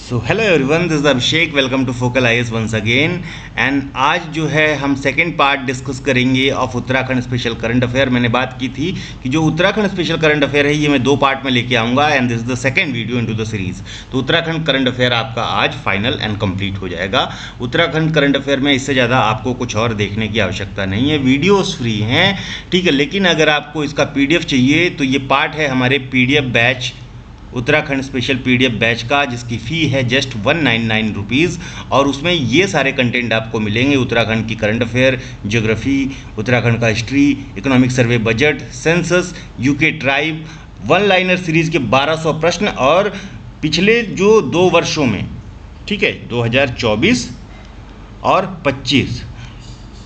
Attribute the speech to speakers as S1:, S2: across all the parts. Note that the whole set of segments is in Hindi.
S1: So hello everyone, this is Abhishek. Welcome to Focal IAS once again. And आज जो है हम सेकंड पार्ट डिस्कस करेंगे of Uttarakhand special current affair. मैंने बात की थी कि जो उत्तराखंड स्पेशल करंट अफेयर है ये मैं 2 पार्ट में लेके आऊँगा and this is the second video into the series. तो उत्तराखंड करंट अफेयर आपका आज फाइनल एंड कंप्लीट हो जाएगा। उत्तराखंड करंट अफेयर में इससे ज़्यादा आपको कुछ और देखने की आवश्यकता नहीं है, वीडियोज़ फ्री हैं, ठीक है। लेकिन अगर आपको इसका PDF चाहिए तो ये पार्ट है हमारे PDF batch, Uttarakhand special PDF batch का, जिसकी फ़ी है जस्ट 199 रुपीज़। और उसमें ये सारे कंटेंट आपको मिलेंगे। उत्तराखंड की करंट अफेयर, ज्योग्राफी, उत्तराखंड का history, economic survey, budget, census, UK tribe, one liner series के 1200 प्रश्न और पिछले जो 2 वर्षों में, ठीक है, 2024 और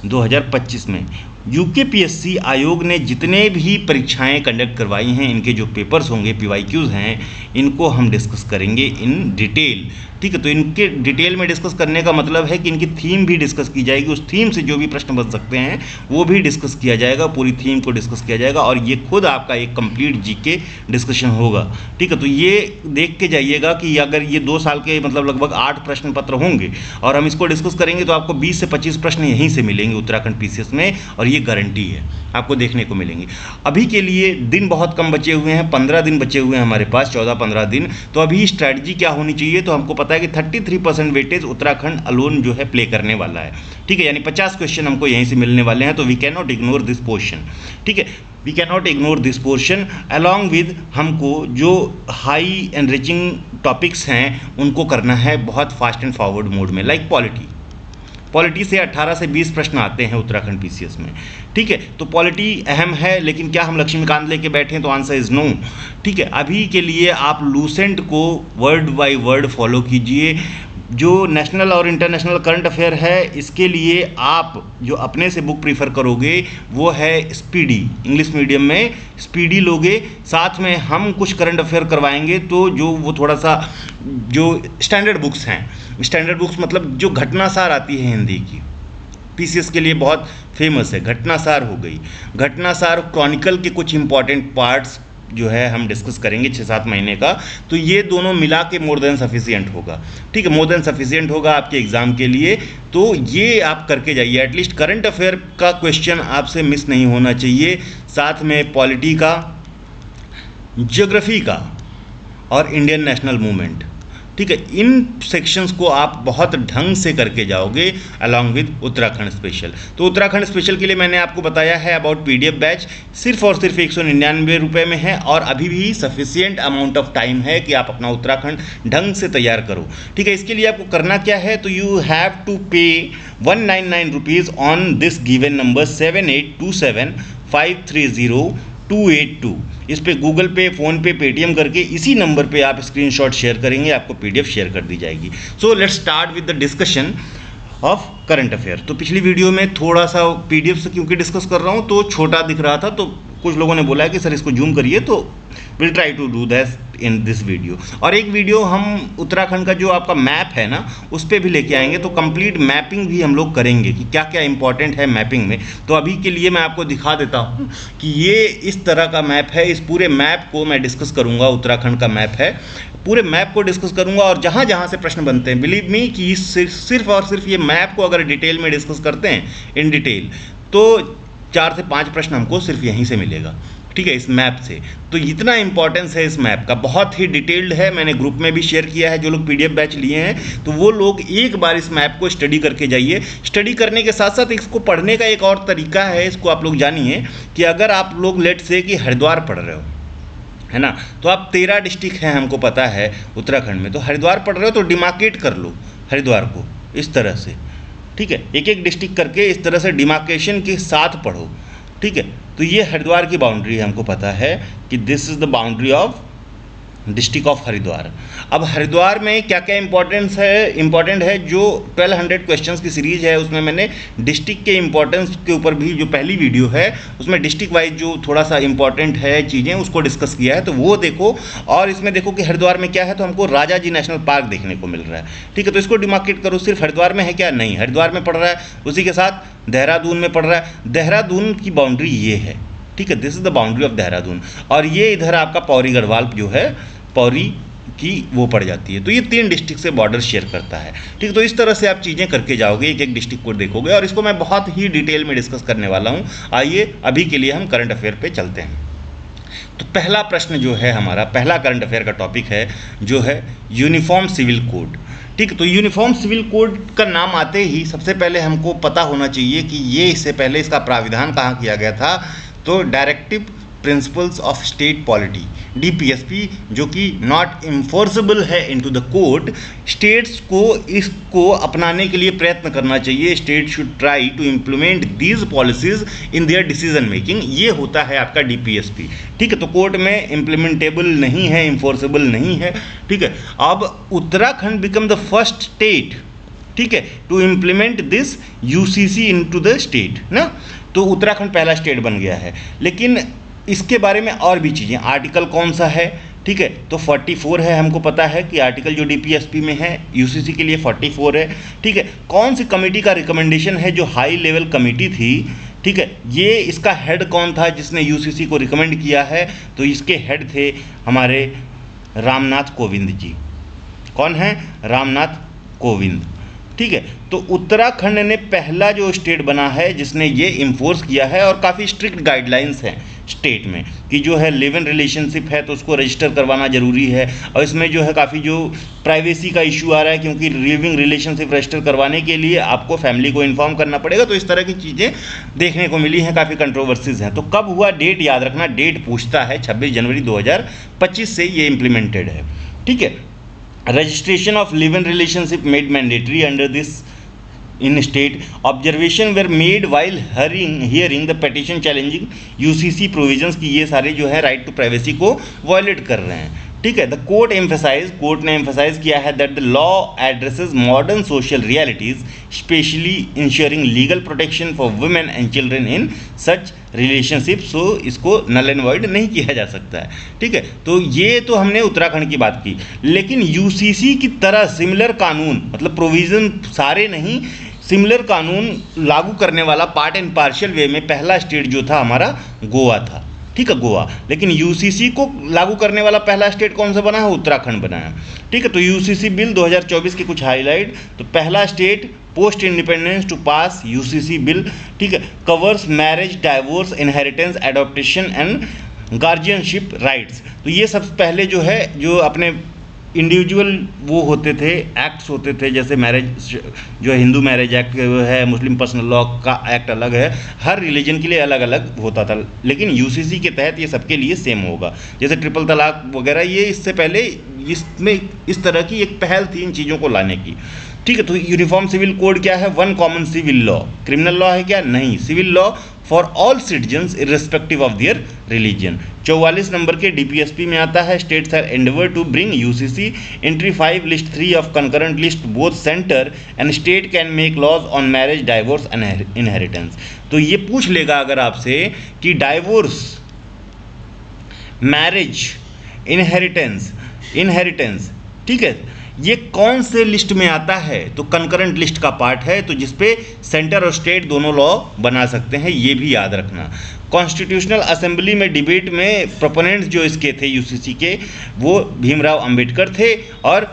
S1: 2025 में यूकेपीएससी आयोग ने जितने भी परीक्षाएं कंडक्ट करवाई हैं, इनके जो पेपर्स होंगे, PYQs हैं, इनको हम डिस्कस करेंगे इन डिटेल, ठीक है। तो इनके डिटेल में डिस्कस करने का मतलब है कि इनकी थीम भी डिस्कस की जाएगी। उस थीम से जो भी प्रश्न बन सकते हैं वो भी डिस्कस किया जाएगा, पूरी थीम को डिस्कस किया जाएगा और ये खुद आपका एक कंप्लीट जीके डिस्कशन होगा, ठीक है। तो ये देख के जाइएगा कि अगर ये 2 साल के मतलब लगभग 8 प्रश्न पत्र होंगे और हम इसको डिस्कस करेंगे तो आपको 20 से 25 प्रश्न यहीं से मिलेंगे उत्तराखंड PCS में, और ये गारंटी है आपको देखने को मिलेंगे। अभी के लिए दिन बहुत कम बचे हुए हैं, 15 दिन बचे हुए हैं हमारे पास, 14-15 दिन। तो अभी स्ट्रैटेजी क्या होनी चाहिए, तो हमको पता है कि 33% वेटेज उत्तराखंड अलोन जो है प्ले करने वाला है, ठीक है। यानी 50 क्वेश्चन हमको यहीं से मिलने वाले हैं। तो we cannot ignore this portion, ठीक है। We cannot ignore this portion along with हमको जो हाई एनरिचिंग टॉपिक्स हैं उनको करना है बहुत फास्ट एंड फॉरवर्ड मोड में। लाइक पॉलिटी से 18 से 20 प्रश्न आते हैं उत्तराखंड PCS में, ठीक है। तो पॉलिटी अहम है, लेकिन क्या हम लक्ष्मीकांत लेके बैठे हैं, तो आंसर इज नो, ठीक है। अभी के लिए आप लूसेंट को वर्ड बाय वर्ड फॉलो कीजिए। जो नेशनल और इंटरनेशनल करंट अफेयर है, इसके लिए आप जो अपने से बुक प्रीफर करोगे वो है स्पीडी, इंग्लिश मीडियम में स्पीडी लोगे। साथ में हम कुछ करंट अफेयर करवाएंगे तो जो वो थोड़ा सा जो स्टैंडर्ड बुक्स हैं, स्टैंडर्ड बुक्स मतलब जो घटनासार आती है हिंदी की, PCS के लिए बहुत फेमस है। घटनासार हो गई, घटनासार क्रॉनिकल के कुछ इंपॉर्टेंट पार्ट्स जो है हम डिस्कस करेंगे 6-7 महीने का। तो ये दोनों मिला के मोर देन सफिशिएंट होगा, ठीक है, मोर देन सफिशिएंट होगा आपके एग्ज़ाम के लिए। तो ये आप करके जाइए, एटलीस्ट करंट अफेयर का क्वेश्चन आपसे मिस नहीं होना चाहिए। साथ में पॉलिटी का, ज्योग्राफी का और इंडियन नेशनल मूवमेंट, ठीक है, इन सेक्शंस को आप बहुत ढंग से करके जाओगे अलॉन्ग विद उत्तराखंड स्पेशल। तो उत्तराखंड स्पेशल के लिए मैंने आपको बताया है अबाउट PDF बैच, सिर्फ और सिर्फ 199 रुपये में है और अभी भी सफिशिएंट अमाउंट ऑफ टाइम है कि आप अपना उत्तराखंड ढंग से तैयार करो, ठीक है। इसके लिए आपको करना क्या है, तो यू हैव टू पे 199 rupees on this given number 7827530282। इस पे गूगल पे, फ़ोन पे, पेटीएम करके इसी नंबर पे आप स्क्रीनशॉट शेयर करेंगे, आपको PDF शेयर कर दी जाएगी। So let's start with the discussion of current affair. तो पिछली वीडियो में थोड़ा सा PDF से क्योंकि डिस्कस कर रहा हूँ तो छोटा दिख रहा था, तो कुछ लोगों ने बोला है कि सर इसको जूम करिए, तो will try to do that in this video. और एक वीडियो हम उत्तराखंड का जो आपका मैप है ना, उस पर भी लेके आएंगे, तो कंप्लीट मैपिंग भी हम लोग करेंगे कि क्या क्या इंपॉर्टेंट है मैपिंग में। तो अभी के लिए मैं आपको दिखा देता हूँ कि ये इस तरह का मैप है। इस पूरे मैप को मैं डिस्कस करूँगा, उत्तराखंड का मैप है, पूरे मैप को डिस्कस करूँगा और जहाँ जहाँ से प्रश्न बनते हैं, बिलीव मी कि सिर्फ और सिर्फ ये मैप को अगर डिटेल में डिस्कस करते हैं इन डिटेल, तो 4 से 5 प्रश्न हमको सिर्फ यहीं से मिलेगा, ठीक है, इस मैप से। तो इतना इंपॉर्टेंस है इस मैप का, बहुत ही डिटेल्ड है। मैंने ग्रुप में भी शेयर किया है, जो लोग PDF बैच लिए हैं तो वो लोग एक बार इस मैप को स्टडी करके जाइए। स्टडी करने के साथ साथ इसको पढ़ने का एक और तरीका है, इसको आप लोग जानिए कि अगर आप लोग लेट से कि हरिद्वार पढ़ रहे हो, है ना, तो आप 13 डिस्ट्रिक्ट हैं हमको पता है उत्तराखंड में, तो हरिद्वार पढ़ रहे हो तो डिमार्केट कर लो हरिद्वार को इस तरह से, ठीक है, एक एक डिस्ट्रिक्ट करके इस तरह से डिमार्केशन के साथ पढ़ो, ठीक है। तो ये हरिद्वार की बाउंड्री है, हमको पता है कि this is the boundary of district of Haridwar. अब हरिद्वार में क्या क्या इंपॉर्टेंट है, जो 1200 क्वेश्चंस की सीरीज़ है उसमें मैंने डिस्ट्रिक्ट के इंपॉर्टेंस के ऊपर भी, जो पहली वीडियो है उसमें डिस्ट्रिक्ट वाइज जो थोड़ा सा इंपॉर्टेंट है चीज़ें उसको डिस्कस किया है, तो वो देखो। और इसमें देखो कि हरिद्वार में क्या है, तो हमको राजा जी नेशनल पार्क देखने को मिल रहा है, ठीक है। तो इसको डिमार्केट करो, सिर्फ हरिद्वार में है क्या, नहीं, हरिद्वार में पड़ रहा है, उसी के साथ देहरादून में पड़ रहा है। देहरादून की बाउंड्री ये है, ठीक है, this is the boundary of Dehradun. और ये इधर आपका पौरी गढ़वाल जो है, पौरी की वो पड़ जाती है। तो ये 3 डिस्ट्रिक्ट से बॉर्डर शेयर करता है, ठीक है। तो इस तरह से आप चीज़ें करके जाओगे, एक एक डिस्ट्रिक्ट को देखोगे, और इसको मैं बहुत ही डिटेल में डिस्कस करने वाला हूँ। आइए अभी के लिए हम करंट अफेयर पे चलते हैं। तो पहला प्रश्न जो है हमारा, पहला करंट अफेयर का टॉपिक है जो है यूनिफॉर्म सिविल कोड, ठीक है। तो यूनिफॉर्म सिविल कोड का नाम आते ही सबसे पहले हमको पता होना चाहिए कि ये इससे पहले इसका प्राविधान कहाँ किया गया था। तो directive principles of state polity, DPSP, जो कि नॉट इन्फोर्सेबल है इनटू द कोर्ट। स्टेट्स को इसको अपनाने के लिए प्रयत्न करना चाहिए। State should try to implement these policies in their decision making. ये होता है आपका डीपीएसपी, ठीक है। तो कोर्ट में इम्प्लीमेंटेबल नहीं है, इन्फोर्सेबल नहीं है, ठीक है। अब Uttarakhand become the first state, ठीक है, to implement this UCC into the state ना। तो उत्तराखंड पहला स्टेट बन गया है। लेकिन इसके बारे में और भी चीज़ें, आर्टिकल कौन सा है, ठीक है। तो 44 है, हमको पता है कि आर्टिकल जो डीपीएसपी में है यूसीसी के लिए 44 है, ठीक है। कौन सी कमेटी का रिकमेंडेशन है, जो हाई लेवल कमेटी थी, ठीक है। ये इसका हेड कौन था जिसने यूसीसी को रिकमेंड किया है। तो इसके हेड थे हमारे रामनाथ कोविंद जी। कौन है? रामनाथ कोविंद, ठीक है। तो उत्तराखंड ने पहला जो स्टेट बना है जिसने ये इन्फोर्स किया है, और काफ़ी स्ट्रिक्ट गाइडलाइंस हैं स्टेट में कि जो है लिव इन रिलेशनशिप है तो उसको रजिस्टर करवाना ज़रूरी है। और इसमें जो है काफ़ी जो प्राइवेसी का इशू आ रहा है, क्योंकि लिविंग रिलेशनशिप रजिस्टर करवाने के लिए आपको फैमिली को इन्फॉर्म करना पड़ेगा। तो इस तरह की चीज़ें देखने को मिली हैं, काफ़ी कंट्रोवर्सीज हैं। तो कब हुआ, डेट याद रखना, डेट पूछता है 26 जनवरी 2025 से ये इम्प्लीमेंटेड है, ठीक है। Registration of live-in relationship made mandatory under this in state. Observation were made while hearing the petition challenging UCC provisions कि ये सारे जो है राइट टू प्राइवेसी को वायलेट कर रहे हैं, ठीक है। द कोर्ट ने एम्फेसाइज किया है that the law addresses modern social realities, specially ensuring legal protection for women and children in such relationship. So इसको नल एंड वॉइड नहीं किया जा सकता है, ठीक है। तो ये तो हमने उत्तराखंड की बात की। लेकिन यूसीसी की तरह सिमिलर कानून, मतलब प्रोविज़न सारे नहीं, सिमिलर कानून लागू करने वाला पार्ट एंड पार्शियल वे में पहला स्टेट जो था हमारा गोवा था, ठीक है, गोवा। लेकिन यूसीसी को लागू करने वाला पहला स्टेट कौन सा बना है? उत्तराखंड बना है, ठीक है। तो यूसीसी बिल 2024 के कुछ हाईलाइट। तो पहला state post independence to pass UCC bill, ठीक है, covers marriage, divorce, inheritance, adoption and guardianship rights. तो ये सब पहले जो है, जो अपने इंडिविजुअल वो होते थे, एक्ट्स होते थे, जैसे मैरिज जो है हिंदू मैरिज एक्ट है, मुस्लिम पर्सनल लॉ का एक्ट अलग है, हर रिलीजन के लिए अलग अलग होता था। लेकिन यूसीसी के तहत ये सबके लिए सेम होगा। जैसे ट्रिपल तलाक वगैरह, ये इससे पहले इसमें इस तरह की एक पहल थी इन चीज़ों को लाने की, ठीक है। तो यूनिफॉर्म सिविल कोड क्या है? One common civil law. Criminal law है क्या? नहीं, civil law for all citizens irrespective of their religion. 44 number के डीपीएसपी में आता है, states are endeavour to bring UCC entry 5 list 3 of concurrent list both centre and state can make laws on marriage, divorce and inheritance. तो ये पूछ लेगा अगर आपसे कि डाइवोर्स, मैरिज, इनहेरिटेंस, ठीक है, ये कौन से लिस्ट में आता है? तो कंकरेंट लिस्ट का पार्ट है, तो जिसपे सेंटर और स्टेट दोनों लॉ बना सकते हैं, ये भी याद रखना। कॉन्स्टिट्यूशनल असेंबली में डिबेट में प्रोपोनेंट्स जो इसके थे यूसीसी के, वो भीमराव अंबेडकर थे और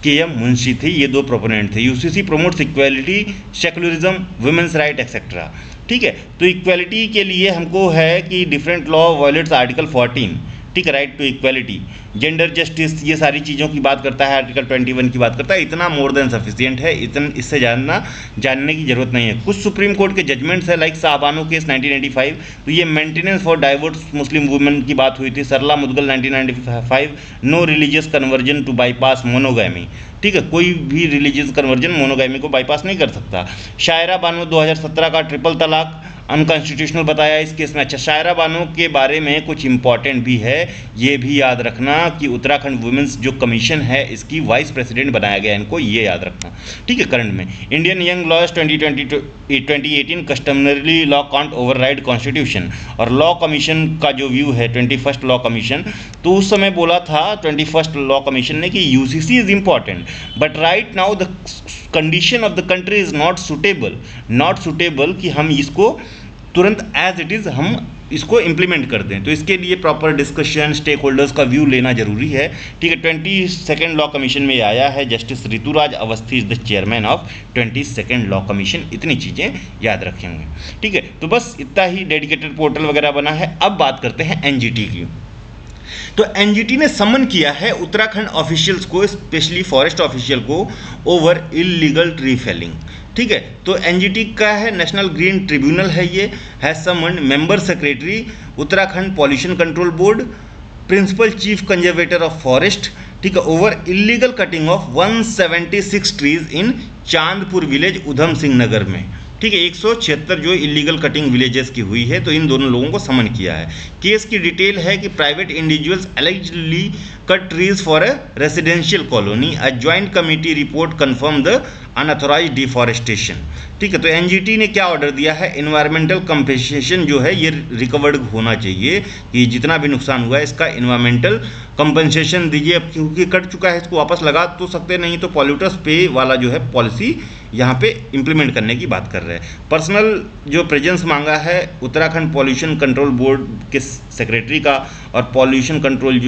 S1: के.एम. मुंशी थे। ये दो प्रोपोनेंट थे। UCC promotes equality, secularism, women's right etcetera, ठीक है। तो इक्वालिटी के लिए हमको है कि डिफरेंट लॉ वायलेट्स आर्टिकल 14, ठीक है, right to equality, gender justice, ये सारी चीज़ों की बात करता है, आर्टिकल 21 की बात करता है। इतना मोर देन सफिशिएंट है, इससे जानने की जरूरत नहीं है। कुछ सुप्रीम कोर्ट के जजमेंट्स है, लाइक साबानो केस 1985, तो ये maintenance for divorce Muslim women की बात हुई थी। Sarla Mudgal 1995, no religious conversion to bypass monogamy, ठीक है, कोई भी रिलीजियस कन्वर्जन मोनोगैमी को बाईपास नहीं कर सकता। शायरा बानो 2017 का ट्रिपल तलाक अनकॉन्स्टिट्यूशनल बताया इस केस में। अच्छा, शायरा बानो के बारे में कुछ इंपॉर्टेंट भी है, ये भी याद रखना कि उत्तराखंड वुमेन्स जो कमीशन है इसकी वाइस प्रेसिडेंट बनाया गया, इनको ये याद रखना, ठीक है। करंट में Indian young laws 2018 customarily law can't override constitution, और लॉ कमीशन का जो व्यू है 21st लॉ कमीशन, तो उस समय बोला था 21st लॉ कमीशन ने कि UCC is important but right now the condition of the country is not suitable कि हम इसको तुरंत एज इट इज़ हम इसको इम्प्लीमेंट कर दें। तो इसके लिए प्रॉपर डिस्कशन, स्टेक होल्डर्स का व्यू लेना जरूरी है, ठीक है। 22nd लॉ कमीशन में आया है, justice Rituraj Awasthi is the chairman of 22nd law commission. इतनी चीज़ें याद रखेंगे, ठीक है। तो बस इतना ही डेडिकेटेड पोर्टल वगैरह बना है। अब बात करते हैं एनजीटी की। तो एनजीटी ने समन किया है उत्तराखंड ऑफिशियल्स को, स्पेशली फॉरेस्ट ऑफिशियल को, ओवर इलीगल ट्री फेलिंग, ठीक है। तो एनजीटी का है, नेशनल ग्रीन ट्रिब्यूनल है, ये has summoned member secretary Uttarakhand pollution control board, principal chief conservator of forest, ठीक है, over illegal cutting of 176 trees in Chandpur village Udham Singh Nagar में, ठीक है। 176 जो इलीगल कटिंग विलेजेस की हुई है, तो इन दोनों लोगों को समन किया है। केस की डिटेल है कि private individuals eligibly cut trees for a residential colony, a joint committee report confirm the unauthorised deforestation, ठीक है। तो एनजीटी ने क्या ऑर्डर दिया है, एनवायरमेंटल कंपनसेशन जो है ये रिकवर्ड होना चाहिए, कि जितना भी नुकसान हुआ है इसका एनवायरमेंटल कंपनसेशन दीजिए। अब क्योंकि कट चुका है इसको वापस लगा तो सकते नहीं, तो पॉल्यूटर्स पे वाला जो है पॉलिसी यहाँ पे इम्प्लीमेंट करने की बात कर रहे हैं। पर्सनल जो प्रेजेंस मांगा है उत्तराखंड पॉल्यूशन कंट्रोल बोर्ड के सेक्रेटरी का, और पॉल्यूशन कंट्रोल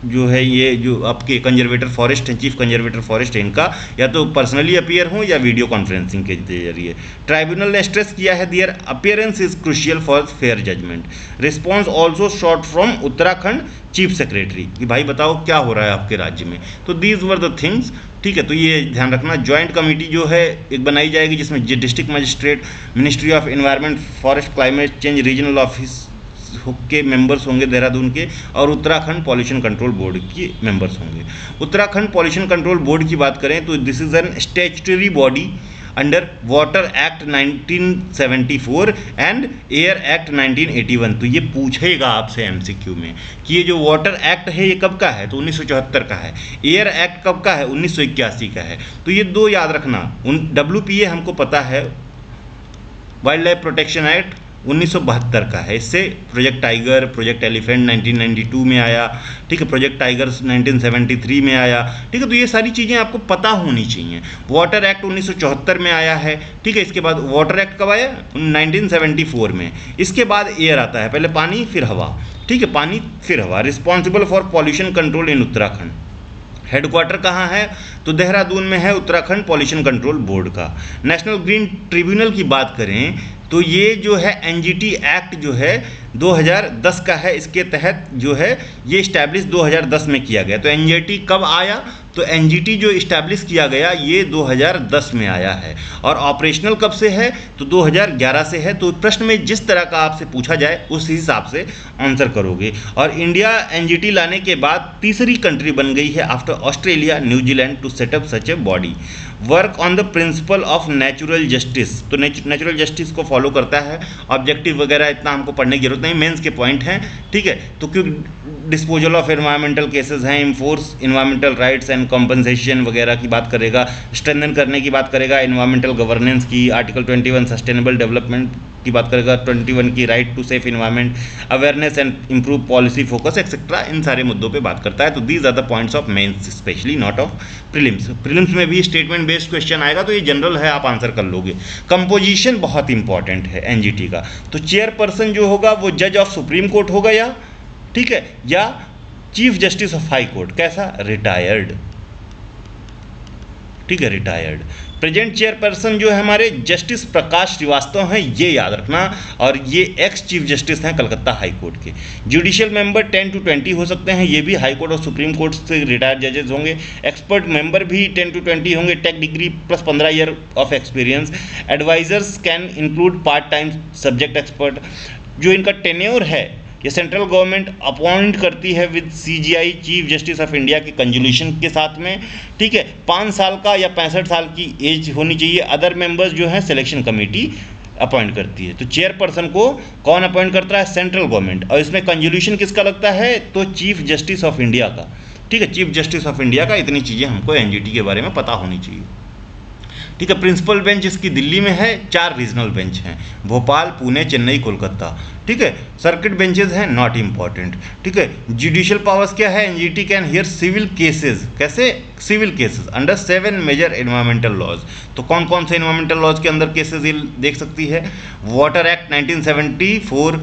S1: जो है ये जो आपके कंजर्वेटर फॉरेस्ट हैं, चीफ कंजर्वेटर फॉरेस्ट है, इनका या तो पर्सनली अपीयर हो या वीडियो कॉन्फ्रेंसिंग के जरिए। ट्राइब्यूनल ने स्ट्रेस किया है their appearance is crucial for fair judgement. Response also sought from Uttarakhand chief secretary, कि भाई बताओ क्या हो रहा है आपके राज्य में। तो दीज वर द थिंग्स, ठीक है। तो ये ध्यान रखना, ज्वाइंट कमेटी जो है एक बनाई जाएगी, जिसमें district magistrate, ministry of environment, forest, climate change regional office के मेंबर्स होंगे देहरादून के, और उत्तराखंड पॉल्यूशन कंट्रोल बोर्ड के मेंबर्स होंगे। उत्तराखंड पॉल्यूशन कंट्रोल बोर्ड की बात करें तो this is an statutory body under water act 1974 and air act 1981। तो ये पूछेगा आपसे एमसीक्यू में कि ये जो वाटर एक्ट है ये कब का है, तो 1974 का है। एयर एक्ट कब का है, 1981 का है। तो ये दो याद रखना। WPA हमको पता है, वाइल्ड लाइफ प्रोटेक्शन एक्ट 1972 का है। इससे प्रोजेक्ट टाइगर, प्रोजेक्ट एलिफेंट 1992 में आया, ठीक है, प्रोजेक्ट टाइगर 1973 में आया, ठीक है। तो ये सारी चीज़ें आपको पता होनी चाहिए। वाटर एक्ट 1974 में आया है, ठीक है। इसके बाद वाटर एक्ट कब आया, 1974 में। इसके बाद एयर आता है, पहले पानी फिर हवा, ठीक है, पानी फिर हवा। Responsible for pollution control in Uttarakhand. Headquarter कहाँ है, तो देहरादून में है उत्तराखंड पॉल्यूशन कंट्रोल बोर्ड का। नेशनल ग्रीन ट्रिब्यूनल की बात करें तो ये जो है एनजीटी एक्ट जो है 2010 का है। इसके तहत जो है ये इस्टेब्लिश 2010 में किया गया। तो एनजीटी कब आया, तो एनजीटी जो इस्टेब्लिश किया गया ये 2010 में आया है, और ऑपरेशनल कब से है, तो 2011 से है। तो प्रश्न में जिस तरह का आपसे पूछा जाए उस हिसाब से आंसर करोगे। और इंडिया एनजीटी लाने के बाद तीसरी कंट्री बन गई है after Australia, New Zealand to set up such a body. Work on the principle of natural justice, तो नेचुरल जस्टिस को फॉलो करता है। ऑब्जेक्टिव वगैरह इतना हमको पढ़ने की जरूरत नहीं, मेंस के पॉइंट हैं, ठीक है। तो क्यों डिस्पोजल ऑफ एनवायरमेंटल केसेस हैं, enforce environmental rights and compensation वगैरह की बात करेगा, स्ट्रेंथन करने की बात करेगा, एनवायरमेंटल गवर्नेंस की, आर्टिकल 21 सस्टेनेबल डेवलपमेंट की बात करेगा, 21 की right to safe environment, awareness and improve policy focus etcetera, इन सारे मुद्दों पे बात करता है। तो these are the points of mains specially, not of prelims. Prelims में भी स्टेटमेंट बेस्ड क्वेश्चन आएगा, तो ये जनरल है, आप आंसर कर लोगे। कंपोजिशन बहुत इंपॉर्टेंट है एनजीटी का। तो चेयरपर्सन जो होगा वो जज ऑफ सुप्रीम कोर्ट होगा, या ठीक है, या chief justice of high court, कैसा, रिटायर्ड, ठीक है, रिटायर्ड। प्रेजेंट चेयरपर्सन जो है हमारे जस्टिस प्रकाश श्रीवास्तव हैं, ये याद रखना, और ये एक्स चीफ जस्टिस हैं कलकत्ता हाई कोर्ट के। जुडिशियल मेंबर 10 to 20 हो सकते हैं, ये भी हाई कोर्ट और सुप्रीम कोर्ट से रिटायर्ड जजेस होंगे। एक्सपर्ट मेंबर भी 10 to 20 होंगे, tech degree plus 15 year of experience. Advisers can include part time subject expert. जो इनका टेन्योर है ये सेंट्रल गवर्नमेंट अपॉइंट करती है with CGI, chief justice of India के कंजुलेशन के साथ में, ठीक है। 5 साल का या 65 साल की एज होनी चाहिए। अदर मेंबर्स जो हैं सिलेक्शन कमेटी अपॉइंट करती है। तो चेयरपर्सन को कौन अपॉइंट करता है, सेंट्रल गवर्नमेंट। और इसमें कंजुलेशन किसका लगता है, तो चीफ जस्टिस ऑफ इंडिया का, ठीक है, चीफ जस्टिस ऑफ इंडिया का। इतनी चीज़ें हमको एनजीटी के बारे में पता होनी चाहिए। ठीक है। प्रिंसिपल बेंच इसकी दिल्ली में है, 4 रीजनल बेंच हैं, भोपाल, पुणे, चेन्नई, कोलकाता, ठीक है। सर्किट बेंचेस हैं, नॉट इंपॉर्टेंट, ठीक है। जुडिशियल पावर्स क्या है, NGT can hear civil cases, कैसे, civil cases under 7 major environmental laws. तो कौन कौन से एनवायरमेंटल लॉज के अंदर केसेस ये देख सकती है, water act 1974,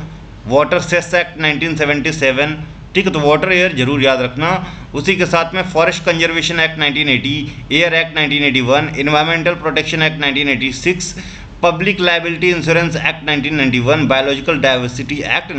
S1: water cess act 1977, ठीक है। तो वाटर एयर जरूर याद रखना। उसी के साथ में forest conservation act 1980, air act 1981, environmental protection act 1986, public liability insurance act 1991, biological diversity act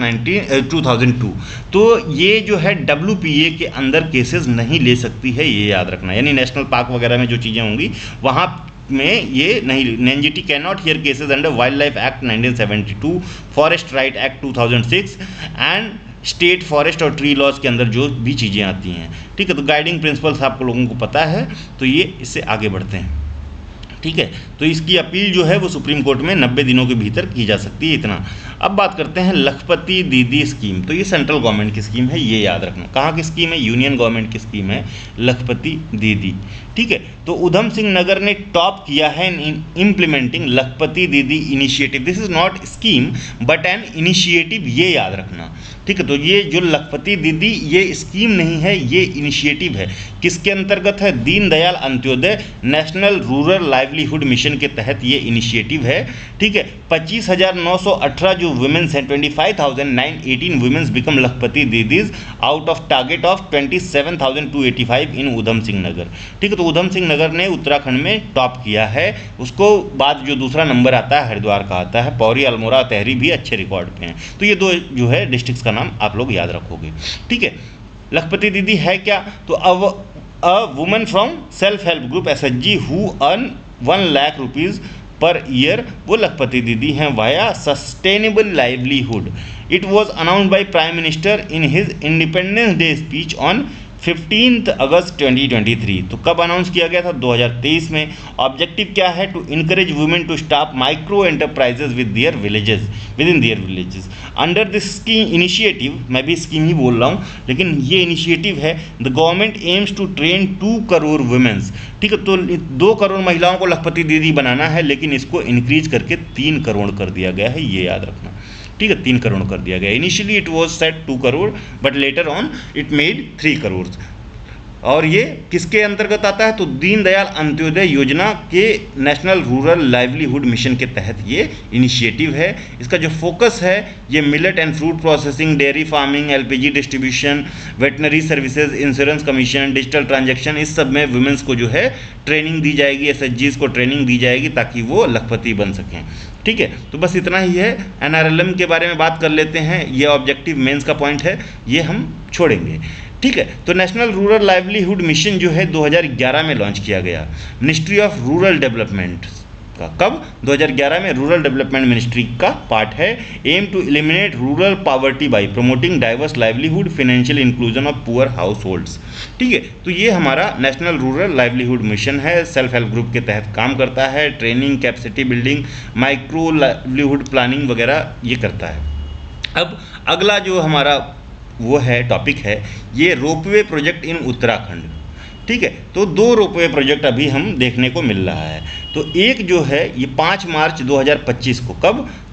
S1: 2002। तो ये जो है WPA के अंदर केसेस नहीं ले सकती है, ये याद रखना। यानी नेशनल पार्क वगैरह में जो चीज़ें होंगी वहाँ में ये नहीं, NGT can not here cases under wild life act 1972, forest right act 2006 and state forest और ट्री लॉज के अंदर जो भी चीज़ें आती हैं, ठीक है। तो गाइडिंग प्रिंसिपल्स आपको लोगों को पता है, तो ये इससे आगे बढ़ते हैं, ठीक है। तो इसकी अपील जो है वो सुप्रीम कोर्ट में 90 दिनों के भीतर की जा सकती है, इतना। अब बात करते हैं लखपति दीदी स्कीम। तो ये सेंट्रल गवर्नमेंट की स्कीम है, ये याद रखना। कहाँ की स्कीम है, यूनियन गवर्नमेंट की स्कीम है लखपति दीदी, ठीक है। तो उधम सिंह नगर ने टॉप किया है इन इम्प्लीमेंटिंग लखपति दीदी initiative. This is not scheme but an initiative, ये याद रखना, ठीक है। तो ये जो लखपति दीदी, ये स्कीम नहीं है, ये इनिशिएटिव है। किसके अंतर्गत है, Deendayal Antyodaya national rural livelihood mission के तहत ये इनिशिएटिव है, ठीक है। 25,918 जो वुमेन्स हैं, 25,918 women's become Lakhpati didis out of target of 27,285 इन उधम सिंह नगर, ठीक है। तो उधम सिंह नगर ने उत्तराखंड में टॉप किया है। उसको बाद जो दूसरा नंबर आता है हरिद्वार का आता है, पौरी, अल्मोड़ा, तहरी भी अच्छे रिकॉर्ड पे हैं। तो ये 2 जो है डिस्ट्रिक्ट्स का नाम आप लोग याद रखोगे, ठीक है। लखपति दीदी है क्या, तो a woman from self help group SHG who earn 1 lakh rupees per year, वो लखपति दीदी हैं via sustainable livelihood. It was announced by prime minister in his independence day speech on 15 अगस्त 2023। तो कब अनाउंस किया गया था, 2023 में। ऑब्जेक्टिव क्या है, to encourage women to start micro enterprises within their villages under this scheme initiative. मैं भी स्कीम ही बोल रहा हूँ, लेकिन ये इनिशिएटिव है। The government aims to train 2 crore womens, ठीक है। तो 2 करोड़ महिलाओं को लखपति दीदी बनाना है, लेकिन इसको इंक्रीज करके 3 करोड़ कर दिया गया है, ये याद रखना, ठीक है। 3 करोड़ कर दिया गया। Initially it was set 2 crore but later on it made 3 crore. और ये किसके अंतर्गत आता है, तो दीनदयाल अंत्योदय योजना के नेशनल रूरल लाइवलीहुड मिशन के तहत ये इनिशिएटिव है। इसका जो फोकस है, ये millet and fruit processing, dairy farming, LPG distribution, veterinary services, insurance commission, digital transaction, इस सब में वुमेन्स को जो है ट्रेनिंग दी जाएगी, SHGs को ट्रेनिंग दी जाएगी ताकि वो लखपति बन सकें, ठीक है। तो बस इतना ही है। NRLM के बारे में बात कर लेते हैं, ये ऑब्जेक्टिव मेंस का पॉइंट है, ये हम छोड़ेंगे, ठीक है। तो नेशनल रूरल लाइवलीहुड मिशन जो है 2011 में लॉन्च किया गया मिनिस्ट्री ऑफ रूरल डेवलपमेंट का। कब, 2011 में। रूरल डेवलपमेंट मिनिस्ट्री का पार्ट है। Aim to eliminate rural poverty by promoting diverse livelihood, financial inclusion of poor households, ठीक है। तो ये हमारा नेशनल रूरल लाइवलीहुड मिशन है, सेल्फ हेल्प ग्रुप के तहत काम करता है। Training, capacity building, micro livelihood planning वगैरह ये करता है। अब अगला जो हमारा वो है टॉपिक है, ये रोपवे प्रोजेक्ट इन उत्तराखंड, ठीक है। तो 2 रोपवे प्रोजेक्ट अभी हम देखने को मिल रहा है। तो एक जो है ये 5 मार्च 2025 को,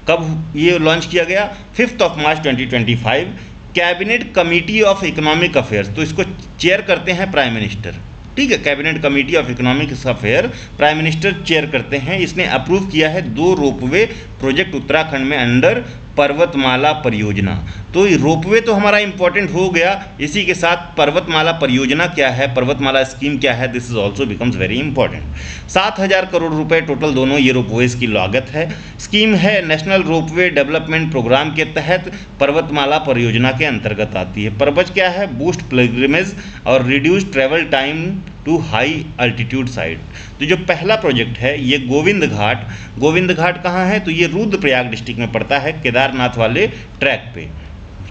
S1: कब ये लॉन्च किया गया, 5 मार्च 2025, cabinet committee of economic affairs. तो इसको चेयर करते हैं प्राइम मिनिस्टर, ठीक है। Cabinet committee of economic affair prime minister chair करते हैं। इसने अप्रूव किया है 2 रोपवे प्रोजेक्ट उत्तराखंड में अंडर पर्वतमाला परियोजना। तो रोपवे तो हमारा इंपॉर्टेंट हो गया, इसी के साथ पर्वतमाला परियोजना क्या है, पर्वतमाला स्कीम क्या है, this is also becomes very important. 7,000 crore रुपए टोटल दोनों ये रोपवेज की लागत है। स्कीम है नेशनल रोपवे डेवलपमेंट प्रोग्राम के तहत पर्वतमाला परियोजना के अंतर्गत आती है। पर्पज क्या है, बूस्ट पिलग्रिमेज और reduce travel time to high altitude site. तो जो पहला प्रोजेक्ट है ये गोविंद घाट कहाँ है, तो ये रुद्रप्रयाग डिस्ट्रिक्ट में पड़ता है, केदारनाथ वाले ट्रैक पे,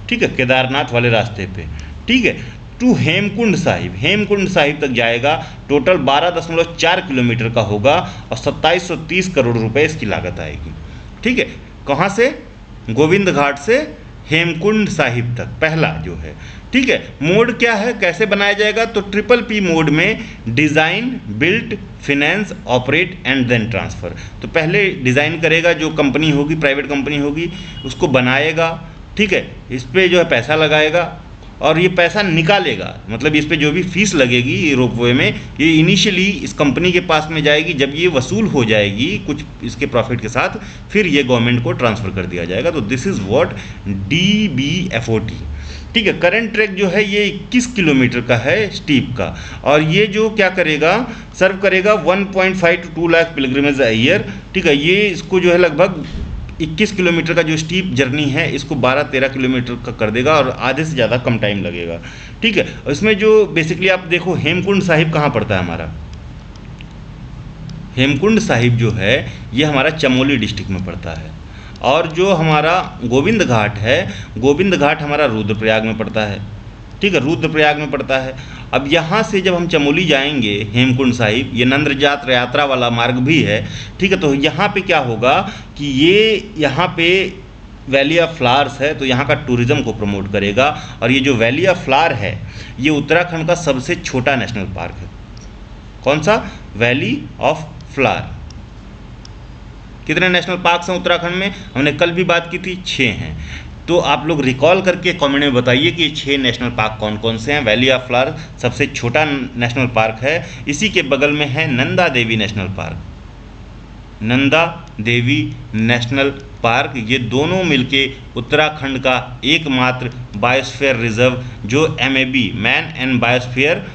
S1: ठीक है, केदारनाथ वाले रास्ते पे, ठीक है। टू हेमकुंड साहिब तक जाएगा। टोटल 12.4 किलोमीटर का होगा और 2730 करोड़ रुपए इसकी लागत आएगी, ठीक है। कहाँ से, गोविंद घाट से हेमकुंड साहिब तक पहला जो है, ठीक है। मोड क्या है, कैसे बनाया जाएगा, तो ट्रिपल पी मोड में design, built, finance, operate and then transfer. तो पहले डिज़ाइन करेगा, जो कंपनी होगी, प्राइवेट कंपनी होगी, उसको बनाएगा, ठीक है, इस पर जो है पैसा लगाएगा और ये पैसा निकालेगा, मतलब इस पे जो भी फीस लगेगी रोपवे में, ये इनिशियली इस कंपनी के पास में जाएगी, जब ये वसूल हो जाएगी कुछ इसके प्रॉफिट के साथ, फिर ये गवर्नमेंट को ट्रांसफ़र कर दिया जाएगा। तो दिस इज़ व्हाट DBFOT, ठीक है। करंट ट्रैक जो है ये 21 किलोमीटर का है स्टीप का, और ये जो क्या करेगा, सर्व करेगा 1.5 to 2 lakh pilgrimage a year, ठीक है। ये इसको जो है लगभग 21 किलोमीटर का जो स्टीप जर्नी है इसको 12-13 किलोमीटर का कर देगा और आधे से ज़्यादा कम टाइम लगेगा, ठीक है। और इसमें जो बेसिकली आप देखो, हेमकुंड साहिब कहाँ पड़ता है हमारा, हेमकुंड साहिब जो है ये हमारा चमोली डिस्ट्रिक्ट में पड़ता है, और जो हमारा गोविंद घाट है, गोविंद घाट हमारा रुद्रप्रयाग में पड़ता है, ठीक है, रुद्रप्रयाग में पड़ता है। अब यहाँ से जब हम चमोली जाएंगे हेमकुंड साहिब, ये नंद्रजात यात्रा वाला मार्ग भी है, ठीक है। तो यहाँ पे क्या होगा कि ये यहाँ पे वैली ऑफ फ्लावर्स है, तो यहाँ का टूरिज़्म को प्रमोट करेगा। और ये जो वैली ऑफ फ्लावर है ये उत्तराखंड का सबसे छोटा नेशनल पार्क है। कौन सा, वैली ऑफ फ्लावर। कितने नेशनल पार्क्स हैं उत्तराखंड में, हमने कल भी बात की थी, 6 हैं। तो आप लोग रिकॉल करके कमेंट में बताइए कि ये 6 नेशनल पार्क कौन कौन से हैं। वैली ऑफ फ्लावर सबसे छोटा नेशनल पार्क है, इसी के बगल में है Nanda Devi national park, Nanda Devi national park. ये दोनों मिलके उत्तराखंड का एकमात्र बायोस्फीयर रिजर्व, जो MAB man and biosphere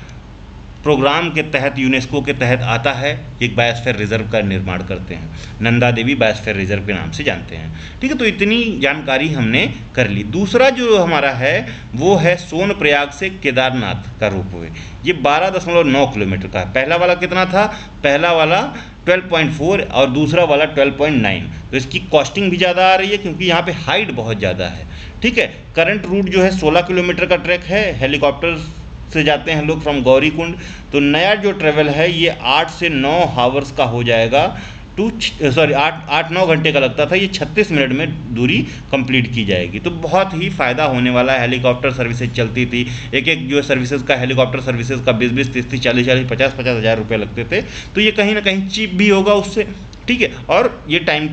S1: programme के तहत, यूनेस्को के तहत आता है, एक बायोस्फीयर रिजर्व का निर्माण करते हैं। नंदा देवी बायोस्फीयर रिजर्व के नाम से जानते हैं, ठीक है। तो इतनी जानकारी हमने कर ली। दूसरा जो हमारा है वो है सोनप्रयाग से केदारनाथ का रोपवे। ये 12.9 किलोमीटर का है। पहला वाला कितना था, पहला वाला 12.4 और दूसरा वाला 12.9। तो इसकी कॉस्टिंग भी ज़्यादा आ रही है क्योंकि यहाँ पे हाइट बहुत ज़्यादा है, ठीक है। करंट रूट जो है 16 किलोमीटर का ट्रैक है, हेलीकॉप्टर से जाते हैं लोग फ्रॉम गौरीकुंड। तो नया जो ट्रेवल है ये 8 से 9 हावर्स का हो जाएगा, 8-9 घंटे का लगता था, ये 36 मिनट में दूरी कंप्लीट की जाएगी। तो बहुत ही फ़ायदा होने वाला है। हेलीकॉप्टर सर्विसेज चलती थी, एक जो सर्विसेज का, हेलीकॉप्टर सर्विसेज का 20-20, 30-30, 40-40, 50-50 हज़ार रुपये लगते थे। तो ये कहीं ना कहीं चीप भी होगा उससे, ठीक है, और ये टाइम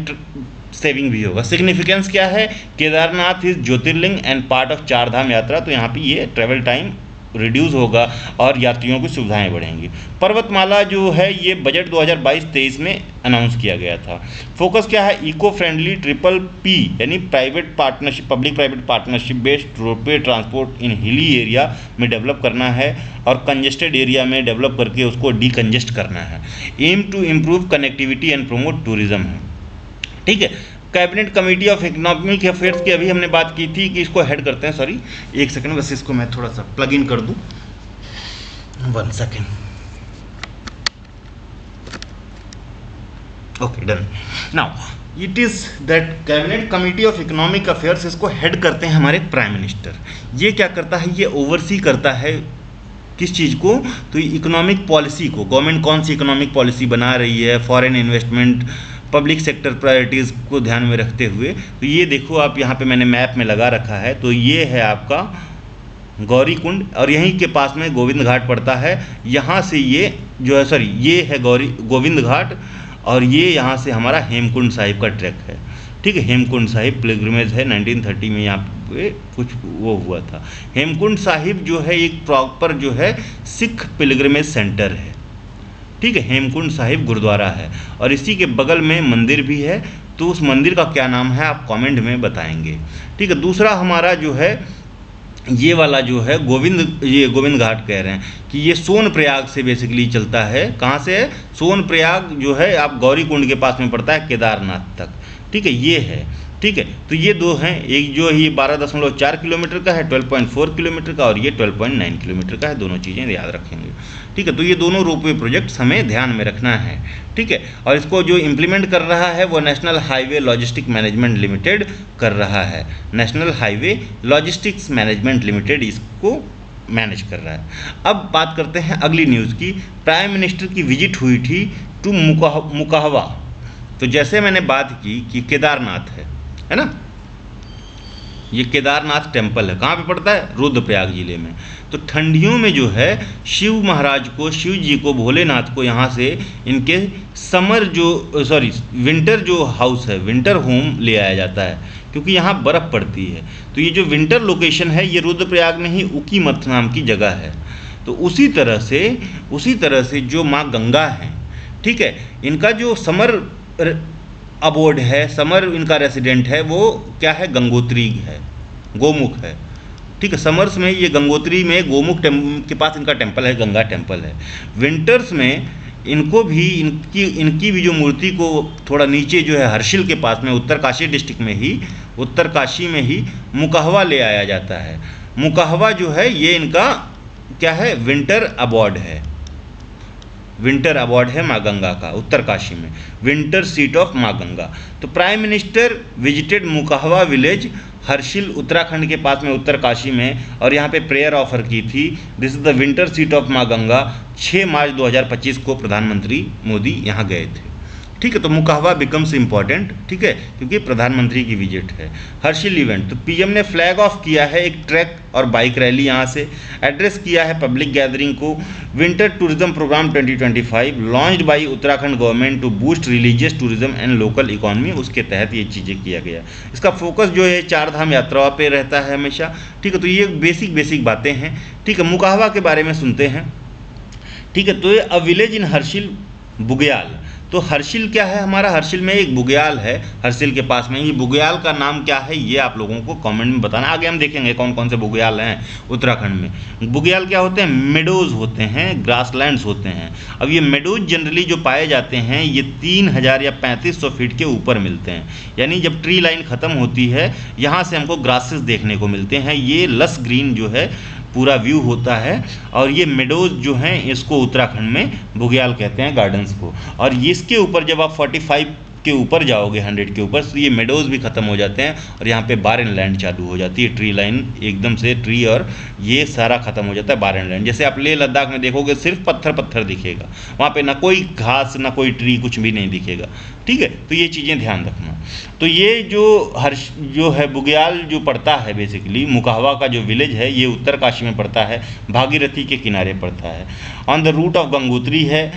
S1: सेविंग भी होगा। सिग्निफिकेंस क्या है, Kedarnath is Jyotirlinga and part of 4 धाम यात्रा। तो यहाँ पे ये ट्रेवल टाइम रिड्यूस होगा और यात्रियों की सुविधाएं बढ़ेंगी। पर्वतमाला जो है ये बजट 2022-23 में अनाउंस किया गया था। फोकस क्या है, इको फ्रेंडली PPP यानी private partnership, public private partnership based ropeway transport इन हिली एरिया में डेवलप करना है और कंजेस्टेड एरिया में डेवलप करके उसको डीकंजेस्ट करना है। Aim to improve connectivity and promote tourism है, ठीक है। Cabinet committee of economic affairs की अभी हमने बात की थी कि इसको हेड करते हैं, सॉरी एक सेकंड, बस इसको मैं थोड़ा सा प्लग इन कर दूं, 1 second, okay done. Now it is that cabinet committee of economic affairs, इसको हेड करते हैं हमारे प्राइम मिनिस्टर। ये क्या करता है, ये ओवरसी करता है किस चीज़ को, तो इकोनॉमिक पॉलिसी को, गवर्नमेंट कौन सी इकोनॉमिक पॉलिसी बना रही है, foreign investment, public sector priorities को ध्यान में रखते हुए। तो ये देखो आप यहाँ पे मैंने मैप में लगा रखा है, तो ये है आपका गौरीकुंड और यहीं के पास में गोविंद घाट पड़ता है। यहाँ से ये जो है, सॉरी ये है गोविंद घाट और ये यहाँ से हमारा हेमकुंड साहिब का ट्रैक है, ठीक है। हेमकुंड साहिब पिलग्रिमेज है, 1930 में यहाँ पे कुछ वो हुआ था। हेमकुंड साहिब जो है एक प्रॉपर जो है सिख पिलग्रिमेज सेंटर है, ठीक है। हेमकुंड साहिब गुरुद्वारा है और इसी के बगल में मंदिर भी है। तो उस मंदिर का क्या नाम है आप कमेंट में बताएंगे, ठीक है। दूसरा हमारा जो है ये वाला जो है गोविंद घाट कह रहे हैं कि ये सोनप्रयाग से बेसिकली चलता है। कहाँ से है, सोनप्रयाग जो है आप गौरीकुंड के पास में पड़ता है केदारनाथ तक, ठीक है, ये है, ठीक है। तो ये दो हैं, एक जो है ये 12.4 किलोमीटर का है, 12.4 किलोमीटर का, और ये 12.9 किलोमीटर का है। दोनों चीज़ें याद रखेंगे, ठीक है। तो ये दोनों रोपवे प्रोजेक्ट्स हमें ध्यान में रखना है, ठीक है। और इसको जो इम्प्लीमेंट कर रहा है वो national highway logistic management limited कर रहा है। National highway logistics management limited इसको मैनेज कर रहा है। अब बात करते हैं अगली न्यूज़ की। प्राइम मिनिस्टर की विजिट हुई थी टू मुकाहवा। तो जैसे मैंने बात की कि केदारनाथ है ना, ये केदारनाथ टेम्पल है, कहाँ पे पड़ता है? रुद्रप्रयाग जिले में। तो ठंडियों में जो है शिव महाराज को, शिव जी को, भोलेनाथ को यहाँ से इनके समर जो विंटर जो हाउस है, विंटर होम ले आया जाता है, क्योंकि यहाँ बर्फ़ पड़ती है। तो ये जो विंटर लोकेशन है ये रुद्रप्रयाग में ही उकीमठ नाम की जगह है। तो उसी तरह से जो माँ गंगा हैं, ठीक है, इनका जो समर अबोर्ड है, समर इनका रेसिडेंट है, वो क्या है? गंगोत्री है, गोमुख है, ठीक है। समर्स में ये गंगोत्री में गोमुख के पास इनका टेम्पल है, गंगा टेम्पल है। विंटर्स में इनको भी इनकी भी जो मूर्ति को थोड़ा नीचे जो है हर्षिल के पास में, उत्तरकाशी डिस्ट्रिक्ट में ही, उत्तरकाशी में ही मुकाहवा ले आया जाता है। मुकाहवा जो है ये इनका क्या है? विंटर अबॉर्ड है, विंटर अवार्ड है माँ गंगा का, उत्तरकाशी में, विंटर सीट ऑफ माँ गंगा। तो prime minister visited Mukhwa village, Harsil Uttarakhand के पास में, उत्तरकाशी में, और यहाँ पे प्रेयर ऑफर की थी। This is the winter seat of माँ गंगा। 6 मार्च 2025 को प्रधानमंत्री मोदी यहाँ गए थे, ठीक है। तो मुकाहवा बिकम्स इम्पॉर्टेंट, ठीक है, क्योंकि प्रधानमंत्री की विजिट है। हर्षिल इवेंट, तो पीएम ने फ्लैग ऑफ किया है एक ट्रैक और बाइक रैली, यहाँ से एड्रेस किया है पब्लिक गैदरिंग को। Winter tourism programme 2025 launched by Uttarakhand government to boost religious tourism and local economy, उसके तहत ये चीज़ें किया गया। इसका फोकस जो है 4 धाम यात्रा पे रहता है हमेशा, ठीक है। तो ये बेसिक बातें हैं, ठीक है। मुकाहवा के बारे में सुनते हैं, ठीक है। तो ये अ विलेज इन हर्षिल बुग्याल, तो हर्षिल क्या है हमारा? हर्षिल में एक बुग्याल है, हर्षिल के पास में। ये बुग्याल का नाम क्या है ये आप लोगों को कमेंट में बताना। आगे हम देखेंगे कौन कौन से बुग्याल हैं उत्तराखंड में। बुग्याल क्या होते हैं? मेडोज होते हैं, ग्रासलैंड्स होते हैं। अब ये मेडोज जनरली जो पाए जाते हैं ये 3000 या 3500 फीट के ऊपर मिलते हैं, यानी जब ट्री लाइन ख़त्म होती है यहाँ से हमको ग्रासेस देखने को मिलते हैं। ये लस ग्रीन जो है पूरा व्यू होता है, और ये मेडोज जो हैं इसको उत्तराखंड में बुग्याल कहते हैं, गार्डन्स को। और इसके ऊपर जब आप 45 के ऊपर जाओगे, 100 के ऊपर, तो ये मेडोज भी ख़त्म हो जाते हैं और यहाँ पे बारेन लैंड चालू हो जाती है। ट्री लाइन एकदम से, ट्री और ये सारा ख़त्म हो जाता है, बारेन लैंड। जैसे आप लेह लद्दाख में देखोगे सिर्फ पत्थर दिखेगा, वहाँ पे ना कोई घास ना कोई ट्री, कुछ भी नहीं दिखेगा, ठीक है। तो ये चीज़ें ध्यान रखना। तो ये जो है बुग्याल जो पड़ता है, बेसिकली मुकाहवा का जो विलेज है ये उत्तरकाशी में पड़ता है, भागीरथी के किनारे पड़ता है। On the route of Gangotri है,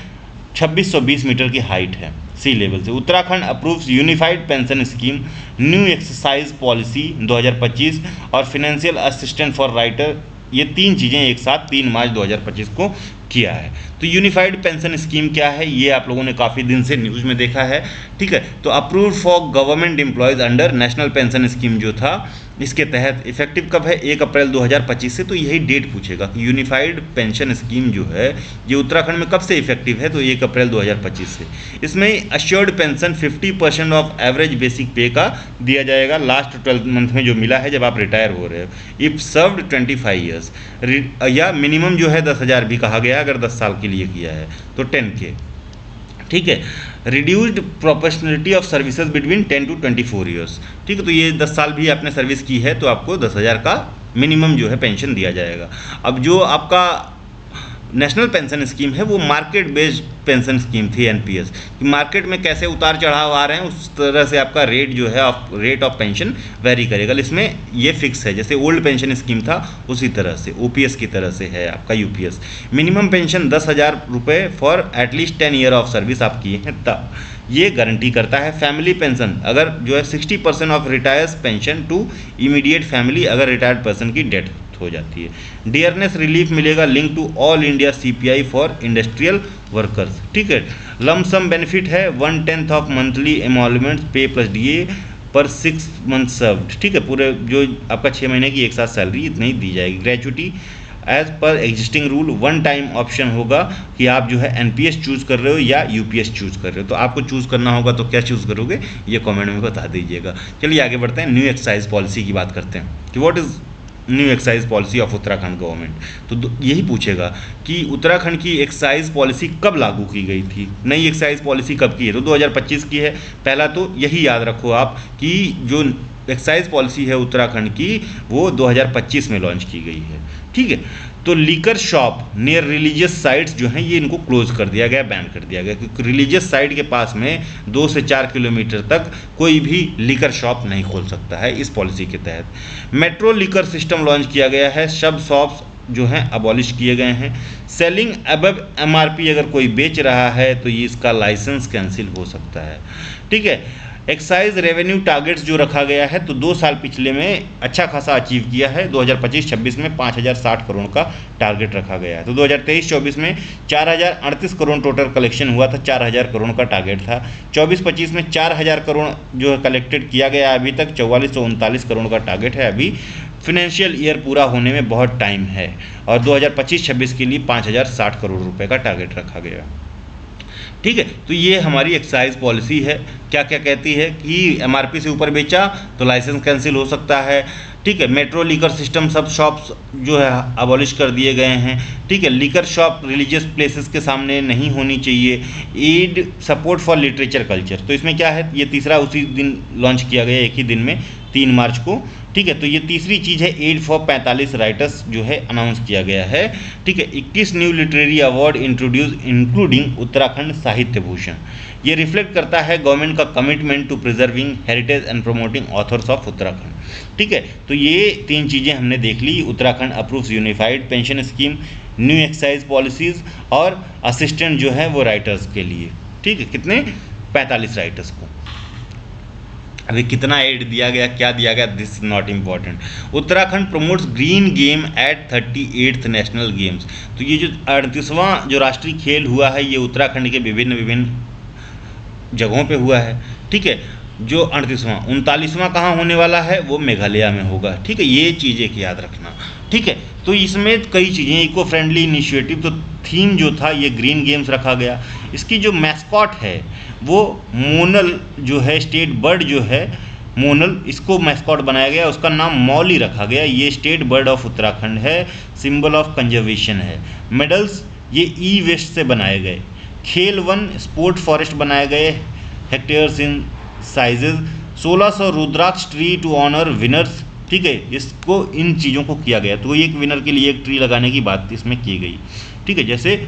S1: 2620 मीटर की हाइट है सी लेवल से। Uttarakhand approves unified pension scheme, new exercise policy 2025 और फाइनेंशियल असिस्टेंट फॉर राइटर, ये 3 चीज़ें एक साथ 3 मार्च 2025 को किया है। तो यूनिफाइड पेंशन स्कीम क्या है ये आप लोगों ने काफ़ी दिन से न्यूज़ में देखा है, ठीक है। तो approved for government employees under national pension scheme जो था, इसके तहत इफेक्टिव कब है? 1 अप्रैल 2025 से। तो यही डेट पूछेगा कि यूनिफाइड पेंशन स्कीम जो है ये उत्तराखंड में कब से इफेक्टिव है? तो 1 अप्रैल 2025 से। इसमें assured pension 50% of average basic पे का दिया जाएगा लास्ट 12 मंथ में जो मिला है जब आप रिटायर हो रहे हो, इफ सर्व्ड 25 ईयर्स, या मिनिमम जो है 10,000 भी कहा गया अगर 10 साल के लिए किया है तो 10K, ठीक है। Reduced proportionality of services between 10 to 24 years, ठीक है। तो ये 10 साल भी आपने सर्विस की है तो आपको 10,000 का मिनिमम जो है पेंशन दिया जाएगा। अब जो आपका नेशनल पेंशन स्कीम है वो मार्केट बेस्ड पेंशन स्कीम थी, एनपीएस, कि मार्केट में कैसे उतार चढ़ाव आ रहे हैं उस तरह से आपका रेट जो है रेट ऑफ पेंशन वेरी करेगा। इसमें ये फिक्स है, जैसे ओल्ड पेंशन स्कीम था उसी तरह से ओपीएस की तरह से है आपका यूपीएस। मिनिमम पेंशन 10,000 रुपये for at least 10 year of service आप किए हैं तब, ये गारंटी करता है। फैमिली पेंशन अगर जो है 60% of retirees pension to immediate family, अगर रिटायर्ड पर्सन की डेथ हो जाती है। डियरनेस रिलीफ मिलेगा link to all India CPI for industrial workers, ठीक है। लमसम बेनिफिट है 1/10 ऑफ मंथली एमोलमेंट पे प्लस डीए पर 6 मंथ सर्व्ड, ठीक है। पूरे जो आपका 6 महीने की एक साथ सैलरी इतनी ही दी जाएगी। Gratuity as per existing rule, 1 time option होगा कि आप जो है एनपीएस चूज़ कर रहे हो या यूपीएस चूज़ कर रहे हो। तो आपको चूज़ करना होगा तो क्या चूज़ करोगे ये कमेंट में बता दीजिएगा। चलिए आगे बढ़ते हैं, न्यू एक्साइज पॉलिसी की बात करते हैं कि what is new excise policy of Uttarakhand government. तो यही पूछेगा कि उत्तराखंड की एक्साइज पॉलिसी कब लागू की गई थी, नई एक्साइज पॉलिसी कब की है? तो 2025 की है। पहला तो यही याद रखो आप कि जो एक्साइज पॉलिसी है उत्तराखंड की, वो 2025 में लॉन्च की गई है। ठीक है, तो liquor shop near religious sites जो हैं ये इनको क्लोज कर दिया गया, बैन कर दिया गया, क्योंकि रिलीजियस साइट के पास में 2 से 4 किलोमीटर तक कोई भी लीकर शॉप नहीं खोल सकता है इस पॉलिसी के तहत। मेट्रो लीकर सिस्टम लॉन्च किया गया है, सब शॉप्स जो हैं अबॉलिश किए गए हैं। सेलिंग अबव एमआरपी अगर कोई बेच रहा है तो ये इसका लाइसेंस कैंसिल हो सकता है। ठीक है, एक्साइज रेवेन्यू टारगेट्स जो रखा गया है, तो 2 साल पिछले में अच्छा खासा अचीव किया है। 2025-26 में 5060 करोड़ का टारगेट रखा गया है। तो 2023-24 में 4038 करोड़ टोटल कलेक्शन हुआ था, 4000 करोड़ का टारगेट था। 24-25 में 4000 करोड़ जो है कलेक्टेड किया गया, अभी तक 4439 करोड़ का टारगेट है। अभी फिनेंशियल ईयर पूरा होने में बहुत टाइम है, और 2025-26 के लिए 5060 करोड़ रुपए का टारगेट रखा गया। ठीक है, तो ये हमारी एक्साइज पॉलिसी है। क्या क्या कहती है कि एमआरपी से ऊपर बेचा तो लाइसेंस कैंसिल हो सकता है। ठीक है, मेट्रो लीकर सिस्टम सब शॉप्स जो है अबॉलिश कर दिए गए हैं। ठीक है, लीकर शॉप रिलीजियस प्लेसेस के सामने नहीं होनी चाहिए। Aid support for literature culture, तो इसमें क्या है, ये तीसरा उसी दिन लॉन्च किया गया, एक ही दिन में 3 मार्च को। ठीक है, तो ये तीसरी चीज़ है, एड फॉर 45 राइटर्स जो है अनाउंस किया गया है। ठीक है, 21 new literary award introduce including Uttarakhand Sahitya Bhushan. ये रिफ्लेक्ट करता है गवर्नमेंट का commitment to preserving heritage and promoting authors of Uttarakhand. ठीक है, तो ये 3 चीज़ें हमने देख ली। Uttarakhand approves unified pension scheme, new excise policies, और असिस्टेंट जो है वो राइटर्स के लिए। ठीक है, कितने 45 राइटर्स को। अभी कितना एड दिया गया, क्या दिया गया, this is not important. Uttarakhand promotes green game at 38th national games. तो ये जो 38वां जो राष्ट्रीय खेल हुआ है, ये उत्तराखंड के विभिन्न जगहों पे हुआ है। ठीक है, जो 38वां 39वां कहाँ होने वाला है, वो मेघालय में होगा। ठीक है, ये चीज़ें याद रखना। ठीक है, तो इसमें कई चीज़ें, इको फ्रेंडली इनिशिएटिव, तो थीम जो था ये ग्रीन गेम्स रखा गया। इसकी जो मैस्कॉट है वो मोनल जो है, स्टेट बर्ड जो है मोनल, इसको मैस्कॉट बनाया गया, उसका नाम मौली रखा गया। ये स्टेट बर्ड ऑफ उत्तराखंड है, सिंबल ऑफ कंजर्वेशन है। मेडल्स ये ई वेस्ट से बनाए गए। खेल वन स्पोर्ट फॉरेस्ट बनाए गए, hectares in sizes. 1600 rudraksha tree to honour winners. ठीक है, इसको इन चीज़ों को किया गया, तो एक विनर के लिए एक ट्री लगाने की बात इसमें की गई। ठीक है, जैसे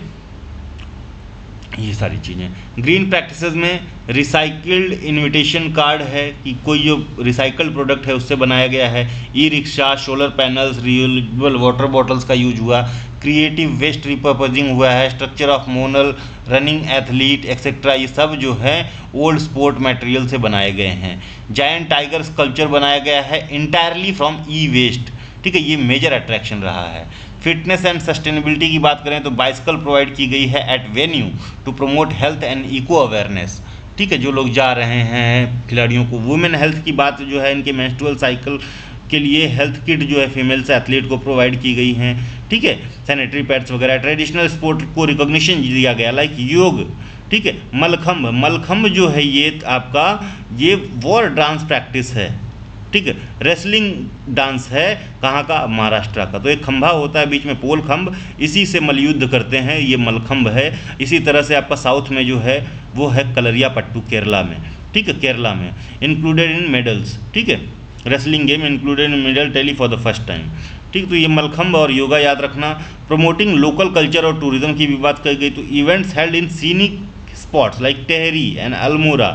S1: ये सारी चीज़ें। ग्रीन प्रैक्टिसेस में रिसाइकल्ड इनविटेशन कार्ड है, कि कोई जो रिसाइकल्ड प्रोडक्ट है उससे बनाया गया है। E rickshaw, solar panels, reusable water bottles का यूज हुआ। क्रिएटिव वेस्ट रिपर्पजिंग हुआ है। Structure of Monal, running athlete etcetera, ये सब जो है ओल्ड स्पोर्ट मटेरियल से बनाए गए हैं। जायंट टाइगर स्कल्पचर बनाया गया है इंटायरली फ्रॉम ई वेस्ट। ठीक है, ये मेजर अट्रैक्शन रहा है। फिटनेस एंड सस्टेनेबिलिटी की बात करें तो बाइसिकल प्रोवाइड की गई है at venue to promote health and eco awareness. ठीक है, जो लोग जा रहे हैं खिलाड़ियों को, वुमेन हेल्थ की बात जो है, इनके मेंस्ट्रुअल साइकिल के लिए हेल्थ किट जो है फीमेल्स एथलीट को प्रोवाइड की गई हैं। ठीक है, सैनिटरी पैड्स वगैरह। ट्रेडिशनल स्पोर्ट को रिकॉग्निशन दिया गया, लाइक योग। ठीक है, मलखम्ब जो है ये आपका ये वॉर डांस प्रैक्टिस है। ठीक है, रेसलिंग डांस है, कहाँ का, महाराष्ट्र का। तो एक खंभा होता है बीच में, पोल खंभ, इसी से मलयुद्ध करते हैं, ये मलखंभ है। इसी तरह से आपका साउथ में जो है वो है कलरिया पट्टू, केरला में। ठीक है, केरला में। Included in medals. ठीक है, wrestling game included in medal tally for the first time. ठीक, तो ये मलखंभ और योगा याद रखना। प्रोमोटिंग लोकल कल्चर और टूरिज्म की भी बात कही गई, तो events held in scenic spots like Tehri and Almora.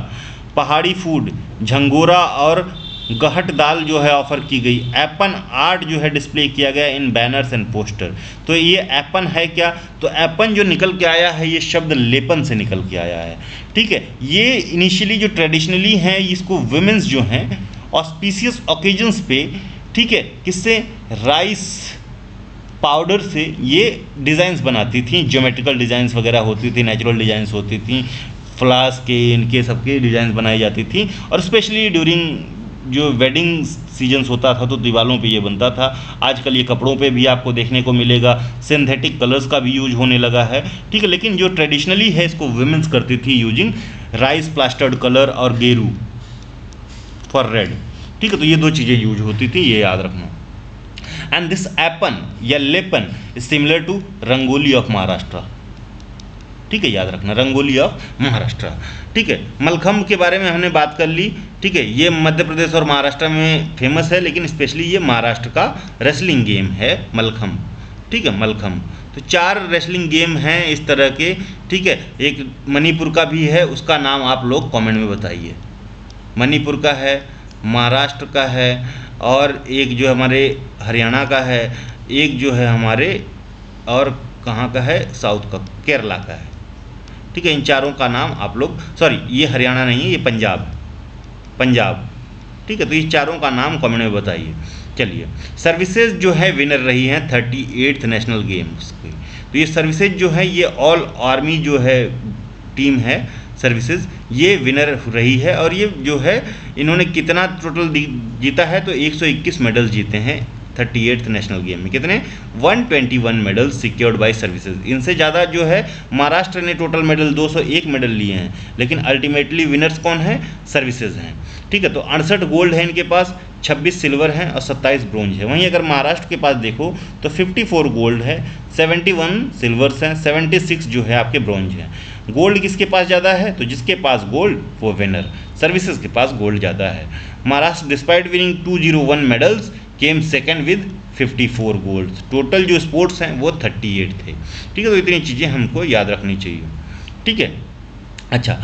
S1: पहाड़ी फूड, झंगोरा और गहट दाल जो है ऑफर की गई। एपन आर्ट जो है डिस्प्ले किया गया इन बैनर्स एंड पोस्टर। तो ये एपन है क्या, तो एपन जो निकल के आया है, ये शब्द लेपन से निकल के आया है। ठीक है, ये इनिशियली जो ट्रेडिशनली हैं, इसको वुमेन्स जो हैं ऑस्पिशियस ओकेजन्स पे, ठीक है, किससे, राइस पाउडर से ये डिज़ाइंस बनाती थी। ज्योमेट्रिकल डिज़ाइंस वगैरह होती थी, नेचुरल डिज़ाइंस होती थी, फ्लावर्स के, इनके सबके डिज़ाइंस बनाई जाती थी। और स्पेशली ड्यूरिंग जो वेडिंग सीजन्स होता था तो दीवारों पे ये बनता था। आजकल ये कपड़ों पे भी आपको देखने को मिलेगा। सिंथेटिक कलर्स का भी यूज होने लगा है। ठीक है, लेकिन जो ट्रेडिशनली है इसको वुमेन्स करती थी यूजिंग राइस प्लास्टर्ड कलर और गेरू फॉर रेड। ठीक है, तो ये 2 चीज़ें यूज होती थी, ये याद रखना। एंड दिस एपन या Lepan is similar to rangoli of Maharashtra. ठीक है, याद रखना, रंगोली ऑफ महाराष्ट्र। ठीक है, मलखम्ब के बारे में हमने बात कर ली। ठीक है, ये मध्य प्रदेश और महाराष्ट्र में फेमस है, लेकिन स्पेशली ये महाराष्ट्र का रेसलिंग गेम है मलखम्ब। ठीक है, मलखम्ब। तो 4 रेसलिंग गेम हैं इस तरह के। ठीक है, एक मणिपुर का भी है, उसका नाम आप लोग कमेंट में बताइए। मणिपुर का है, महाराष्ट्र का है, और एक जो हमारे हरियाणा का है, एक जो है हमारे और कहाँ का है, साउथ का, केरला का है। ठीक है, इन चारों का नाम आप लोग, सॉरी ये हरियाणा नहीं है, ये पंजाब। ठीक है, तो ये चारों का नाम कमेंट में बताइए। चलिए, सर्विसेज जो है विनर रही हैं 38th नेशनल गेम्स की। तो ये सर्विसेज जो है ये ऑल आर्मी जो है टीम है सर्विसेज, ये विनर रही है। और ये जो है इन्होंने कितना टोटल जीता है, तो 121 मेडल जीते हैं 38th नेशनल गेम में। कितने? 121 मेडल सिक्योर्ड बाय सर्विसेज। इनसे ज़्यादा जो है महाराष्ट्र ने टोटल मेडल 201 मेडल लिए हैं, लेकिन अल्टीमेटली विनर्स कौन है? सर्विसेज हैं। ठीक है, तो 68 गोल्ड है इनके पास, 26 सिल्वर हैं और 27 ब्रोंज है। वहीं अगर महाराष्ट्र के पास देखो तो 54 गोल्ड है, 71 सिल्वर्स हैं, 76 जो है आपके ब्रोंज हैं। गोल्ड किसके पास ज़्यादा है? तो जिसके पास गोल्ड वो विनर, सर्विसेज के पास गोल्ड ज़्यादा है। Maharashtra despite winning 201 medals came second with 54 gold. Total जो स्पोर्ट्स हैं वो 38 थे। ठीक है, तो इतनी चीज़ें हमको याद रखनी चाहिए। ठीक है, अच्छा,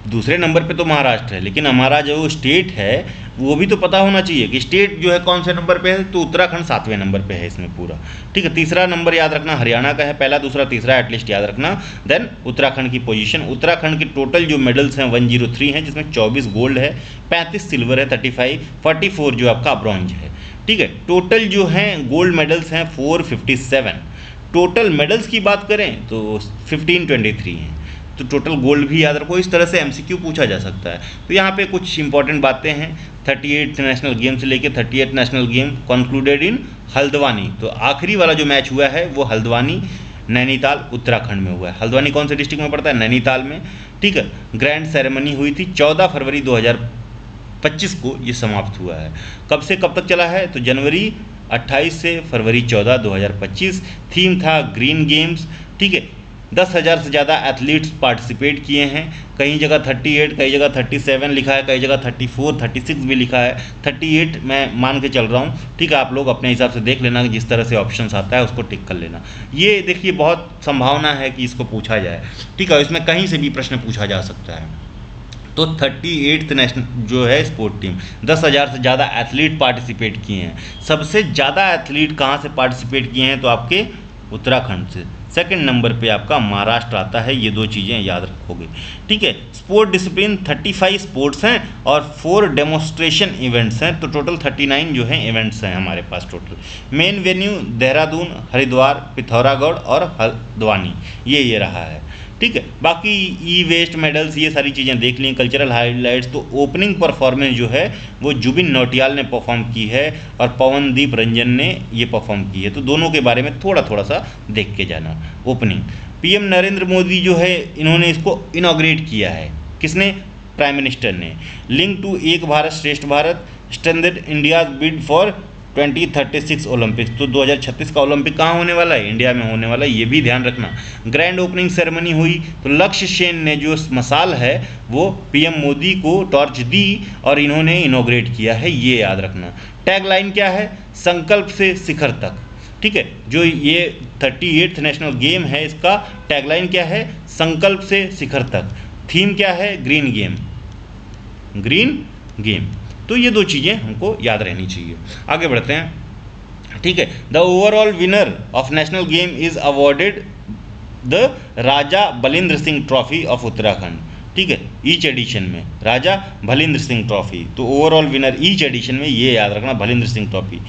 S1: दूसरे नंबर पे तो महाराष्ट्र है, लेकिन हमारा जो स्टेट है वो भी तो पता होना चाहिए कि स्टेट जो है कौन से नंबर पे है। तो उत्तराखंड 7वें नंबर पे है इसमें पूरा। ठीक है, तीसरा नंबर याद रखना हरियाणा का है, पहला दूसरा तीसरा एटलीस्ट याद रखना। देन उत्तराखंड की पोजीशन, उत्तराखंड के टोटल जो मेडल्स हैं 103 हैं, जिसमें 24 गोल्ड है, 35 सिल्वर है, 35, 44 जो आपका ब्रॉन्ज है। ठीक है, टोटल जो हैं गोल्ड मेडल्स हैं 457। टोटल मेडल्स की बात करें तो 1523 हैं। तो टोटल गोल्ड भी याद रखो, इस तरह से एमसीक्यू पूछा जा सकता है। तो यहाँ पे कुछ इंपॉर्टेंट बातें हैं। 38th नेशनल गेम से लेके 38th national game concluded in Haldwani. तो आखिरी वाला जो मैच हुआ है वो हल्द्वानी नैनीताल उत्तराखंड में हुआ है। हल्द्वानी कौन से डिस्ट्रिक्ट में पड़ता है? नैनीताल में। ठीक है, ग्रैंड सेरेमनी हुई थी 14 फरवरी 2025 को ये समाप्त हुआ है। कब से कब तक चला है? तो जनवरी 28 से फरवरी 14, 2025। थीम था ग्रीन गेम्स। ठीक है, 10,000 से ज़्यादा एथलीट्स पार्टिसिपेट किए हैं। कई जगह 38, कई जगह 37 लिखा है, कई जगह 34, 36 भी लिखा है। 38 मैं मान के चल रहा हूँ। ठीक है, आप लोग अपने हिसाब से देख लेना कि जिस तरह से ऑप्शंस आता है उसको टिक कर लेना। ये देखिए बहुत संभावना है कि इसको पूछा जाए। ठीक है, इसमें कहीं से भी प्रश्न पूछा जा सकता है। तो 38th नेशनल जो है स्पोर्ट टीम, 10,000 से ज़्यादा एथलीट पार्टिसिपेट किए हैं। सबसे ज़्यादा एथलीट कहाँ से पार्टिसिपेट किए हैं? तो आपके उत्तराखंड से। सेकंड नंबर पे आपका महाराष्ट्र आता है। ये 2 चीज़ें याद रखोगे। ठीक है, स्पोर्ट डिसिप्लिन 35 स्पोर्ट्स हैं और 4 डेमोस्ट्रेशन इवेंट्स हैं। तो टोटल 39 जो हैं इवेंट्स हैं हमारे पास total. Main venue Dehradun, Haridwar, Pithoragarh और हल्द्वानी, ये रहा है। ठीक है, बाकी ई वेस्ट मेडल्स ये सारी चीज़ें देख ली। कल्चरल हाइलाइट्स, तो ओपनिंग परफॉर्मेंस जो है वो जुबिन नौटियाल ने परफॉर्म की है और पवनदीप रंजन ने ये परफॉर्म की है। तो दोनों के बारे में थोड़ा थोड़ा सा देख के जाना। ओपनिंग, पीएम नरेंद्र मोदी जो है इन्होंने इसको इनॉग्रेट किया है। किसने? प्राइम मिनिस्टर ने। लिंक टू एक भारत श्रेष्ठ Bharat, strengthened India bid for 2036 Olympics. तो 2036 का ओलंपिक कहाँ होने वाला है? इंडिया में होने वाला है, ये भी ध्यान रखना। ग्रैंड ओपनिंग सेरेमनी हुई तो लक्ष्य सेन ने जो मसाल है वो पीएम मोदी को टॉर्च दी और इन्होंने इनॉग्रेट किया है, ये याद रखना। टैग लाइन क्या है? संकल्प से शिखर तक। ठीक है, जो ये 38th नेशनल गेम है इसका टैगलाइन क्या है? संकल्प से शिखर तक। थीम क्या है? Green game, green game. तो ये 2 चीज़ें हमको याद रहनी चाहिए। आगे बढ़ते हैं। ठीक है, the overall winner of national game is awarded the Raja Balindra Singh trophy of Uttarakhand. ठीक है, ईच एडिशन में राजा भलिंद्र सिंह ट्रॉफी। तो ओवरऑल विनर ईच एडिशन में ये याद रखना, भलिंद्र सिंह ट्रॉफी।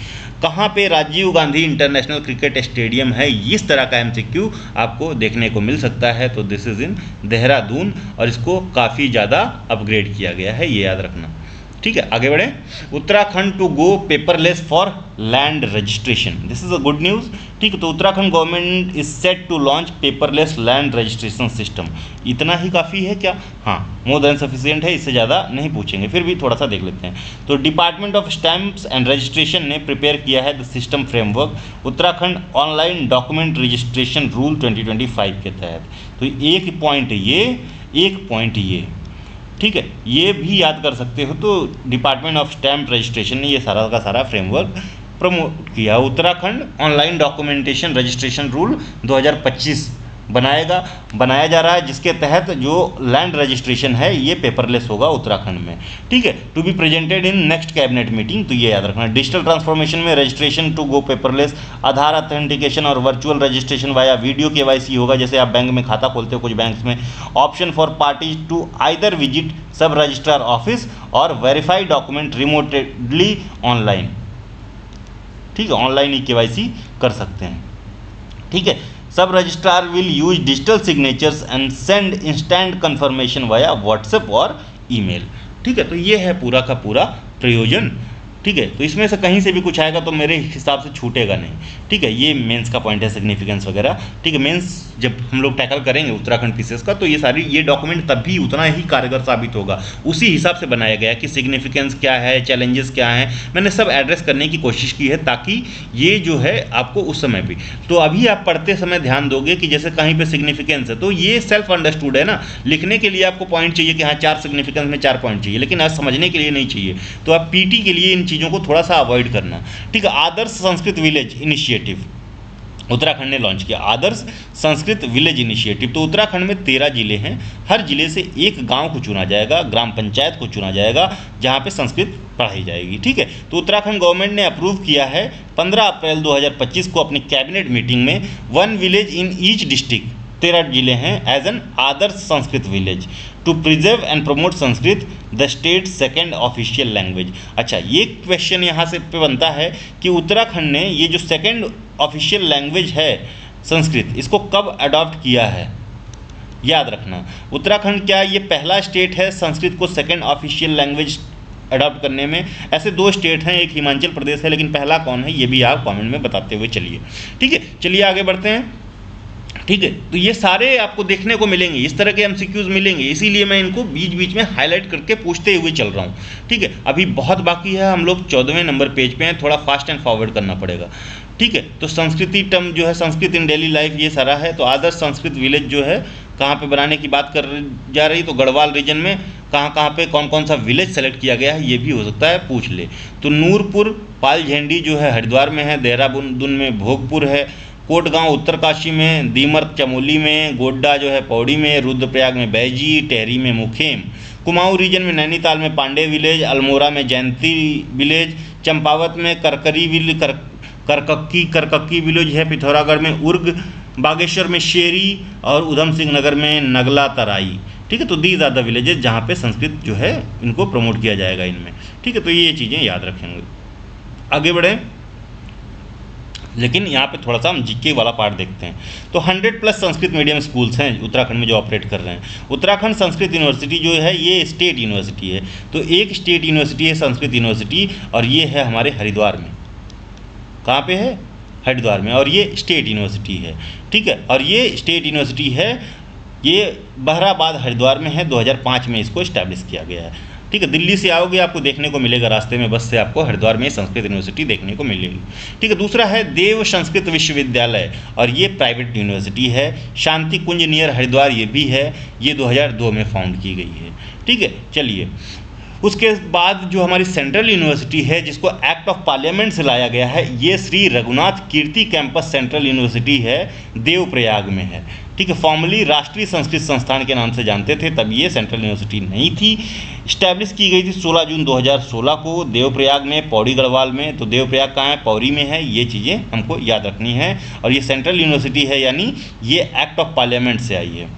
S1: कहाँ पे? Rajiv Gandhi international cricket stadium है। इस तरह का एमसीक्यू आपको देखने को मिल सकता है। तो दिस इज़ इन देहरादून और इसको काफ़ी ज़्यादा अपग्रेड किया गया है, ये याद रखना। ठीक है, आगे बढ़े। Uttarakhand to go paperless for land registration, this is a good news. ठीक है, तो Uttarakhand government is set to launch paperless land registration system. इतना ही काफ़ी है क्या? हाँ, मोर देन सफिशिएंट है, इससे ज़्यादा नहीं पूछेंगे, फिर भी थोड़ा सा देख लेते हैं। तो department of stamps and registration ने प्रिपेयर किया है the system framework Uttarakhand online document registration rule 2025 के तहत। तो एक पॉइंट ये, ठीक है, ये भी याद कर सकते हो। तो डिपार्टमेंट ऑफ स्टैम्प रजिस्ट्रेशन ने ये सारा का सारा फ्रेमवर्क प्रमोट किया। Uttarakhand online documentation registration rule 2025 बनाया जा रहा है, जिसके तहत जो लैंड रजिस्ट्रेशन है ये पेपरलेस होगा उत्तराखंड में। ठीक है, to be presented in next cabinet meeting. तो ये याद रखना, डिजिटल ट्रांसफॉर्मेशन में registration to go paperless, Aadhaar authentication और virtual registration via video KYC होगा। जैसे आप बैंक में खाता खोलते हो कुछ बैंक्स में, option for parties to either visit sub registrar office और वेरीफाई डॉक्यूमेंट रिमोटेडली ऑनलाइन। ठीक है, ऑनलाइन ही KYC कर सकते हैं। ठीक है, सब registrar will use digital signatures and send instant confirmation via WhatsApp और ईमेल। ठीक है, तो ये है पूरा का पूरा प्रयोजन। ठीक है, तो इसमें से कहीं से भी कुछ आएगा तो मेरे हिसाब से छूटेगा नहीं। ठीक है, ये मेंस का पॉइंट है, सिग्निफिकेंस वगैरह। ठीक है, मेंस जब हम लोग टैकल करेंगे उत्तराखंड पीसीएस का, तो ये डॉक्यूमेंट तब भी उतना ही कारगर साबित होगा। उसी हिसाब से बनाया गया कि सिग्निफिकेंस क्या है, चैलेंजेस क्या हैं, मैंने सब एड्रेस करने की कोशिश की है, ताकि ये जो है आपको उस समय भी, तो अभी आप पढ़ते समय ध्यान दोगे कि जैसे कहीं पर सिग्निफिकेंस है तो ये सेल्फ अंडरस्टूड है ना। लिखने के लिए आपको पॉइंट चाहिए कि हाँ 4 सिग्निफिकेंस में 4 पॉइंट चाहिए, लेकिन आज समझने के लिए नहीं चाहिए। तो आप पीटी के लिए इन चीज़ों को थोड़ा सा अवॉइड करना। ठीक है, आदर्श संस्कृत विलेज इनिशिएटिव उत्तराखंड ने लॉन्च किया। आदर्श संस्कृत विलेज इनिशिएटिव, तो उत्तराखंड में 13 जिले हैं, हर जिले से एक गांव को चुना जाएगा, ग्राम पंचायत को चुना जाएगा, जहां पे संस्कृत पढ़ाई जाएगी। ठीक है, तो उत्तराखंड गवर्नमेंट ने अप्रूव किया है 15 अप्रैल 2025 को अपनी कैबिनेट मीटिंग में 1 विलेज इन ईच डिस्ट्रिक्ट, 13 जिले हैं, as an Adarsh Sanskrit village to preserve and promote Sanskrit the state second official language. अच्छा, ये क्वेश्चन यहाँ से पे बनता है कि उत्तराखंड ने ये जो सेकेंड ऑफिशियल लैंग्वेज है संस्कृत, इसको कब अडॉप्ट किया है? याद रखना, उत्तराखंड क्या ये पहला स्टेट है संस्कृत को सेकेंड ऑफिशियल लैंग्वेज अडॉप्ट करने में? ऐसे 2 स्टेट हैं, एक हिमाचल प्रदेश है, लेकिन पहला कौन है ये भी आप कमेंट में बताते हुए चलिए। ठीक है, चलिए आगे बढ़ते हैं। ठीक है, तो ये सारे आपको देखने को मिलेंगे, इस तरह के MCQs मिलेंगे, इसीलिए मैं इनको बीच बीच में हाईलाइट करके पूछते हुए चल रहा हूँ। ठीक है, अभी बहुत बाकी है, हम लोग 14वें नंबर पेज पे हैं, थोड़ा फास्ट एंड फॉरवर्ड करना पड़ेगा। ठीक है, तो संस्कृति टर्म जो है संस्कृत इन डेली लाइफ, ये सारा है। तो आदर्श संस्कृत विलेज जो है कहाँ पे बनाने की बात कर जा रही, तो गढ़वाल रीजन में कहाँ पे कौन कौन सा विलेज सेलेक्ट किया गया है ये भी हो सकता है पूछ ले। तो नूरपुर पाल झंडी जो है हरिद्वार में है, देहरादून में भोगपुर है, कोटगांव उत्तरकाशी में, दीमर चमोली में, गोड्डा जो है पौड़ी में, रुद्रप्रयाग में बैजी, टेहरी में मुखेम, कुमाऊं रीजन में नैनीताल में पांडे विलेज, अल्मोड़ा में जयंती विलेज, चंपावत में करकक्की विलेज है, पिथौरागढ़ में उर्ग, बागेश्वर में शेरी और उधम सिंह नगर में नगला तराई। ठीक है, तो दीज आर द विलेजेस जहाँ पे संस्कृत जो है इनको प्रमोट किया जाएगा इनमें। ठीक है, तो ये चीज़ें याद रखेंगे। आगे बढ़ें, लेकिन यहाँ पे थोड़ा सा हम जीके वाला पार्ट देखते हैं। तो 100+ संस्कृत मीडियम स्कूल्स हैं उत्तराखंड में जो ऑपरेट कर रहे हैं। उत्तराखंड संस्कृत यूनिवर्सिटी जो है ये स्टेट यूनिवर्सिटी है, तो एक स्टेट यूनिवर्सिटी है संस्कृत यूनिवर्सिटी, और ये है हमारे हरिद्वार में। कहाँ पे है? हरिद्वार में, और ये स्टेट यूनिवर्सिटी है। ठीक है, और ये स्टेट यूनिवर्सिटी है, ये बहराबाद हरिद्वार में है, 2005 में इसको इस्टेब्लिश किया गया है। ठीक है, दिल्ली से आओगे आपको देखने को मिलेगा रास्ते में, बस से आपको हरिद्वार में संस्कृत यूनिवर्सिटी देखने को मिलेगी। ठीक है, दूसरा है देव संस्कृत विश्वविद्यालय, और ये प्राइवेट यूनिवर्सिटी है, शांति कुंज नियर हरिद्वार ये भी है, ये 2002 में फाउंड की गई है। ठीक है, चलिए उसके बाद जो हमारी सेंट्रल यूनिवर्सिटी है जिसको एक्ट ऑफ पार्लियामेंट से लाया गया है, ये श्री रघुनाथ कीर्ति कैंपस सेंट्रल यूनिवर्सिटी है, देवप्रयाग में है। ठीक है, फॉर्मली राष्ट्रीय संस्कृत संस्थान के नाम से जानते थे, तब ये सेंट्रल यूनिवर्सिटी नहीं थी। इस्टेब्लिश की गई थी 16 जून 2016 को देवप्रयाग में, पौड़ी गढ़वाल में। तो देवप्रयाग कहाँ है? पौड़ी में है। ये चीज़ें हमको याद रखनी है, और ये सेंट्रल यूनिवर्सिटी है, यानी ये एक्ट ऑफ पार्लियामेंट से आई है।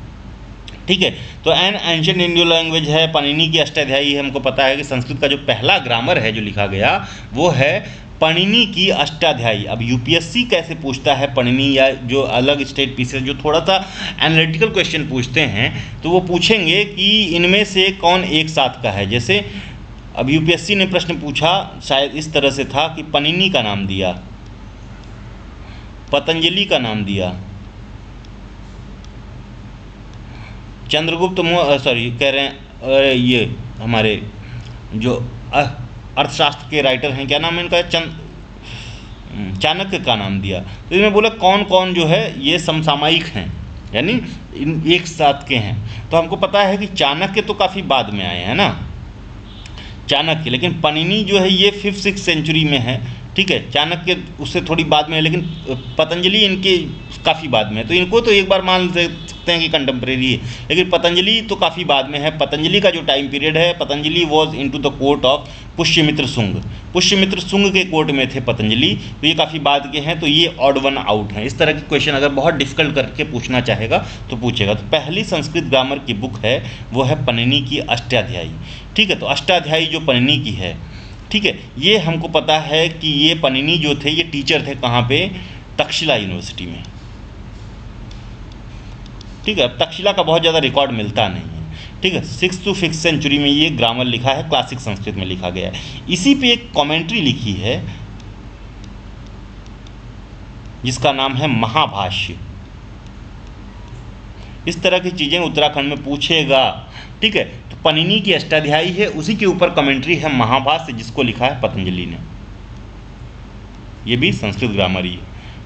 S1: ठीक है, तो एन एंशिएंट इंडियो लैंग्वेज है, पाणिनि की अष्टाध्यायी है। हमको पता है कि संस्कृत का जो पहला ग्रामर है जो लिखा गया वो है पाणिनि की अष्टाध्यायी। अब यूपीएससी कैसे पूछता है पाणिनि, या जो अलग स्टेट पीसीएस जो थोड़ा सा एनालिटिकल क्वेश्चन पूछते हैं, तो वो पूछेंगे कि इनमें से कौन एक साथ का है। जैसे अब यूपीएससी ने प्रश्न पूछा, शायद इस तरह से था कि पनिनी का नाम दिया, पतंजलि का नाम दिया, चंद्रगुप्त सॉरी कह रहे हैं ये हमारे जो अर्थशास्त्र के राइटर हैं, क्या नाम है इनका, चाणक्य का नाम दिया। तो इसमें बोला कौन कौन जो है ये समसामयिक हैं, यानी इन एक साथ के हैं। तो हमको पता है कि चाणक्य तो काफ़ी बाद में आए हैं ना, चाणक्य, लेकिन पनिनी जो है ये 5th-6th सेंचुरी में है, ठीक है। चाणक्य उससे थोड़ी बाद में है, लेकिन पतंजलि इनके काफ़ी बाद में है। तो इनको तो एक बार मान सकते हैं कि कंटेम्प्रेरी है, लेकिन पतंजलि तो काफ़ी बाद में है। पतंजलि का जो टाइम पीरियड है, Patanjali was into the court of Pushyamitra Shunga, Pushyamitra Shunga के कोर्ट में थे पतंजलि, तो ये काफ़ी बाद के हैं, तो ये ऑड वन आउट हैं। इस तरह के क्वेश्चन अगर बहुत डिफिकल्ट करके पूछना चाहेगा तो पूछेगा। तो पहली संस्कृत ग्रामर की बुक है वो है पनिनी की अष्टाध्यायी, ठीक है। तो अष्टाध्यायी जो पनिनी की है, ठीक है, ये हमको पता है कि ये पनिनी जो थे ये टीचर थे कहाँ पे, तक्षशिला यूनिवर्सिटी में, ठीक है। अब तक्षशिला का बहुत ज़्यादा रिकॉर्ड मिलता नहीं है, ठीक है। 6th to 5th सेंचुरी में ये ग्रामर लिखा है, क्लासिक संस्कृत में लिखा गया है। इसी पे एक कमेंट्री लिखी है जिसका नाम है महाभाष्य। इस तरह की चीज़ें उत्तराखंड में पूछेगा, ठीक है। तो पनिनी की अष्टाध्यायी है, उसी के ऊपर कमेंट्री है महाभाष्य, जिसको लिखा है पतंजलि ने। ये भी संस्कृत ग्रामर ही है,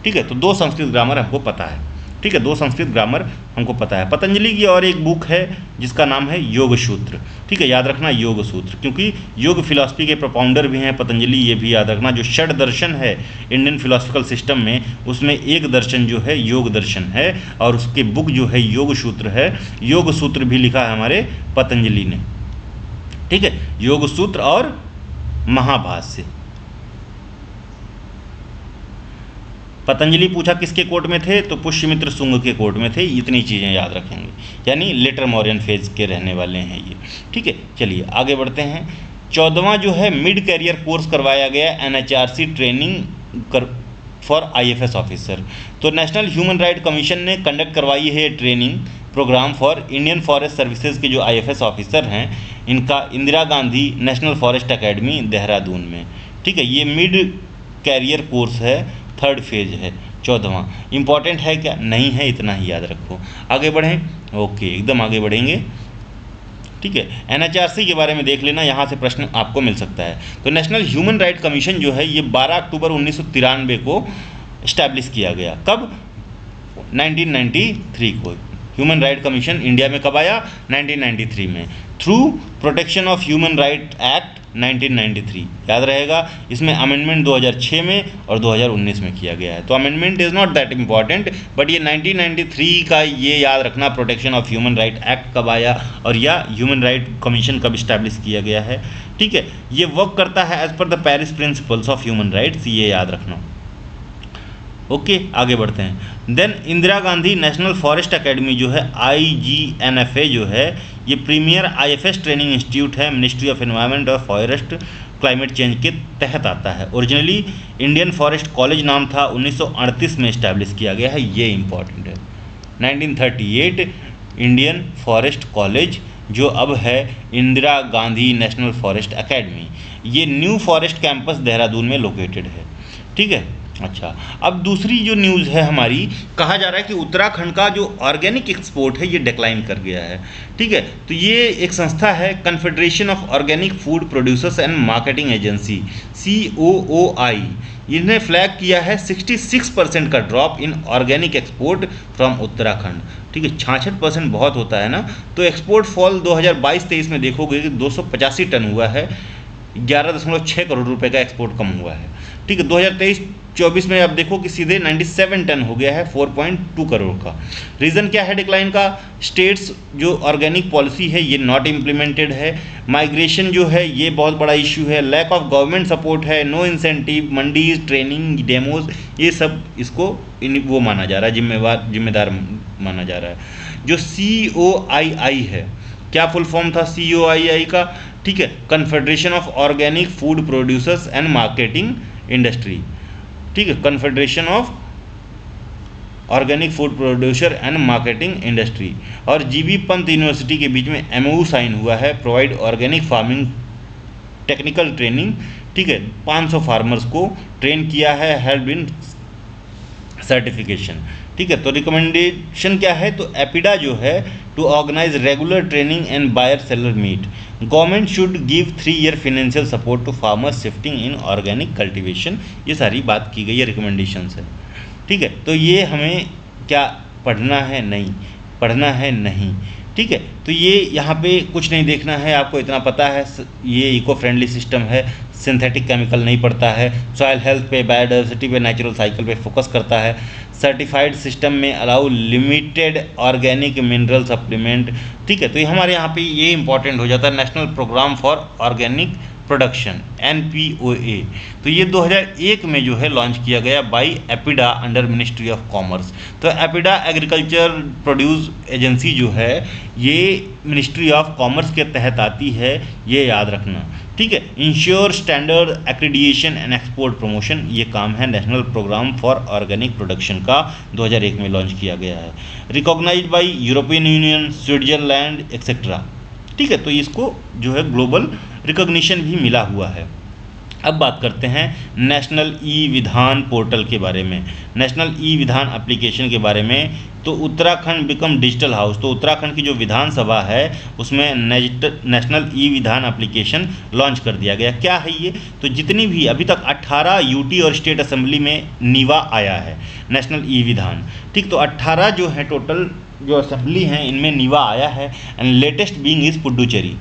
S1: ठीक है। तो 2 संस्कृत ग्रामर हमको पता है, ठीक है, 2 संस्कृत ग्रामर हमको पता है। पतंजलि की और एक बुक है जिसका नाम है योग सूत्र, ठीक है, याद रखना योग सूत्र, क्योंकि योग फिलॉसफी के प्रोपाउंडर भी हैं पतंजलि, ये भी याद रखना। जो षड दर्शन है इंडियन फिलोसफिकल सिस्टम में, उसमें एक दर्शन जो है योग दर्शन है, और उसके बुक जो है योग सूत्र है। योग सूत्र भी लिखा है हमारे पतंजलि ने, ठीक है, योग सूत्र और महाभाष्य। पतंजलि पूछा किसके कोर्ट में थे, तो पुष्यमित्र शुंग के कोर्ट में थे। इतनी चीज़ें याद रखेंगे, यानी लेटर मौर्यन फेज के रहने वाले हैं ये, ठीक है। चलिए आगे बढ़ते हैं। 14वां जो है मिड कैरियर कोर्स करवाया गया NHRC training for IFS officer. तो नेशनल ह्यूमन राइट कमीशन ने कंडक्ट करवाई है training programme for Indian forest services के जो IFS ऑफिसर हैं, इनका Indira Gandhi national forest academy Dehradun में, ठीक है। ये मिड कैरियर कोर्स है, 3rd फेज है, 14वां। इंपॉर्टेंट है क्या, नहीं है, इतना ही याद रखो। आगे बढ़ें, ओके, एकदम आगे बढ़ेंगे, ठीक है। NHRC के बारे में देख लेना, यहाँ से प्रश्न आपको मिल सकता है। तो नेशनल ह्यूमन राइट कमीशन जो है ये 12 अक्टूबर 1993 को इस्टेब्लिश किया गया। कब, 1993 को। ह्यूमन राइट कमीशन इंडिया में कब आया, 1993 में, through protection of human right act 1993, याद रहेगा। इसमें अमेंडमेंट 2006 में और 2019 में किया गया है। तो amendment is not that important, but ये 1993 का ये याद रखना, protection of human right act कब आया और या ह्यूमन राइट कमीशन कब इस्टेब्लिश किया गया है, ठीक है। ये वर्क करता है as per the Paris principles of human rights, ये याद रखना। ओके, आगे बढ़ते हैं। Then Indira Gandhi national forest academy जो है IGNFA जो है, ये प्रीमियर IFS ट्रेनिंग इंस्टीट्यूट है, मिनिस्ट्री ऑफ एनवायरनमेंट और फॉरेस्ट क्लाइमेट चेंज के तहत आता है। ओरिजिनली इंडियन फॉरेस्ट कॉलेज नाम था, 1938 में इस्टेब्लिश किया गया है, ये इंपॉर्टेंट है। 1938 इंडियन फॉरेस्ट कॉलेज, जो अब है Indira Gandhi national forest academy, ये न्यू फॉरेस्ट कैंपस देहरादून में लोकेटेड है, ठीक है। अच्छा, अब दूसरी जो न्यूज़ है हमारी, कहा जा रहा है कि उत्तराखंड का जो ऑर्गेनिक एक्सपोर्ट है ये डिक्लाइन कर गया है, ठीक है। तो ये एक संस्था है, confederation of organic food producers and marketing agency, COOI, इन्हें फ्लैग किया है 66% का drop in organic export from Uttarakhand, ठीक है। 66% बहुत होता है ना। तो एक्सपोर्ट फॉल 2022-23 में देखोगे कि 285 टन हुआ है, 11.6 करोड़ रुपए का एक्सपोर्ट कम हुआ है, ठीक है। 2023-24 में अब देखो कि सीधे 97 टन हो गया है, 4.2 करोड़ का। रीज़न क्या है डिक्लाइन का, स्टेट्स जो ऑर्गेनिक पॉलिसी है ये नॉट इम्प्लीमेंटेड है, माइग्रेशन जो है ये बहुत बड़ा इशू है, लैक ऑफ गवर्नमेंट सपोर्ट है, no incentive, mandis, training, demos, ये सब इसको वो माना जा रहा है, जिम्मेदार माना जा रहा है। जो COII है, क्या फुल फॉर्म था COII का, ठीक है, confederation of organic food producers and marketing industry, ठीक है, confederation of organic food producer and marketing industry. और GB पंत यूनिवर्सिटी के बीच में MOU साइन हुआ है, provide organic farming technical training, ठीक है, 500 फार्मर्स को ट्रेन किया है, हेल्प इन सर्टिफिकेशन, ठीक है। तो रिकमेंडेशन क्या है, तो एपिडा जो है to organise regular training and buyer seller meet, government should give 3 year financial support to farmers shifting in organic cultivation. ये सारी बात की गई है, रिकमेंडेशन है, ठीक है। तो ये हमें क्या पढ़ना है, नहीं पढ़ना है, नहीं, ठीक है। तो ये यहाँ पे कुछ नहीं देखना है, आपको इतना पता है ये इको फ्रेंडली सिस्टम है, सिंथेटिक केमिकल नहीं पड़ता है, सॉइल हेल्थ पे, बायोडाइवर्सिटी पे, नेचुरल साइकिल पे फोकस करता है, सर्टिफाइड सिस्टम में allow limited organic mineral supplement, ठीक है। तो ये हमारे यहाँ पे ये इंपॉर्टेंट हो जाता है, national programme for organic production NPOA। तो ये 2001 में जो है लॉन्च किया गया by APEDA under ministry of commerce. तो एपिडा एग्रीकल्चर प्रोड्यूस एजेंसी जो है ये मिनिस्ट्री ऑफ कॉमर्स के तहत आती है, ये याद रखना, ठीक है। Ensure standard accreditation and export promotion, ये काम है national programme for organic production का, 2001 में लॉन्च किया गया है। Recognised by European Union, Switzerland etcetera, ठीक है। तो इसको जो है ग्लोबल रिकॉग्निशन भी मिला हुआ है। अब बात करते हैं नेशनल ई विधान पोर्टल के बारे में, नेशनल ई विधान एप्लीकेशन के बारे में। तो उत्तराखंड बिकम डिजिटल हाउस, तो उत्तराखंड की जो विधानसभा है उसमें नेशनल ई विधान एप्लीकेशन लॉन्च कर दिया गया। क्या है ये, तो जितनी भी अभी तक 18 यूटी और स्टेट असेंबली में नीवा आया है नेशनल ई विधान, ठीक। तो 18 जो है टोटल जो असेंबली हैं इनमें नीवा आया है, and latest being is Puducherry.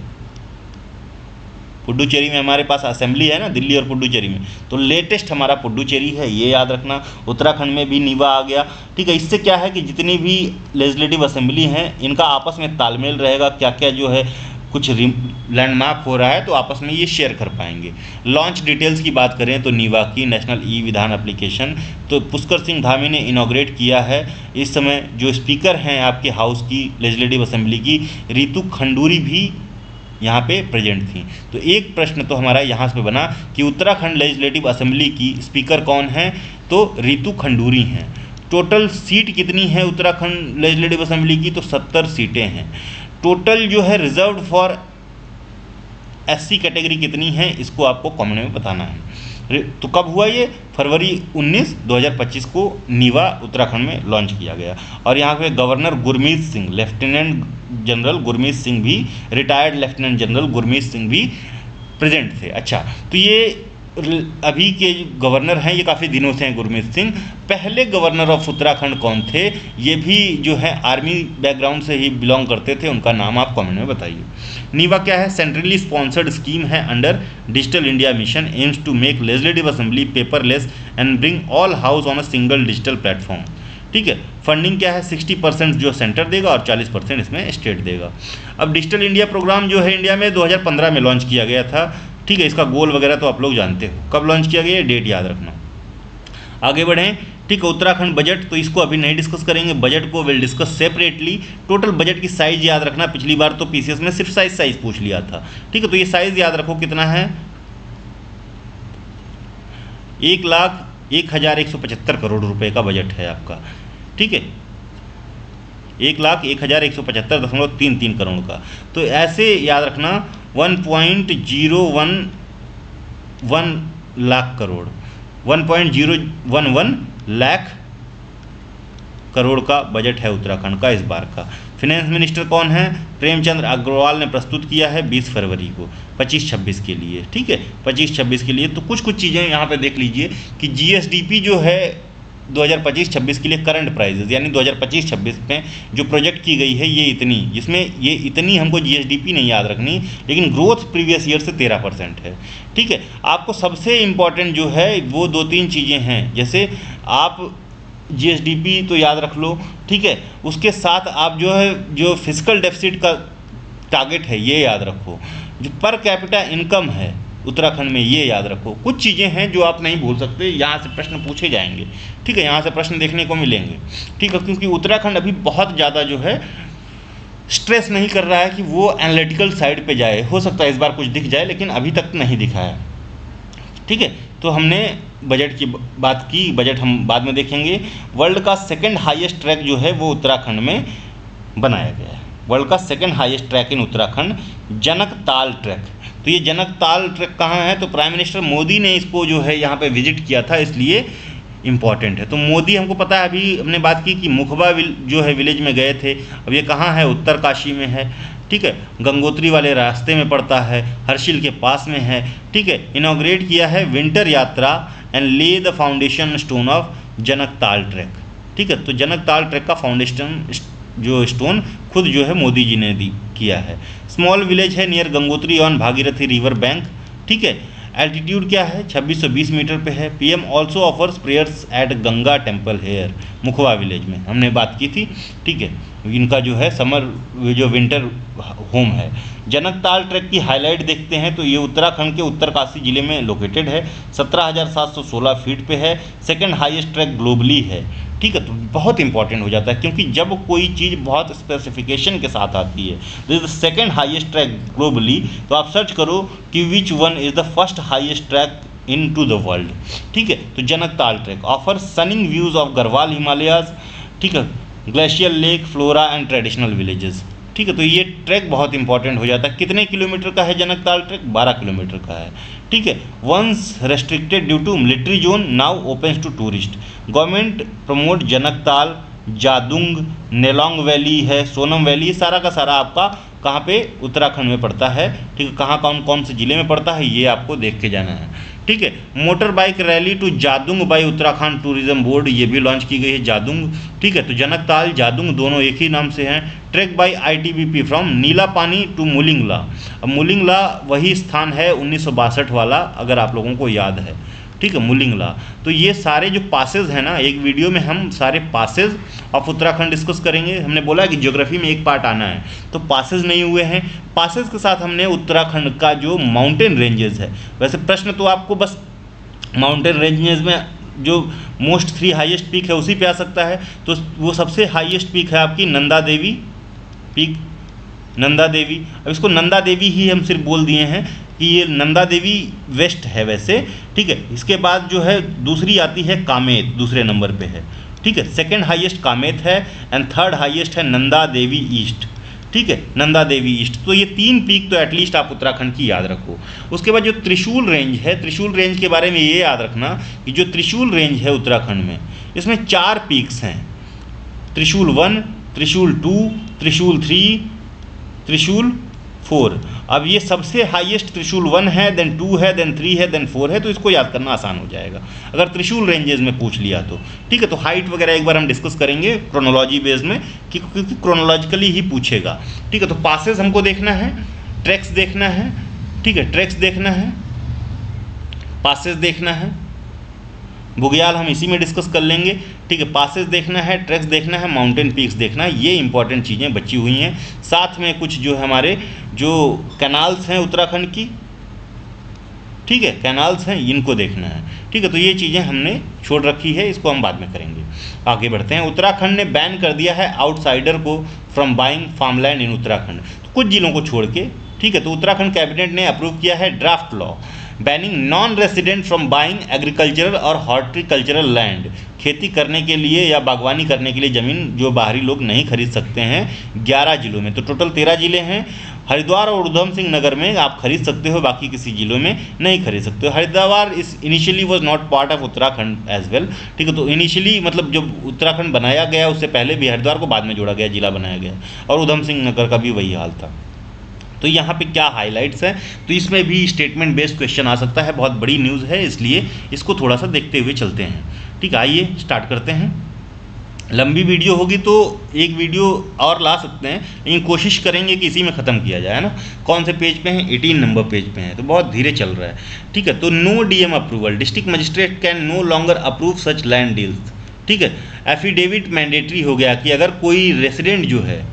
S1: Puducherry में हमारे पास असेंबली है ना, दिल्ली और पुडुचेरी में, तो लेटेस्ट हमारा पुडुचेरी है, ये याद रखना। उत्तराखंड में भी नीवा आ गया, ठीक है। इससे क्या है कि जितनी भी लेजिस्लेटिव असेंबली हैं इनका आपस में तालमेल रहेगा, क्या क्या जो है कुछ लैंडमार्क हो रहा है तो आपस में ये शेयर कर पाएंगे। लॉन्च डिटेल्स की बात करें तो नीवा की नेशनल ई विधान एप्लीकेशन तो पुष्कर सिंह धामी ने इनॉग्रेट किया है। इस समय जो स्पीकर हैं आपके हाउस की लेजिस्लेटिव असेंबली की, रितु खंडूरी भी यहाँ पे प्रेजेंट थी। तो एक प्रश्न तो हमारा यहाँ से बना कि उत्तराखंड लेजिस्लेटिव असेंबली की स्पीकर कौन है, तो रितु खंडूरी हैं। टोटल सीट कितनी है उत्तराखंड लेजिस्लेटिव असेंबली की, तो 70 सीटें हैं। टोटल जो है रिजर्व्ड फॉर SC कैटेगरी कितनी है, इसको आपको कमेंट में बताना है। तो कब हुआ ये, फरवरी 19, 2025 को नीवा उत्तराखंड में लॉन्च किया गया। और यहाँ पे governor Gurmeet Singh, lieutenant general Gurmeet Singh भी, retired lieutenant general Gurmeet Singh भी प्रेजेंट थे। अच्छा, तो ये अभी के गवर्नर हैं, ये काफ़ी दिनों से हैं गुरमीत सिंह। पहले गवर्नर ऑफ उत्तराखंड कौन थे, ये भी जो है आर्मी बैकग्राउंड से ही बिलोंग करते थे, उनका नाम आप कमेंट में बताइए। नीवा क्या है, सेंट्रली स्पॉन्सर्ड स्कीम है under digital India mission, aims to make legislative assembly paperless and bring all house on a single digital platform, ठीक है। फंडिंग क्या है, 60% जो सेंटर देगा और 40% इसमें स्टेट देगा। अब डिजिटल इंडिया प्रोग्राम जो है इंडिया में 2015 में लॉन्च किया गया था, ठीक है। इसका गोल वगैरह तो आप लोग जानते हो, कब लॉन्च किया गया, डेट याद रखना। आगे बढ़ें, ठीक है। उत्तराखंड बजट तो इसको अभी नहीं डिस्कस करेंगे, बजट को will discuss separately. Total budget की साइज याद रखना, पिछली बार तो PCS में सिर्फ साइज पूछ लिया था, ठीक है। तो ये साइज याद रखो कितना है, 1,01,175 करोड़ रुपए का बजट है आपका, ठीक है। 1,01,175.33 करोड़ का। तो ऐसे याद रखना 1.011 लाख करोड़, 1.011 लाख करोड़ का बजट है उत्तराखंड का इस बार का। फिनेंस मिनिस्टर कौन है, प्रेमचंद्र अग्रवाल ने प्रस्तुत किया है 20 फरवरी को 25-26 के लिए, ठीक है, 25-26 के लिए। तो कुछ चीज़ें यहाँ पे देख लीजिए कि GSDP जो है 2025-26 के लिए करंट प्राइजेस, यानी 2025-26 में जो प्रोजेक्ट की गई है ये इतनी, जिसमें ये इतनी हमको GSDP नहीं याद रखनी, लेकिन ग्रोथ प्रीवियस ईयर से 13% है, ठीक है। आपको सबसे इम्पॉर्टेंट जो है वो 2-3 चीज़ें हैं, जैसे आप GSDP तो याद रख लो, ठीक है। उसके साथ आप जो है जो फिस्कल डेफिसिट का टारगेट है ये याद रखो, जो पर कैपिटा इनकम है उत्तराखंड में ये याद रखो। कुछ चीज़ें हैं जो आप नहीं भूल सकते, यहाँ से प्रश्न पूछे जाएंगे, ठीक है, यहाँ से प्रश्न देखने को मिलेंगे, ठीक है। क्योंकि उत्तराखंड अभी बहुत ज़्यादा जो है स्ट्रेस नहीं कर रहा है कि वो एनालिटिकल साइड पे जाए, हो सकता है इस बार कुछ दिख जाए, लेकिन अभी तक नहीं दिखा है, ठीक है। तो हमने बजट की बात की, बजट हम बाद में देखेंगे। वर्ल्ड का सेकेंड हाईएस्ट ट्रैक जो है वो उत्तराखंड में बनाया गया है। वर्ल्ड का second highest track in Uttarakhand Janak Tal track. तो ये जनकताल ट्रैक कहाँ है, तो प्राइम मिनिस्टर मोदी ने इसको जो है यहाँ पे विजिट किया था, इसलिए इम्पॉर्टेंट है। तो मोदी, हमको पता है, अभी हमने बात की कि मुखबा जो है विलेज में गए थे। अब ये कहाँ है, उत्तरकाशी में है, ठीक है, गंगोत्री वाले रास्ते में पड़ता है, हर्षिल के पास में है, ठीक है। इनॉग्रेट किया है winter yatra and lay the foundation stone of Jankatal track, ठीक है। तो जनकताल ट्रैक का फाउंडेशन जो स्टोन खुद जो है मोदी जी ने किया है। स्मॉल विलेज है near Gangotri on Bhagirathi river bank, ठीक है। एल्टीट्यूड क्या है, 2620 मीटर पे है। PM also offers prayers at Ganga temple here, Mukhwa village में हमने बात की थी, ठीक है। इनका जो है समर जो विंटर होम है। जनकताल ट्रैक की हाईलाइट देखते हैं तो ये उत्तराखंड के उत्तरकाशी जिले में लोकेटेड है, 17,716 फीट पे है, सेकंड हाईएस्ट ट्रैक ग्लोबली है, ठीक है। तो बहुत इंपॉर्टेंट हो जाता है, क्योंकि जब कोई चीज़ बहुत स्पेसिफिकेशन के साथ आती है, this is the second highest track globally, तो आप सर्च करो कि which one is the first highest track in to the world, ठीक है। तो जनकताल track offer sunning views of Garhwal Himalayas, ठीक है, glacial lake, flora and traditional villages, ठीक है। तो ये ट्रैक बहुत इंपॉर्टेंट हो जाता है। कितने किलोमीटर का है जनकताल ट्रैक, 12 किलोमीटर का है, ठीक है। Once restricted due to military zone, now opens to tourist. Government promote Jankatal, Jadung, Nelong valley है, सोनम वैली, सारा का सारा आपका कहाँ पे, उत्तराखंड में पड़ता है, ठीक है। कहाँ कौन कौन से ज़िले में पड़ता है ये आपको देख के जाना है, ठीक है। Motorbike rally to Jadung by Uttarakhand tourism board, ये भी लॉन्च की गई है, जादुंग, ठीक है। तो जनकताल जादुंग दोनों एक ही नाम से हैं। ट्रैक बाई आईटीबीपी फ्रॉम नीला पानी टू मुलिंगला। अब मुलिंगला वही स्थान है 1962 वाला, अगर आप लोगों को याद है, ठीक है, मुलिंगला। तो ये सारे जो पासेज हैं ना, एक वीडियो में हम सारे पासेज ऑफ उत्तराखंड डिस्कस करेंगे। हमने बोला कि ज्योग्राफी में एक पार्ट आना है, तो पासेज नहीं हुए हैं, पासेज के साथ हमने उत्तराखंड का जो माउंटेन रेंजेस है, वैसे प्रश्न तो आपको बस माउंटेन रेंजेस में जो मोस्ट 3 हाईएस्ट पीक है उसी पे आ सकता है। तो वो सबसे हाईएस्ट पीक है आपकी नंदा देवी पीक, नंदा देवी। अब इसको नंदा देवी ही हम सिर्फ बोल दिए हैं कि ये नंदा देवी वेस्ट है वैसे, ठीक है। इसके बाद जो है दूसरी आती है कामेत, दूसरे नंबर पे है, ठीक है। सेकंड हाईएस्ट कामेत है एंड थर्ड हाईएस्ट है नंदा देवी ईस्ट, ठीक है, नंदा देवी ईस्ट। तो ये 3 पीक तो एटलीस्ट आप उत्तराखंड की याद रखो। उसके बाद जो त्रिशूल रेंज है, त्रिशूल रेंज के बारे में ये याद रखना कि जो त्रिशूल रेंज है उत्तराखंड में, इसमें 4 पीक्स हैं, त्रिशूल 1, त्रिशूल 2, त्रिशूल 3, त्रिशूल 4। अब ये सबसे हाईएस्ट त्रिशूल 1 है, देन 2 है, देन 3 है, देन 4 है, तो इसको याद करना आसान हो जाएगा अगर त्रिशूल रेंजेस में पूछ लिया तो, ठीक है। तो हाइट वगैरह एक बार हम डिस्कस करेंगे क्रोनोलॉजी बेस में, क्योंकि क्रोनोलॉजिकली ही पूछेगा, ठीक है। तो पासेस हमको देखना है, ट्रैक्स देखना है, ठीक है, ट्रैक्स देखना है, पासेस देखना है, बुग्याल हम इसी में डिस्कस कर लेंगे, ठीक है। पासेस देखना है, ट्रैक्स देखना है, माउंटेन पीक्स देखना है, ये इंपॉर्टेंट चीज़ें बची हुई हैं। साथ में कुछ जो हमारे जो कैनाल्स हैं उत्तराखंड की, ठीक है, कैनाल्स हैं, इनको देखना है, ठीक है। तो ये चीज़ें हमने छोड़ रखी है, इसको हम बाद में करेंगे। आगे बढ़ते हैं। उत्तराखंड ने बैन कर दिया है आउटसाइडर को फ्रॉम बाइंग फार्मलैंड इन उत्तराखंड, तो कुछ जिलों को छोड़ के, ठीक है। तो उत्तराखंड कैबिनेट ने अप्रूव किया है draft law banning non resident from buying agricultural और हॉर्टिकल्चरल लैंड, खेती करने के लिए या बागवानी करने के लिए ज़मीन जो बाहरी लोग नहीं खरीद सकते हैं 11 जिलों में। तो टोटल 13 ज़िले हैं। हरिद्वार और उधम सिंह नगर में आप खरीद सकते हो, बाकी किसी जिलों में नहीं खरीद सकते हो। Haridwar is initially was not part of Uttarakhand as well, ठीक है। तो इनिशियली मतलब जब उत्तराखंड बनाया गया उससे पहले भी हरिद्वार को बाद में जोड़ा गया, जिला बनाया गया, और उधम सिंह नगर का भी वही हाल था। तो यहाँ पे क्या हाइलाइट्स हैं, तो इसमें भी स्टेटमेंट बेस्ड क्वेश्चन आ सकता है, बहुत बड़ी न्यूज़ है, इसलिए इसको थोड़ा सा देखते हुए चलते हैं, ठीक है। आइए स्टार्ट करते हैं। लंबी वीडियो होगी तो एक वीडियो और ला सकते हैं, लेकिन कोशिश करेंगे कि इसी में ख़त्म किया जाए ना। कौन से पेज पे हैं, 18 नंबर पेज पे हैं, तो बहुत धीरे चल रहा है, ठीक है। तो no DM approval, district magistrate can no longer approve such land deals, ठीक है। एफिडेविट मैंडेटरी हो गया कि अगर कोई रेसिडेंट जो है,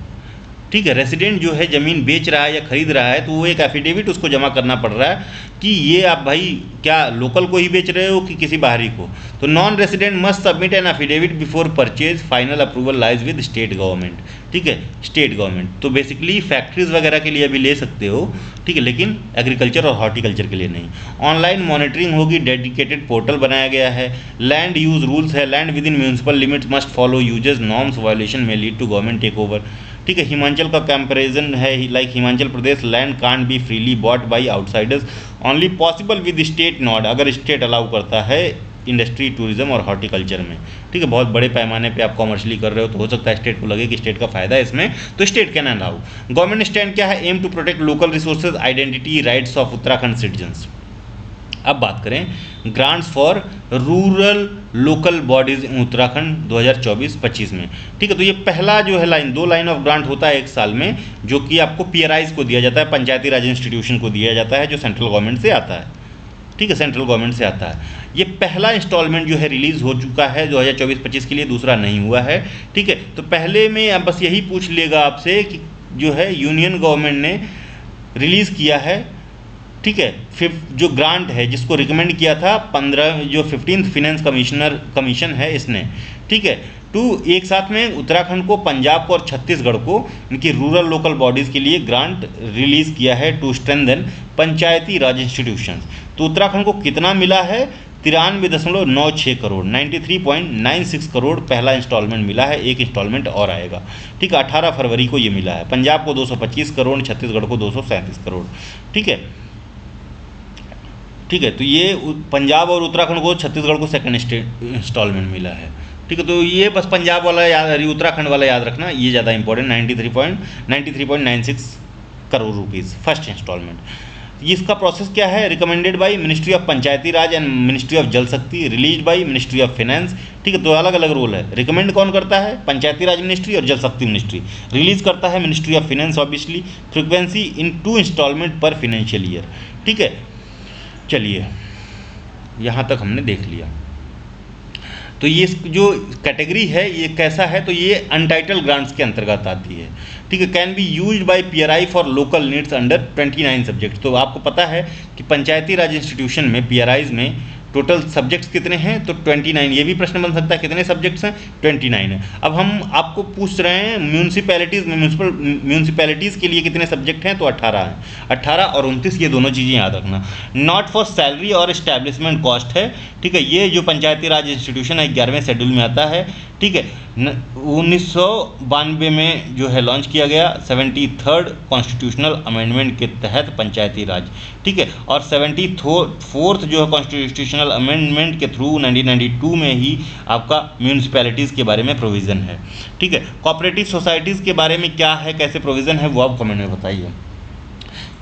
S1: ठीक है, रेसिडेंट जो है ज़मीन बेच रहा है या ख़रीद रहा है, तो वो एक एफिडेविट उसको जमा करना पड़ रहा है कि ये आप भाई क्या लोकल को ही बेच रहे हो कि किसी बाहरी को। तो non resident must submit an affidavit before purchase, final approval lies with state government, ठीक है, स्टेट गवर्नमेंट। तो बेसिकली फैक्ट्रीज वगैरह के लिए अभी ले सकते हो, ठीक है, लेकिन एग्रीकल्चर और हॉर्टिकल्चर के लिए नहीं। ऑनलाइन मॉनिटरिंग होगी, डेडिकेटेड पोर्टल बनाया गया है। लैंड यूज रूल्स है, land within municipal limits must follow uses norms, violation में lead to government take over, ठीक है। हिमाचल का कंपैरिजन है like Himachal Pradesh land can't be freely bought by outsiders only possible with state nod, अगर स्टेट अलाउ करता है इंडस्ट्री, टूरिज्म और हॉर्टिकल्चर में, ठीक है। बहुत बड़े पैमाने पे आप कॉमर्शियली कर रहे हो तो हो सकता है स्टेट को लगे कि स्टेट का फायदा है इसमें, तो state can allow. Government stand क्या है, aim to protect local resources identity rights of Uttarakhand citizens. अब बात करें grants for rural local bodies in Uttarakhand 2024-25 में, ठीक है। तो ये पहला जो है लाइन, 2 लाइन ऑफ ग्रांट होता है एक साल में, जो कि आपको PRIs को दिया जाता है, पंचायती राज इंस्टीट्यूशन को दिया जाता है, जो सेंट्रल गवर्नमेंट से आता है, ठीक है, सेंट्रल गवर्नमेंट से आता है। ये पहला इंस्टॉलमेंट जो है रिलीज़ हो चुका है 2024-25 के लिए, दूसरा नहीं हुआ है, ठीक है। तो पहले में अब बस यही पूछ लेगा आपसे कि जो है यूनियन गवर्नमेंट ने रिलीज़ किया है, ठीक है, फिर जो ग्रांट है जिसको रिकमेंड किया था 15th फिनेंस कमीशन है इसने, ठीक है, टू एक साथ में उत्तराखंड को, पंजाब को और छत्तीसगढ़ को इनकी रूरल लोकल बॉडीज़ के लिए ग्रांट रिलीज़ किया है to strengthen panchayati raj institutions. तो उत्तराखंड को कितना मिला है, 93.96 करोड़, 93.96 करोड़ पहला इंस्टॉलमेंट मिला है, एक इंस्टॉलमेंट और आएगा, ठीक है, 18 फरवरी को ये मिला है। पंजाब को 225 करोड़, छत्तीसगढ़ को 237 करोड़, ठीक है, ठीक है। तो ये पंजाब और उत्तराखंड को, छत्तीसगढ़ को सेकंड इंस्टॉलमेंट मिला है, ठीक है। तो ये बस पंजाब वाला याद, उत्तराखंड वाला याद रखना, ये ज़्यादा important, 93.96 crore rupees first instalment. इसका प्रोसेस क्या है, recommended by ministry of panchayati raj and ministry of Jal Shakti, release by ministry of finance, ठीक है। तो अलग अलग रोल है, रिकमेंड कौन करता है, पंचायती राज मिनिस्ट्री और जल शक्ति मिनिस्ट्री, रिलीज करता है ministry of finance obviously, frequency in 2 instalment per financial year, ठीक है। चलिए यहाँ तक हमने देख लिया। तो ये जो कैटेगरी है ये कैसा है, तो ये अनटाइटल्ड ग्रांट्स के अंतर्गत आती है, ठीक है। Can be used by PRI for local needs under 29 subjects. तो आपको पता है कि पंचायती राज इंस्टीट्यूशन में PRIs में टोटल सब्जेक्ट्स कितने हैं, तो 29। ये भी प्रश्न बन सकता है कितने सब्जेक्ट्स हैं, 29 है। अब हम आपको पूछ रहे हैं म्यूनसिपैलिटीज़ के लिए कितने सब्जेक्ट हैं, तो 18 हैं, 18 और 29, ये दोनों चीज़ें याद रखना। नॉट फॉर सैलरी और इस्टेब्लिशमेंट कॉस्ट है, ठीक है। ये जो पंचायती राज इंस्टीट्यूशन है 11वें शेड्यूल में आता है, ठीक है। 1992 में जो है लॉन्च किया गया, 73rd कॉन्स्टिट्यूशनल अमेंडमेंट के तहत पंचायती राज, ठीक है। और 74th जो है कॉन्स्टिट्यूशनल अमेंडमेंट के थ्रू 1992 में ही आपका म्यूनसिपैलिटीज़ के बारे में प्रोविज़न है, ठीक है। कोऑपरेटिव सोसाइटीज़ के बारे में क्या है, कैसे प्रोविज़न है, वो आप कमेंट में बताइए।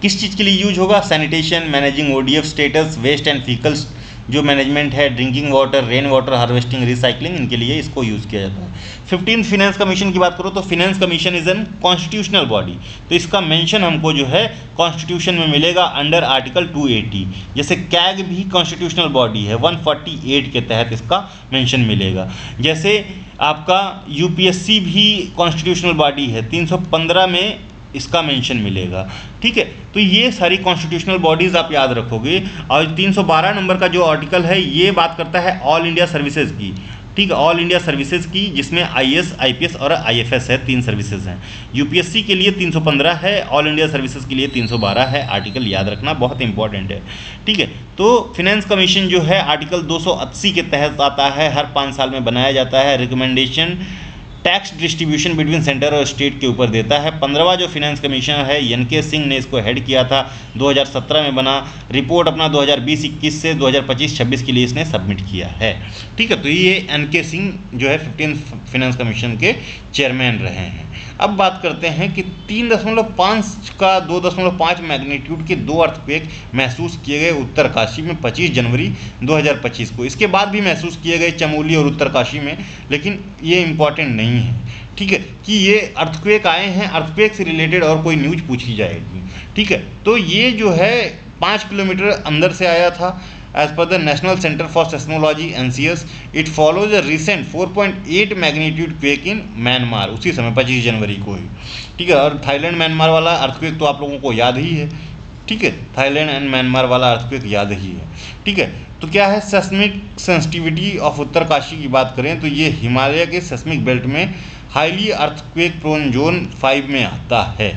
S1: किस चीज़ के लिए यूज होगा, sanitation, managing ODF status, waste and vehicles जो मैनेजमेंट है, drinking water, rain water harvesting, recycling, इनके लिए इसको यूज़ किया जाता है। 15th फिनेंस कमीशन की बात करो तो finance commission is an constitutional body, तो इसका मेंशन हमको जो है कॉन्स्टिट्यूशन में मिलेगा अंडर आर्टिकल 280। जैसे कैग भी कॉन्स्टिट्यूशनल बॉडी है, 148 के तहत इसका मेंशन मिलेगा। जैसे आपका UPSC भी कॉन्स्टिट्यूशनल बॉडी है, 315 में इसका मेंशन मिलेगा, ठीक है। तो ये सारी कॉन्स्टिट्यूशनल बॉडीज़ आप याद रखोगे। और 312 नंबर का जो आर्टिकल है ये बात करता है ऑल इंडिया सर्विसेज की, ठीक है, ऑल इंडिया सर्विसेज की, जिसमें IAS, IPS और IFS है, 3 सर्विसेज हैं। UPSC के लिए 315 है, ऑल इंडिया सर्विसेज के लिए 312 है, आर्टिकल याद रखना बहुत इंपॉर्टेंट है, ठीक है। तो फिनेंस कमीशन जो है आर्टिकल 280 के तहत आता है, हर 5 साल में बनाया जाता है। Recommendation tax distribution between centre और स्टेट के ऊपर देता है। 15वां जो फिनेंस कमीशन है NK सिंह ने इसको हेड किया था, 2017 में बना। रिपोर्ट अपना 2020-21 से 2025-26 के लिए इसने सबमिट किया है, ठीक है। तो ये NK सिंह जो है 15th फिनेंस कमीशन के चेयरमैन रहे हैं। अब बात करते हैं कि 3.5 का 2.5 मैग्नीट्यूड के 2 अर्थक्वेक महसूस किए गए उत्तरकाशी में 25 जनवरी 2025 को। इसके बाद भी महसूस किए गए चमोली और उत्तरकाशी में, लेकिन ये इम्पॉर्टेंट नहीं है, ठीक है, कि ये अर्थक्वेक आए हैं, अर्थक्वेक से रिलेटेड और कोई न्यूज पूछी जाएगी, ठीक है। तो ये जो है 5 किलोमीटर अंदर से आया था। As per the national centre for seismology NCS, it follows a recent 4.8 magnitude quake in Myanmar, उसी समय 25 जनवरी को ही, ठीक है। और थाईलैंड म्यांमार वाला अर्थक्वेक तो आप लोगों को याद ही है, ठीक है, थाईलैंड एंड म्यांमार वाला अर्थक्वेक याद ही है, ठीक है। तो क्या है सेस्मिक सेंसिटिविटी ऑफ उत्तरकाशी की बात करें तो ये हिमालय के सेस्मिक बेल्ट में हाईली अर्थक्वेक प्रोन जोन 5 में आता है,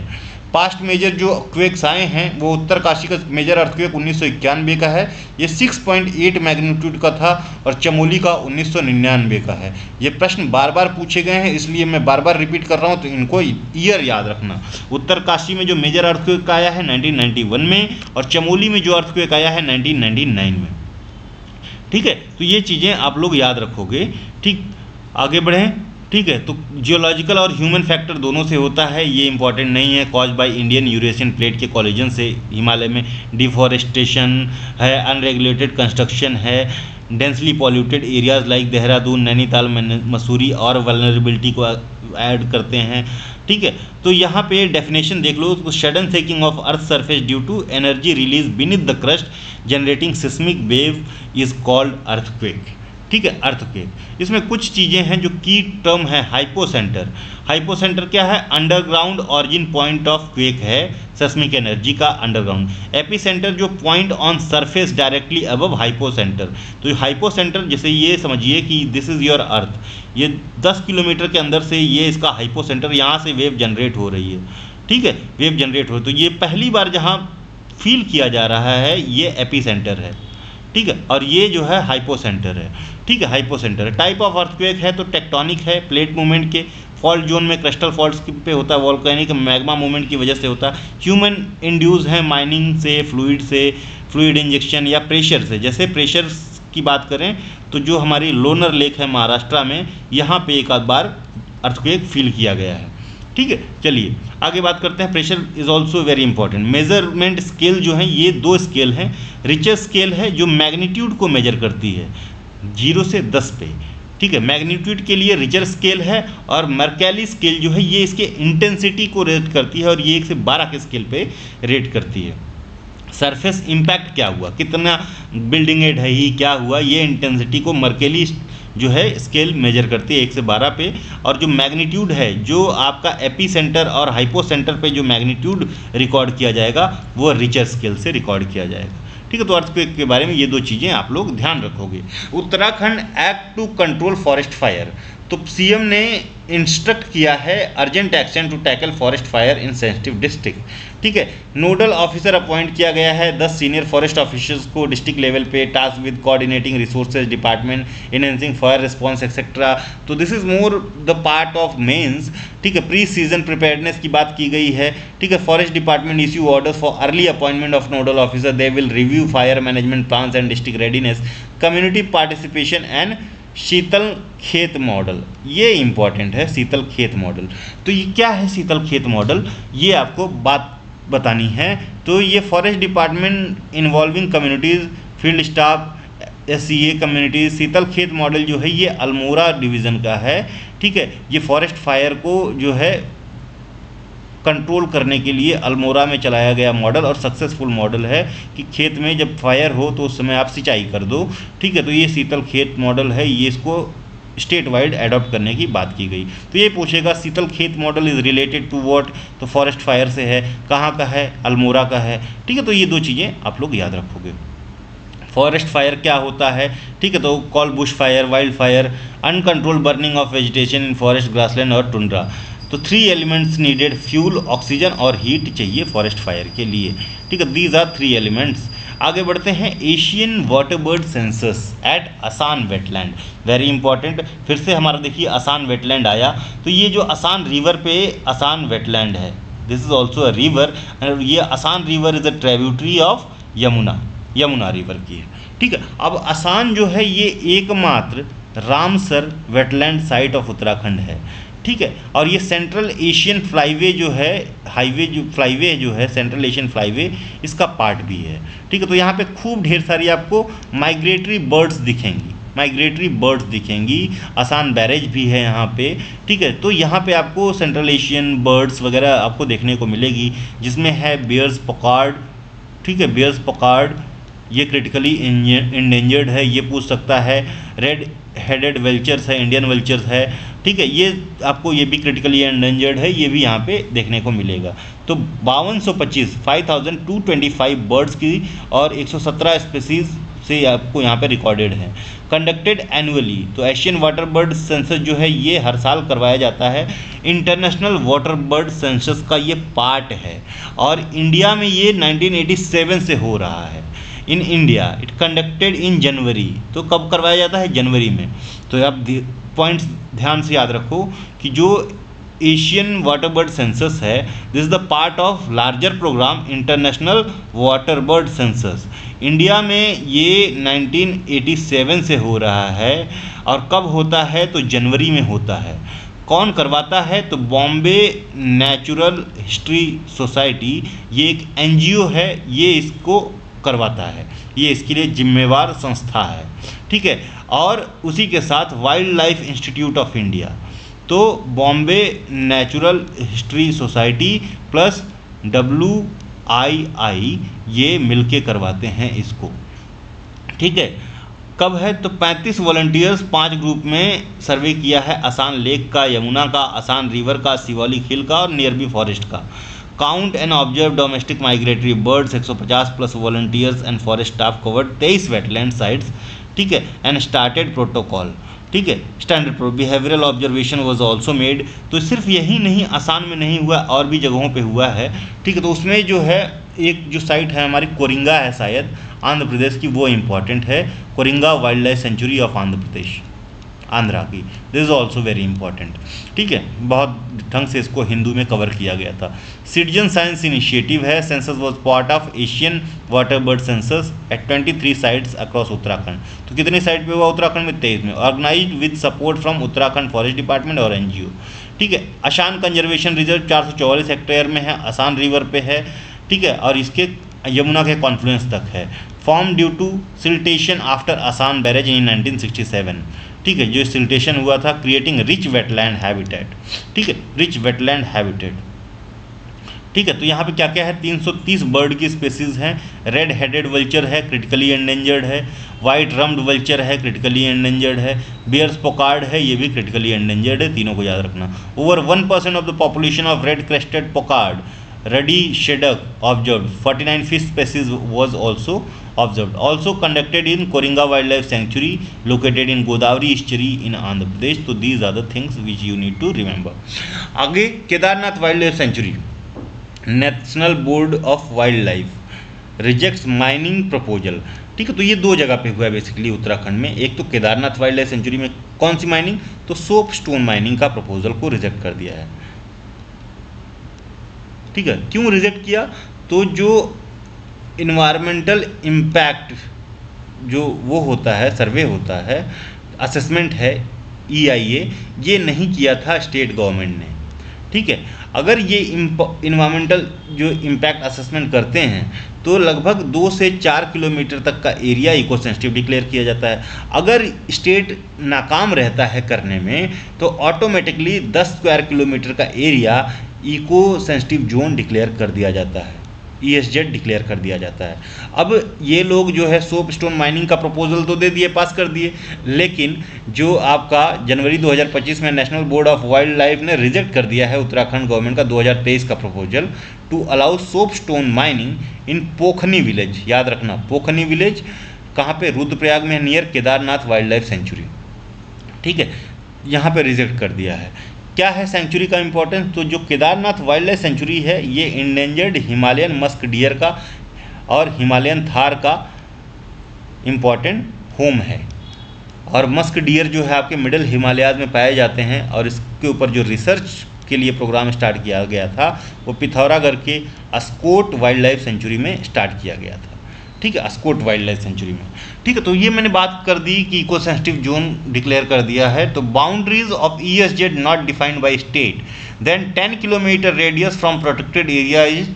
S1: पास्ट मेजर जो क्वेक्स आए हैं वो उत्तरकाशी का मेजर अर्थक्वेक 1991 का है, ये 6.8 मैग्नीट्यूड का था, और चमोली का 1999 का है। ये प्रश्न बार बार पूछे गए हैं, इसलिए मैं बार बार रिपीट कर रहा हूँ, तो इनको ईयर याद रखना। उत्तरकाशी में जो मेजर अर्थक्वेक आया है 1991 में, और चमोली में जो अर्थक्वेक आया है 1999 में। ठीक है, तो ये चीज़ें आप लोग याद रखोगे। ठीक, आगे बढ़ें। ठीक है, तो जियोलॉजिकल और ह्यूमन फैक्टर दोनों से होता है, ये इंपॉर्टेंट नहीं है। Cause by Indian Eurasian plate के कॉलिजन से हिमालय में डिफॉरेस्टेशन है, अनरेगुलेटेड कंस्ट्रक्शन है, densely polluted areas like Dehradun, Nainital, Mussoorie और वल्नरेबिलिटी को ऐड करते हैं। ठीक है, तो यहाँ पे डेफिनेशन देख लो, तो sudden shaking of earth surface due to energy release beneath the crust generating seismic wave is called earthquake. ठीक है, अर्थक्वेक। इसमें कुछ चीज़ें हैं जो की टर्म है। हाइपोसेंटर, हाइपोसेंटर क्या है? Underground origin point of quake है, सेस्मिक एनर्जी का अंडरग्राउंड। एपिसेंटर जो point on surface directly above hypocentre. तो हाइपोसेंटर जैसे ये समझिए कि दिस इज़ योर अर्थ, ये 10 किलोमीटर के अंदर से ये इसका हाइपोसेंटर, यहाँ से वेव जनरेट हो रही है। ठीक है, वेव जनरेट हो, तो ये पहली बार जहाँ फील किया जा रहा है ये एपिसेंटर है। ठीक है, और ये जो है हाइपोसेंटर है। ठीक है, हाइपोसेंटर है। टाइप ऑफ अर्थक्वेक है तो टेक्टोनिक है, प्लेट मूवमेंट के। फॉल्ट जोन में क्रिस्टल फॉल्ट्स पे होता है, वोल्केनिक मैग्मा मूवमेंट की वजह से होता है। ह्यूमन इंड्यूस है, माइनिंग से, फ्लूइड इंजेक्शन या प्रेशर से। जैसे प्रेशर की बात करें तो जो हमारी लोनर लेक है महाराष्ट्र में, यहाँ पे एक आध बार अर्थक्वेक फील किया गया है। ठीक है, चलिए आगे बात करते हैं। Pressure is also very important. Measurement scale जो है ये 2 स्केल हैं। रिचर स्केल है जो मैग्नीट्यूड को मेजर करती है 0 से 10 पे। ठीक है, मैग्नीट्यूड के लिए रिचर स्केल है, और मर्कैली स्केल जो है ये इसके इंटेंसिटी को रेट करती है, और ये 1 से 12 के स्केल पे रेट करती है। सरफेस इम्पैक्ट क्या हुआ, कितना बिल्डिंग एड है ही क्या हुआ, ये इंटेंसिटी को मर्कैली जो है स्केल मेजर करती है 1 से 12 पे। और जो मैग्नीट्यूड है, जो आपका एपीसेंटर और हाइपोसेंटर पे जो मैग्नीट्यूड रिकॉर्ड किया जाएगा वो रिचर स्केल से रिकॉर्ड किया जाएगा। ठीक है, तो अर्थक्वेक के बारे में ये 2 चीज़ें आप लोग ध्यान रखोगे। Uttarakhand act to control forest fire, तो सीएम ने इंस्ट्रक्ट किया है urgent action to tackle forest fire in sensitive district. ठीक है, नोडल ऑफिसर अपॉइंट किया गया है 10 सीनियर फॉरेस्ट ऑफिसर्स को डिस्ट्रिक्ट लेवल पे, task with coordinating resources department, enhancing fire response etcetera. तो this is more the part of mains. ठीक है, प्री सीजन प्रिपेयर्डनेस की बात की गई है। ठीक है, forest department issue orders for early appointment of nodal officer, they will review fire management plans and district readiness, community participation and Sheetal Khet model. ये इंपॉर्टेंट है, शीतल खेत मॉडल। तो ये क्या है शीतल खेत मॉडल, ये आपको बात बतानी है। तो ये forest department involving communities, field staff, SCA कम्युनिटीज़। शीतल खेत मॉडल जो है ये अल्मोड़ा डिवीज़न का है। ठीक है, ये फॉरेस्ट फायर को जो है कंट्रोल करने के लिए अल्मोड़ा में चलाया गया मॉडल, और सक्सेसफुल मॉडल है कि खेत में जब फायर हो तो उस समय आप सिंचाई कर दो। ठीक है, तो ये शीतल खेत मॉडल है, ये इसको स्टेट वाइड एडॉप्ट करने की बात की गई। तो ये पूछेगा Sheetal Khet model is related to what, तो फॉरेस्ट फायर से है, कहाँ का है, अल्मोड़ा का है। ठीक है, तो ये 2 चीज़ें आप लोग याद रखोगे। फॉरेस्ट फायर क्या होता है? ठीक है, तो call Bush fire, wild fire, uncontrolled burning of vegetation in forest, grassland और टुंड्रा। तो 3 एलिमेंट्स नीडेड, फ्यूल, ऑक्सीजन और हीट चाहिए फॉरेस्ट फायर के लिए। ठीक है, दीज आर 3 एलिमेंट्स। आगे बढ़ते हैं। Asian water bird census at Asan wetland, very important. फिर से हमारा देखिए असान वेटलैंड आया, तो ये जो असान रिवर पे असान वेटलैंड है, this is also a river. ये असान river is a tributary of Yamuna river की है। ठीक है, अब असान जो है ये एकमात्र Ramsar wetland site of Uttarakhand है। ठीक है, और ये सेंट्रल एशियन फ्लाईवे जो है, फ्लाईवे जो है सेंट्रल एशियन फ्लाईवे, इसका पार्ट भी है। ठीक है, तो यहाँ पे खूब ढेर सारी आपको माइग्रेटरी बर्ड्स दिखेंगी। आसान बैरेज भी है यहाँ पे। ठीक है, तो यहाँ पे आपको सेंट्रल एशियन बर्ड्स वगैरह आपको देखने को मिलेगी, जिसमें है बियर्स पकार्ड। ठीक है, बियर्स पकार्ड ये क्रिटिकली इंडेंजर्ड है, ये पूछ सकता है। रेड हेडेड वेल्चर्स है, इंडियन वेल्चर्स है। ठीक है, ये आपको ये भी क्रिटिकली एंडेंजर्ड है, ये भी यहाँ पे देखने को मिलेगा। तो 5225 5225 बर्ड्स की और 117 स्पीसीज से आपको यहाँ पे रिकॉर्डेड है। कंडक्टेड एनुअली, तो एशियन वाटर बर्ड सेंसस जो है ये हर साल करवाया जाता है। इंटरनेशनल वाटर बर्ड सेंसस का ये पार्ट है और इंडिया में ये 1987 से हो रहा है। In India it conducted in January, तो कब करवाया जाता है? जनवरी में। तो आप पॉइंट्स ध्यान से याद रखो कि जो एशियन वाटर बर्ड सेंसस है this is the part of larger programme international water bird census. India में ये 1987 से हो रहा है और कब होता है? तो जनवरी में होता है। कौन करवाता है? तो बॉम्बे नेचुरल हिस्ट्री सोसाइटी, ये एक एनजीओ है, ये इसको करवाता है, ये इसके लिए जिम्मेवार संस्था है, ठीक है। और उसी के साथ wild life institute of India, तो Bombay natural history society plus WII ये मिलके करवाते हैं इसको, ठीक है। कब है? तो 35 वॉलंटियर्स 5 ग्रुप में सर्वे किया है आसान लेक का, यमुना का, आसान रिवर का, शिवालिक हिल का और नियरबी फॉरेस्ट का। Count and observe domestic migratory birds 150 plus volunteers and forest staff covered 23 wetland sites, ठीक है। एंड स्टार्टेड प्रोटोकॉल, ठीक है, standard behavioural observation was also made. तो सिर्फ यही नहीं, आसाम में नहीं हुआ, और भी जगहों पे हुआ है, ठीक है। तो उसमें जो है एक जो साइट है हमारी कोरिंगा है शायद आंध्र प्रदेश की, वो इम्पॉर्टेंट है, Coringa wildlife sanctuary of Andhra Pradesh, Andhra की, this is also very important, ठीक है। बहुत ढंग से इसको हिंदू में कवर किया गया था। सिटीजन साइंस इनिशिएटिव है, census was part of Asian water bird census at 23 sites across Uttarakhand. तो कितनी साइट पे हुआ? उत्तराखंड में 23 में, organise with support from Uttarakhand forest department और एनजीओ, ठीक है। आसान कंजर्वेशन रिजर्व 444 हेक्टेयर में है, आसान रिवर पे है, ठीक है, और इसके यमुना के कॉन्फ्लुएंस तक है। Form due to siltation after Asan barrage in 1967, ठीक है, जो सिल्टेशन हुआ था, क्रिएटिंग रिच वेटलैंड हैबिटेट, ठीक है, रिच वेटलैंड हैबिटेट, ठीक है। तो यहाँ पे क्या क्या है? 330 बर्ड की स्पेसीज हैं। रेड हेडेड वल्चर है, क्रिटिकली एंडेंजर्ड है। वाइट रम्ड वल्चर है, क्रिटिकली एंडेंजर्ड है। बियर्स पोकार्ड है, ये भी क्रिटिकली एंडेंजर्ड है, तीनों को याद रखना। Over 1% of the population of red crested pochard ruddy shelduck observe, 49 fish species was also observed, also conducted in Koringa Wildlife Sanctuary located in Godavari estuary in Andhra Pradesh. So these are the things which you need to remember. आगे Kedarnath wildlife century, national board of wild life rejects mining proposal, ठीक है। तो ये दो जगह पे हुआ है बेसिकली उत्तराखंड में। एक तो केदारनाथ वाइल्ड लाइफ सेंचुरी में कौन सी माइनिंग? तो सोप स्टोन माइनिंग का प्रपोजल को रिजेक्ट कर दिया है, ठीक है। क्यों रिजेक्ट किया? तो जो इन्वायरमेंटल इम्पैक्ट जो वो होता है, सर्वे होता है, असेसमेंट है, EIA, ये नहीं किया था स्टेट गवर्नमेंट ने, ठीक है। अगर ये इन्वायरमेंटल जो इम्पैक्ट असेसमेंट करते हैं तो लगभग 2 से 4 किलोमीटर तक का एरिया इको सेंसिटिव डिक्लेयर किया जाता है। अगर स्टेट नाकाम रहता है करने में तो ऑटोमेटिकली 10 स्क्वायर किलोमीटर का area eco sensitive zone declare कर दिया जाता है, ESZ डिक्लेयर कर दिया जाता है। अब ये लोग जो है सोप स्टोन माइनिंग का प्रपोजल तो दे दिए, पास कर दिए, लेकिन जो आपका जनवरी 2025 में national board of wildlife ने रिजेक्ट कर दिया है उत्तराखंड गवर्नमेंट का 2023 का proposal to allow soapstone mining in Pokhni village. याद रखना, पोखनी विलेज कहाँ पे? रुद्रप्रयाग में, near Kedarnath wildlife sanctuary, ठीक है, यहाँ पे रिजेक्ट कर दिया है। क्या है सेंचुरी का इंपॉर्टेंस? तो जो केदारनाथ वाइल्ड लाइफ सेंचुरी है ये इंडेंजर्ड हिमालयन मस्क डियर का और हिमालयन थार का इम्पॉर्टेंट होम है। और मस्क डियर जो है आपके मिडिल हिमालयाज में पाए जाते हैं, और इसके ऊपर जो रिसर्च के लिए प्रोग्राम स्टार्ट किया गया था वो पिथौरागढ़ के अस्कोट वाइल्ड लाइफ सेंचुरी में स्टार्ट किया गया था, ठीक है, अस्कोट वाइल्ड लाइफ सेंचुरी में, ठीक है। तो ये मैंने बात कर दी कि इको सेंसिटिव जोन डिक्लेयर कर दिया है। तो boundaries of ESZ not defined by state, then 10 kilometre radius from protected area is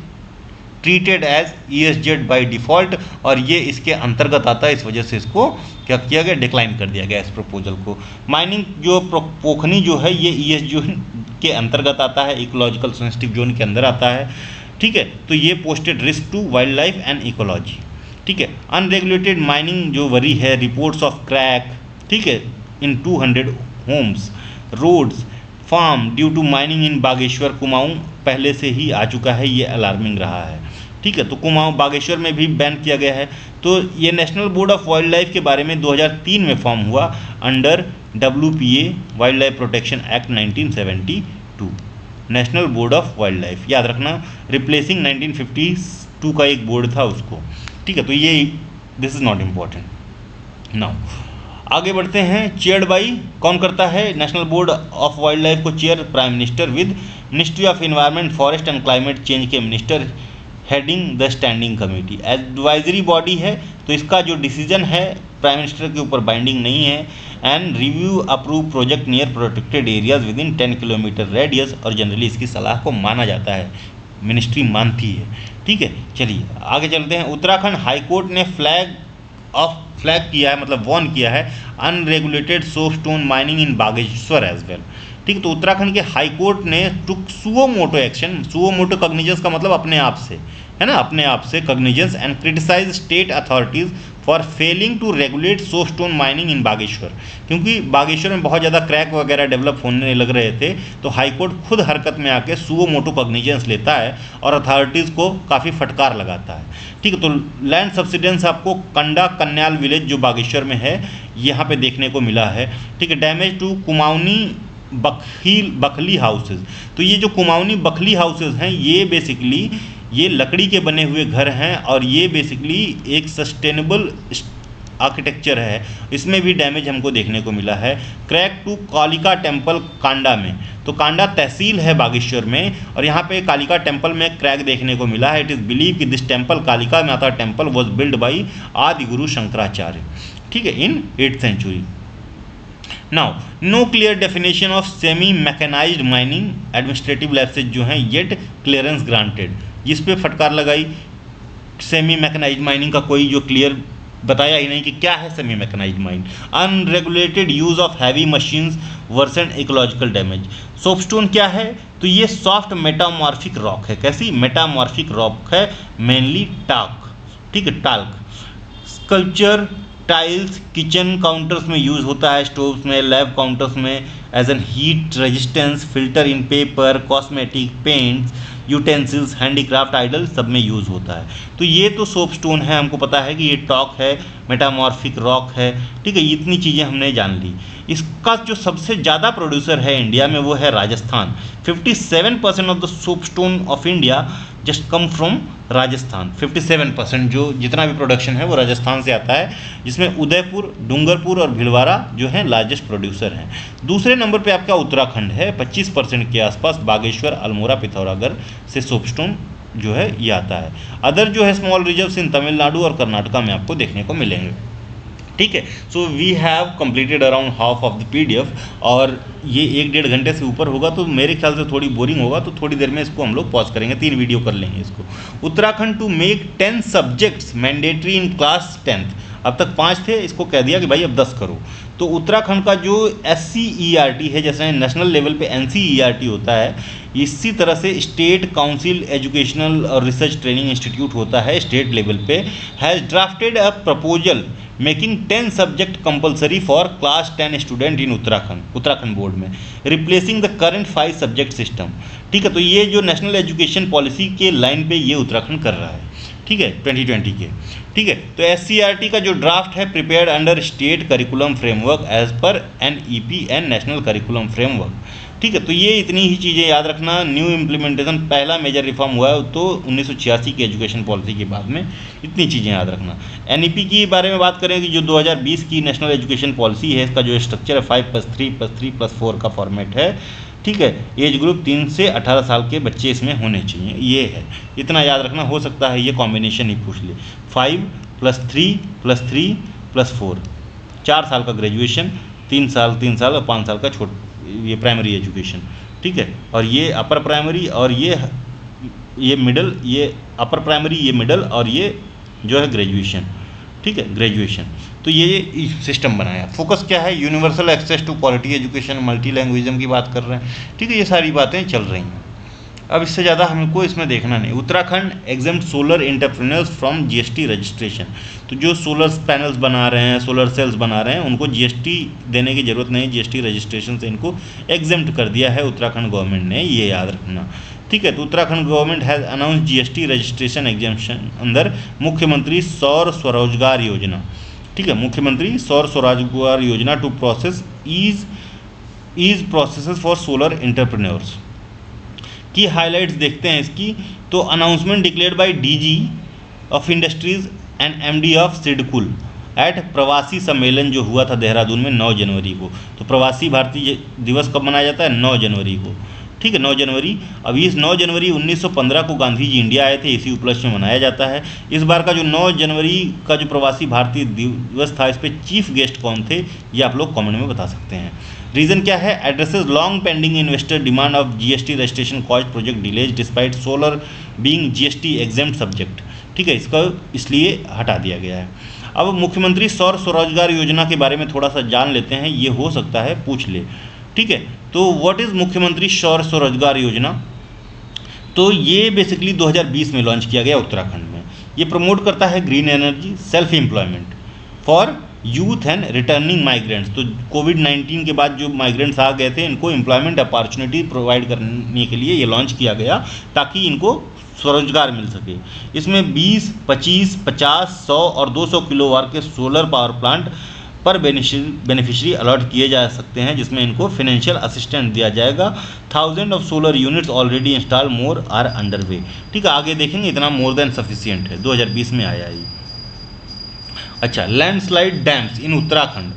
S1: treated as ESZ by default, और ये इसके अंतर्गत आता है, इस वजह से इसको क्या किया गया? डिक्लाइन कर दिया गया इस प्रपोजल को। माइनिंग जो पोखनी जो है ये ESZ के अंतर्गत आता है, इकोलॉजिकल सेंसिटिव जोन के अंदर आता है, ठीक है। तो ये posted risk to wildlife and ecology, ठीक है। अनरेगुलेटेड माइनिंग जो वरी है, रिपोर्ट्स ऑफ क्रैक, ठीक है, in 200 homes, roads, farm due to mining in Bageshwar Kumaon पहले से ही आ चुका है, ये अलार्मिंग रहा है, ठीक है। तो कुमाऊं बागेश्वर में भी बैन किया गया है। तो ये national board of wild life के बारे में 2003 में फॉर्म हुआ under WPA wild life protection act 1972, national board of wild life, याद रखना, रिप्लेसिंग 1952 का एक बोर्ड था उसको, ठीक है। तो ये this is not important. Now आगे बढ़ते हैं। चेयर्ड बाई, कौन करता है national board of wildlife को chair? Prime minister with ministry of environment, forest and climate change के minister heading the standing committee. Advisory body है, तो इसका जो डिसीजन है प्राइम मिनिस्टर के ऊपर बाइंडिंग नहीं है। And review approve project near protected areas with in 10 kilometre radius, और जनरली इसकी सलाह को माना जाता है, मिनिस्ट्री मानती है, ठीक है। चलिए आगे चलते हैं। उत्तराखंड हाईकोर्ट ने फ्लैग किया है, मतलब वॉर्न किया है unregulated soapstone mining in Bageshwar as well, ठीक है। तो उत्तराखंड के हाई कोर्ट ने took suo motu action, suo motu cognizance का मतलब अपने आप से, है ना, अपने आप से cognizance, and criticise state authorities for failing to regulate soapstone mining in Bageshwar, क्योंकि बागेश्वर में बहुत ज़्यादा क्रैक वगैरह डेवलप होने लग रहे थे। तो हाईकोर्ट खुद हरकत में आके सुओ मोटो कॉग्निजेंस लेता है और अथॉरिटीज़ को काफ़ी फटकार लगाता है, ठीक है। तो लैंड सब्सिडेंस आपको कंडा कन्याल विलेज जो बागेश्वर में है यहाँ पे देखने को मिला है, ठीक है। डैमेज टू कुमाऊनी बखली हाउसेज, तो ये जो कुमाऊनी बखली हाउसेज हैं ये बेसिकली ये लकड़ी के बने हुए घर हैं, और ये बेसिकली एक सस्टेनेबल आर्किटेक्चर है, इसमें भी डैमेज हमको देखने को मिला है। Crack to Kalika temple Kanda में, तो कांडा तहसील है बागेश्वर में, और यहाँ पे कालिका टेम्पल में क्रैक देखने को मिला है। इट इज़ बिलीव कि दिस टेम्पल, कालिका माता टेम्पल, वॉज बिल्ड बाई आदि गुरु शंकराचार्य, ठीक है, in 8th century. Now no clear definition of semi mechanized mining, administrative lapses जो हैं येट क्लियरेंस ग्रांटेड, जिस पे फटकार लगाई। सेमी मैकेनाइज्ड माइनिंग का कोई जो क्लियर बताया ही नहीं कि क्या है semi mechanized mine. Unregulated use of heavy machines worsen ecological damage. Soapstone क्या है? तो ये सॉफ्ट मेटामॉर्फिक रॉक है। कैसी मेटामॉर्फिक रॉक है? मेनली टाक, ठीक है, talc. Sculpture, tiles, kitchen counters में यूज़ होता है, स्टोव्स में, लैब काउंटर्स में, as an heat resistance, filter in paper, cosmetic, paints, utensils, handicraft idol सब में यूज़ होता है। तो ये तो सोपस्टोन है, हमको पता है कि ये टॉक है, मेटामॉर्फिक रॉक है, ठीक है, इतनी चीज़ें हमने जान ली। इसका जो सबसे ज़्यादा प्रोड्यूसर है इंडिया में वो है Rajasthan. 57% of the soapstone of India just come from Rajasthan. 57% जो जितना भी प्रोडक्शन है वो राजस्थान से आता है, जिसमें उदयपुर, डूंगरपुर और भीलवाड़ा जो हैं लार्जेस्ट प्रोड्यूसर हैं। दूसरे नंबर पे आपका उत्तराखंड है 25% के आसपास। बागेश्वर, अल्मोड़ा, पिथौरागढ़ से सोपस्टोन जो है ये आता है। अदर जो है स्मॉल रिजर्व्स इन तमिलनाडु और कर्नाटका में आपको देखने को मिलेंगे, ठीक है। So we have completed around half of the PDF, और ये 1-1.5 घंटे से ऊपर होगा तो मेरे ख्याल से थोड़ी बोरिंग होगा, तो थोड़ी देर में इसको हम लोग पॉज करेंगे, 3 वीडियो कर लेंगे इसको। Uttarakhand to make 10 subjects mandatory in class 10th, अब तक 5 थे, इसको कह दिया कि भाई अब 10 करो। तो उत्तराखंड का जो SCERT है, जैसे नेशनल लेवल पे NCERT होता है, इसी तरह से स्टेट काउंसिल एजुकेशनल और रिसर्च ट्रेनिंग इंस्टीट्यूट होता है स्टेट लेवल पे, has drafted a proposal making 10 subject compulsory for class 10 student in Uttarakhand board में, replacing the current 5 subject system, ठीक है। तो ये जो नेशनल एजुकेशन पॉलिसी के लाइन पे ये उत्तराखंड कर रहा है, ठीक है, 2020 के, ठीक है। तो SCERT का जो ड्राफ्ट है prepared under state curriculum framework as per NEP and national curriculum framework, ठीक है। तो ये इतनी ही चीज़ें याद रखना। न्यू इम्प्लीमेंटेशन, पहला मेजर रिफॉर्म हुआ है तो 1986 की एजुकेशन पॉलिसी के बाद में, इतनी चीज़ें याद रखना। NEP की बारे में बात करें कि जो 2020 की नेशनल एजुकेशन पॉलिसी है, इसका जो स्ट्रक्चर है 5+3+3+4 का फॉर्मेट है, ठीक है। एज ग्रुप 3 से 18 साल के बच्चे इसमें होने चाहिए, ये है, इतना याद रखना। हो सकता है ये कॉम्बिनेशन ही पूछ ले, 5+3+3+4, 4 साल का ग्रेजुएशन, 3 साल और 5 साल का ये प्राइमरी एजुकेशन, ठीक है। और ये अपर प्राइमरी, और ये मिडल, ये अपर प्राइमरी, ये मिडल, और ये जो है ग्रेजुएशन, ठीक है, ग्रेजुएशन। तो ये सिस्टम बनाया। फोकस क्या है? Universal access to quality education, multilingualism की बात कर रहे हैं, ठीक है, ये सारी बातें चल रही हैं। अब इससे ज़्यादा हमको इसमें देखना नहीं। Uttarakhand exempt solar entrepreneurs from GST registration, तो जो सोलर पैनल्स बना रहे हैं, सोलर सेल्स बना रहे हैं, उनको GST देने की ज़रूरत नहीं, GST रजिस्ट्रेशन से इनको एग्जेम्प्ट कर दिया है उत्तराखंड गवर्नमेंट ने, ये याद रखना। ठीक है। तो Uttarakhand government has announce GST registration exemption अंदर मुख्यमंत्री सौर स्वरोजगार योजना, ठीक है, मुख्यमंत्री Saur Swarozgar Yojana to process ease processes for solar entrepreneurs की हाइलाइट्स देखते हैं इसकी। तो announcement declared by DG of industries and MD of SIDCUL at Pravasi Sammelan जो हुआ था देहरादून में 9 जनवरी को। तो प्रवासी भारतीय दिवस कब मनाया जाता है? 9 जनवरी को, ठीक है, 9 जनवरी। अब इस 9 जनवरी 1915 को गांधी जी इंडिया आए थे, इसी उपलक्ष्य में मनाया जाता है। इस बार का जो 9 जनवरी का जो प्रवासी भारतीय दिवस था, इस पर चीफ गेस्ट कौन थे, ये आप लोग कमेंट में बता सकते हैं। रीज़न क्या है? Addresses long pending investor demand of GST registration cause project delays despite solar being GST exempt subject, ठीक है, इसका इसलिए हटा दिया गया है। अब मुख्यमंत्री सौर स्वरोजगार योजना के बारे में थोड़ा सा जान लेते हैं, ये हो सकता है पूछ ले, ठीक है। तो व्हाट इज़ मुख्यमंत्री सौर स्वरोजगार योजना? तो ये बेसिकली 2020 में लॉन्च किया गया उत्तराखंड में। ये प्रमोट करता है green energy, self employment for youth and returning migrants. तो कोविड-19 के बाद जो माइग्रेंट्स आ गए थे, इनको एम्प्लॉयमेंट अपॉर्चुनिटी प्रोवाइड करने के लिए ये लॉन्च किया गया, ताकि इनको स्वरोजगार मिल सके। इसमें 20, 25, 50, 100 और 200 किलोवाट के सोलर पावर प्लांट पर बेनिफिशियरी अलॉट किए जा सकते हैं, जिसमें इनको फाइनेंशियल असिस्टेंस दिया जाएगा। 1000 of solar units already install, more are under way, ठीक है, आगे देखेंगे, इतना मोर देन सफिशिएंट है, 2020 में आया ये। अच्छा, लैंडस्लाइड डैम्स इन उत्तराखंड,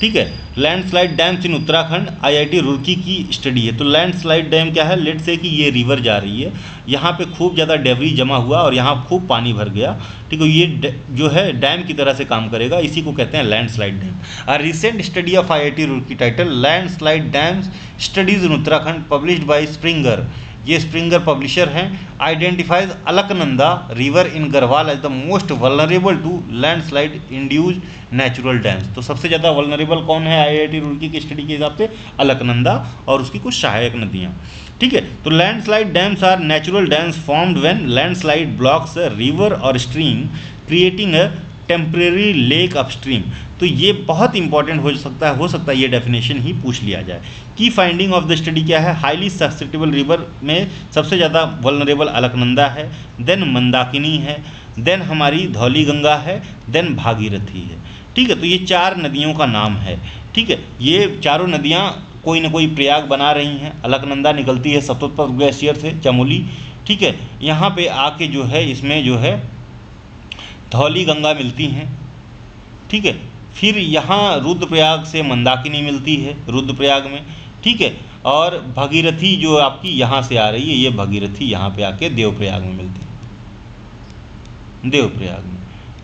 S1: ठीक है, लैंडस्लाइड डैम्स इन उत्तराखंड आईआईटी रुड़की की स्टडी है। तो लैंडस्लाइड डैम क्या है? लेट से कि ये रिवर जा रही है, यहाँ पे खूब ज़्यादा डेबरी जमा हुआ और यहाँ खूब पानी भर गया, ठीक है, ये जो है डैम की तरह से काम करेगा, इसी को कहते हैं landslide dam. A recent study of IIT Roorkee title landslide dams studies in Uttarakhand published by Springer, ये स्प्रिंगर पब्लिशर हैं, identifies Alaknanda river in Garhwal as the most vulnerable to landslide induced natural dams. तो सबसे ज़्यादा वल्नरेबल कौन है आईआईटी रुड़की की स्टडी के हिसाब से? अलकनंदा और उसकी कुछ सहायक नदियाँ, ठीक है। तो landslide dams are natural dams formed when landslide blocks river और stream creating a temporary lake upstream. तो ये बहुत इंपॉर्टेंट हो सकता है ये डेफिनेशन ही पूछ लिया जाए। की फाइंडिंग ऑफ द स्टडी क्या है? हाईली ससेप्टेबल रिवर में सबसे ज़्यादा वल्नरेबल अलकनंदा है, देन मंदाकिनी है, देन हमारी धौली गंगा है, देन भागीरथी है, ठीक है। तो ये 4 नदियों का नाम है, ठीक है। ये चारों नदियाँ कोई ना कोई प्रयाग बना रही हैं। अलकनंदा निकलती है सतोत्पथ ग्लेशियर से, चमोली, ठीक है, यहाँ पे आके जो है इसमें जो है धौली गंगा मिलती हैं, ठीक है। फिर यहाँ रुद्रप्रयाग से मंदाकिनी मिलती है रुद्रप्रयाग में, ठीक है। और भागीरथी जो आपकी यहाँ से आ रही है, ये भागीरथी यहाँ पे आके देवप्रयाग में मिलती है, देवप्रयाग में,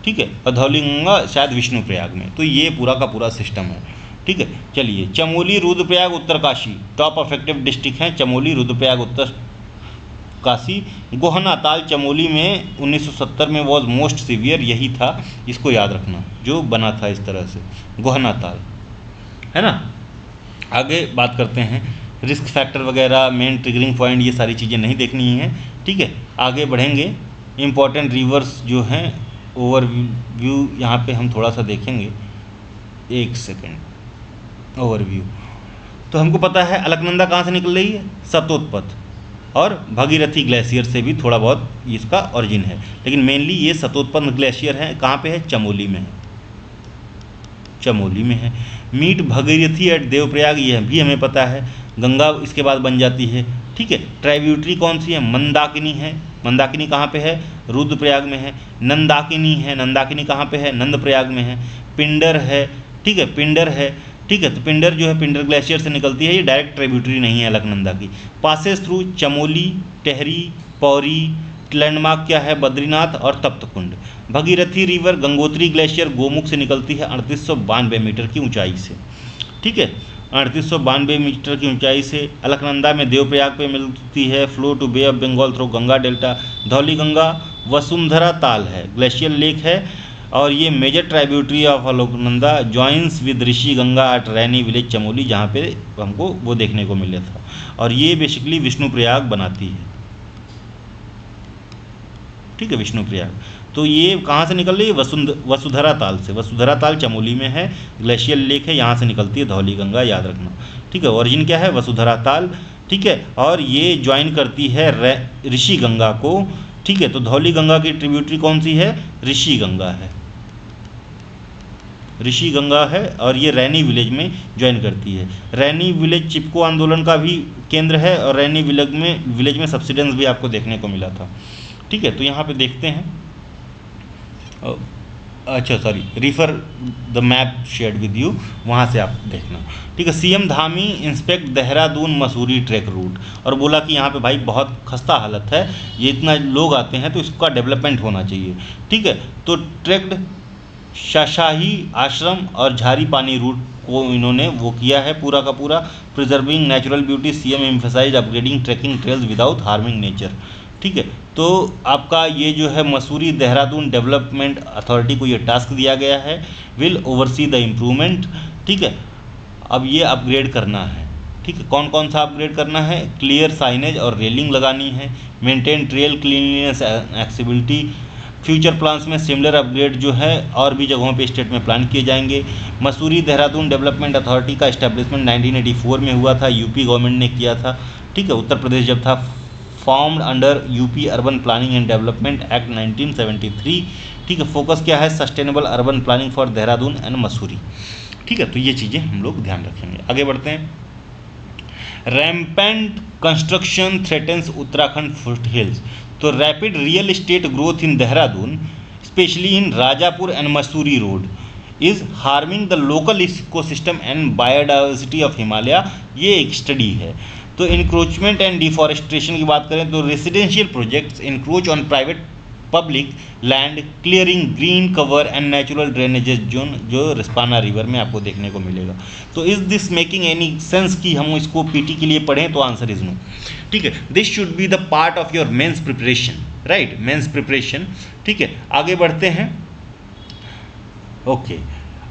S1: ठीक है। और धौली गंगा शायद विष्णुप्रयाग में। तो ये पूरा का पूरा सिस्टम है, ठीक है। चलिए, Chamoli Rudraprayag Uttarkashi top affective district हैं। चमोली रुद्रप्रयाग उत्तर काशी। गोहना ताल चमोली में 1970 में वॉज मोस्ट सीवियर, यही था, इसको याद रखना, जो बना था इस तरह से गोहना ताल, है ना। आगे बात करते हैं, रिस्क फैक्टर वगैरह, मेन ट्रिगरिंग पॉइंट, ये सारी चीज़ें नहीं देखनी हैं, ठीक है। आगे बढ़ेंगे, इम्पॉर्टेंट रिवर्स जो हैं ओवरव्यू यहाँ पे हम थोड़ा सा देखेंगे, एक सेकेंड, ओवरव्यू। तो हमको पता है अलकनंदा कहाँ से निकल रही है? सतोत्पथ, और भागीरथी ग्लेशियर से भी थोड़ा बहुत इसका ओरिजिन है, लेकिन मेनली ये सतोत्पन्न ग्लेशियर है। कहाँ पे है? चमोली में है, चमोली में है। मीट भागीरथी एट देवप्रयाग, ये भी हमें पता है। गंगा इसके बाद बन जाती है, ठीक है। ट्राइब्यूटरी कौन सी है? मंदाकिनी है। मंदाकिनी कहाँ पे है? रुद्रप्रयाग में है। नंदाकिनी है, नंदाकिनी कहाँ पे है? नंदप्रयाग में है। पिंडर है, ठीक है, पिंडर है, ठीक है। तो पिंडर जो है पिंडर ग्लेशियर से निकलती है, ये डायरेक्ट ट्रिब्यूटरी नहीं है अलकनंदा की। Passes through Chamoli, Tehri, Pauri. Landmark क्या है? बद्रीनाथ और तप्तकुंड। भगीरथी रिवर गंगोत्री ग्लेशियर गोमुख से निकलती है 3892 मीटर की ऊंचाई से, ठीक है, 3892 मीटर की ऊंचाई से। अलकनंदा में देवप्रयाग पे मिलती है, flow to bay of Bengal through Ganga delta. Dhauli Ganga Vasundhara Tal है, ग्लेशियर लेक है, और ये major tributary of Alaknanda joins with Rishi Ganga at Raini village Chamoli, जहाँ पे हमको वो देखने को मिला था। और ये बेसिकली विष्णुप्रयाग बनाती है, ठीक है, विष्णुप्रयाग। तो ये कहाँ से निकल रही है? वसुधरा ताल से। वसुधरा ताल चमोली में है, ग्लेशियर लेक है, यहाँ से निकलती है धौली गंगा, याद रखना, ठीक है। ओरिजिन क्या है? वसुधरा ताल। ठीक है, और ये ज्वाइन करती है ऋषि गंगा को। ठीक है, तो धौली गंगा की ट्रिब्यूटरी कौन सी है? ऋषि गंगा है, ऋषि गंगा है, और ये रैनी विलेज में ज्वाइन करती है। रैनी विलेज चिपको आंदोलन का भी केंद्र है, और रैनी विलेज में सब्सिडेंस भी आपको देखने को मिला था। ठीक है, तो यहाँ पे देखते हैं, अच्छा sorry, refer the map shared with you, वहाँ से आप देखना। ठीक है, CM Dhami inspect Dehradun Mussoorie track route, और बोला कि यहाँ पे भाई बहुत खस्ता हालत है, ये इतना लोग आते हैं तो इसका डेवलपमेंट होना चाहिए। ठीक है, तो ट्रैक्ड शाही आश्रम और झारी पानी रूट को इन्होंने वो किया है पूरा का पूरा। Preserving natural beauty, CM emphasise upgrading trekking trails without harming nature. ठीक है, तो आपका ये जो है मसूरी देहरादून डेवलपमेंट अथॉरिटी को ये टास्क दिया गया है, विल ओवरसी द इम्प्रूवमेंट। ठीक है, अब ये अपग्रेड करना है। ठीक है, कौन कौन सा अपग्रेड करना है? क्लियर साइनेज और रेलिंग लगानी है, maintain trail cleanliness accessibility. Future plans में सिमिलर अपग्रेड जो है और भी जगहों पे स्टेट में प्लान किए जाएंगे। मसूरी देहरादून डेवलपमेंट अथॉरिटी का इस्टेब्लिशमेंट 1984 में हुआ था, यूपी गवर्नमेंट ने किया था। ठीक है, उत्तर प्रदेश जब था formed under UP urban planning and development act 1973। ठीक है, फोकस क्या है? Sustainable urban planning for Dehradun and Mussoorie. ठीक है, तो ये चीज़ें हम लोग ध्यान रखेंगे। आगे बढ़ते हैं। Rampant construction threatens Uttarakhand foothills, तो rapid real estate growth in Dehradun specially in Rajapur and Mussoorie road is harming the local ecosystem and biodiversity of Himalaya, ये एक स्टडी है। तो इंक्रोचमेंट एंड डिफॉरेस्टेशन की बात करें तो residential projects encroach on private public land, clearing green cover and natural drainages zone, जो रिस्पाना रिवर में आपको देखने को मिलेगा। तो is this making any sense कि हम इसको पीटी के लिए पढ़ें? तो आंसर इज नो। ठीक है, this should be the part of your mains preparation, right, mains preparation. ठीक है, आगे बढ़ते हैं। ओके,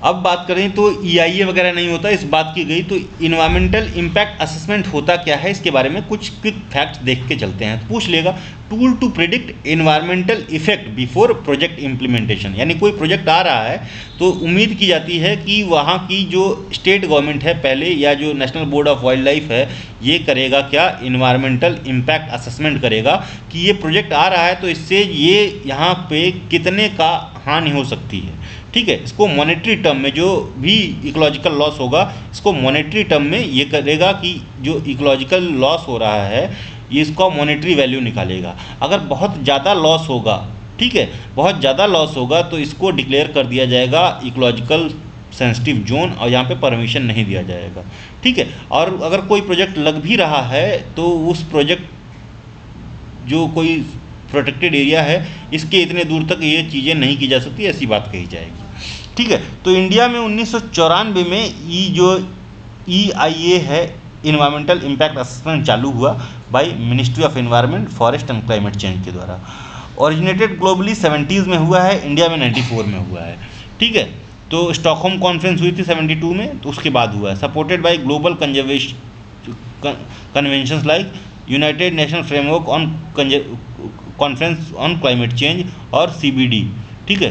S1: अब बात करें तो EIA वगैरह नहीं होता, इस बात की गई। तो इन्वायरमेंटल इम्पैक्ट असेसमेंट होता क्या है, इसके बारे में कुछ क्विक फैक्ट्स देख के चलते हैं। तो पूछ लेगा, tool to predict environmental effect before project implementation, यानी कोई प्रोजेक्ट आ रहा है तो उम्मीद की जाती है कि वहाँ की जो स्टेट गवर्नमेंट है पहले, या जो national board of wild life है, ये करेगा क्या? इन्वायरमेंटल इम्पैक्ट असेसमेंट करेगा कि ये प्रोजेक्ट आ रहा है तो इससे ये यहाँ पे कितने का हानि हो सकती है। ठीक है, इसको मॉनेटरी टर्म में जो भी इकोलॉजिकल लॉस होगा, इसको मॉनेटरी टर्म में ये करेगा कि जो इकोलॉजिकल लॉस हो रहा है ये इसका मॉनेटरी वैल्यू निकालेगा। अगर बहुत ज़्यादा लॉस होगा, ठीक है, बहुत ज़्यादा लॉस होगा तो इसको डिक्लेयर कर दिया जाएगा इकोलॉजिकल सेंसिटिव जोन, और यहाँ पे परमिशन नहीं दिया जाएगा। ठीक है, और अगर कोई प्रोजेक्ट लग भी रहा है तो उस प्रोजेक्ट जो कोई प्रोटेक्टेड एरिया है इसके इतने दूर तक ये चीज़ें नहीं की जा सकती, ऐसी बात कही जाएगी। ठीक है, तो इंडिया में 1994 में जो EIA है, इन्वायरमेंटल इम्पैक्ट असेसमेंट, चालू हुआ bye ministry of environment forest and climate change के द्वारा। ओरिजिनेटेड ग्लोबली 70s में हुआ है, इंडिया में 94 में हुआ है। ठीक है, तो स्टॉकहोम कॉन्फ्रेंस हुई थी 72 में, तो उसके बाद हुआ है। Supported by global conventions like United Nation framework on conference on climate change और CBD। ठीक है,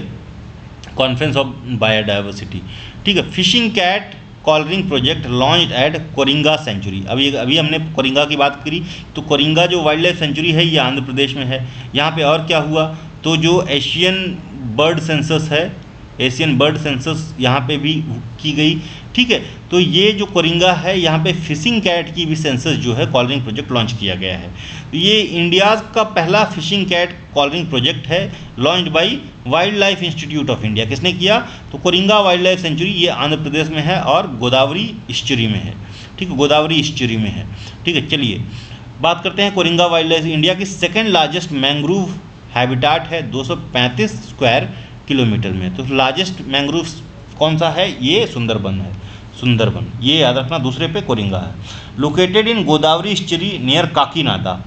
S1: कॉन्फ्रेंस ऑफ बायोडाइवर्सिटी। ठीक है, fishing cat collaring project launch at Coringa sanctuary. अभी हमने कोरिंगा की बात करी, तो कोरिंगा जो वाइल्ड लाइफ सेंचुरी है ये आंध्र प्रदेश में है। यहाँ पे और क्या हुआ, तो जो एशियन बर्ड सेंसस है, एशियन बर्ड सेंसस यहाँ पे भी की गई। ठीक है, तो ये जो कोरिंगा है यहाँ पे फिशिंग कैट की भी सेंसस जो है कॉलरिंग प्रोजेक्ट लॉन्च किया गया है। तो ये इंडिया का पहला फिशिंग कैट कॉलरिंग प्रोजेक्ट है, launched by wild life institute of India. किसने किया? तो कोरिंगा वाइल्ड लाइफ सेंचुरी ये आंध्र प्रदेश में है और गोदावरी ईस्चुरी में है। ठीक है, गोदावरी ईस्चुरी में है। ठीक है, चलिए बात करते हैं कोरिंगा वाइल्ड लाइफ। इंडिया की सेकेंड लार्जेस्ट मैंग्रोव हैबिटाट है 235 स्क्वायर किलोमीटर में। तो लार्जेस्ट मैंग्रोव कौन सा है? ये सुंदरबन है, सुंदरबन, ये याद रखना। दूसरे पे कोरिंगा है। Located in Godavari estuary near Kakinada,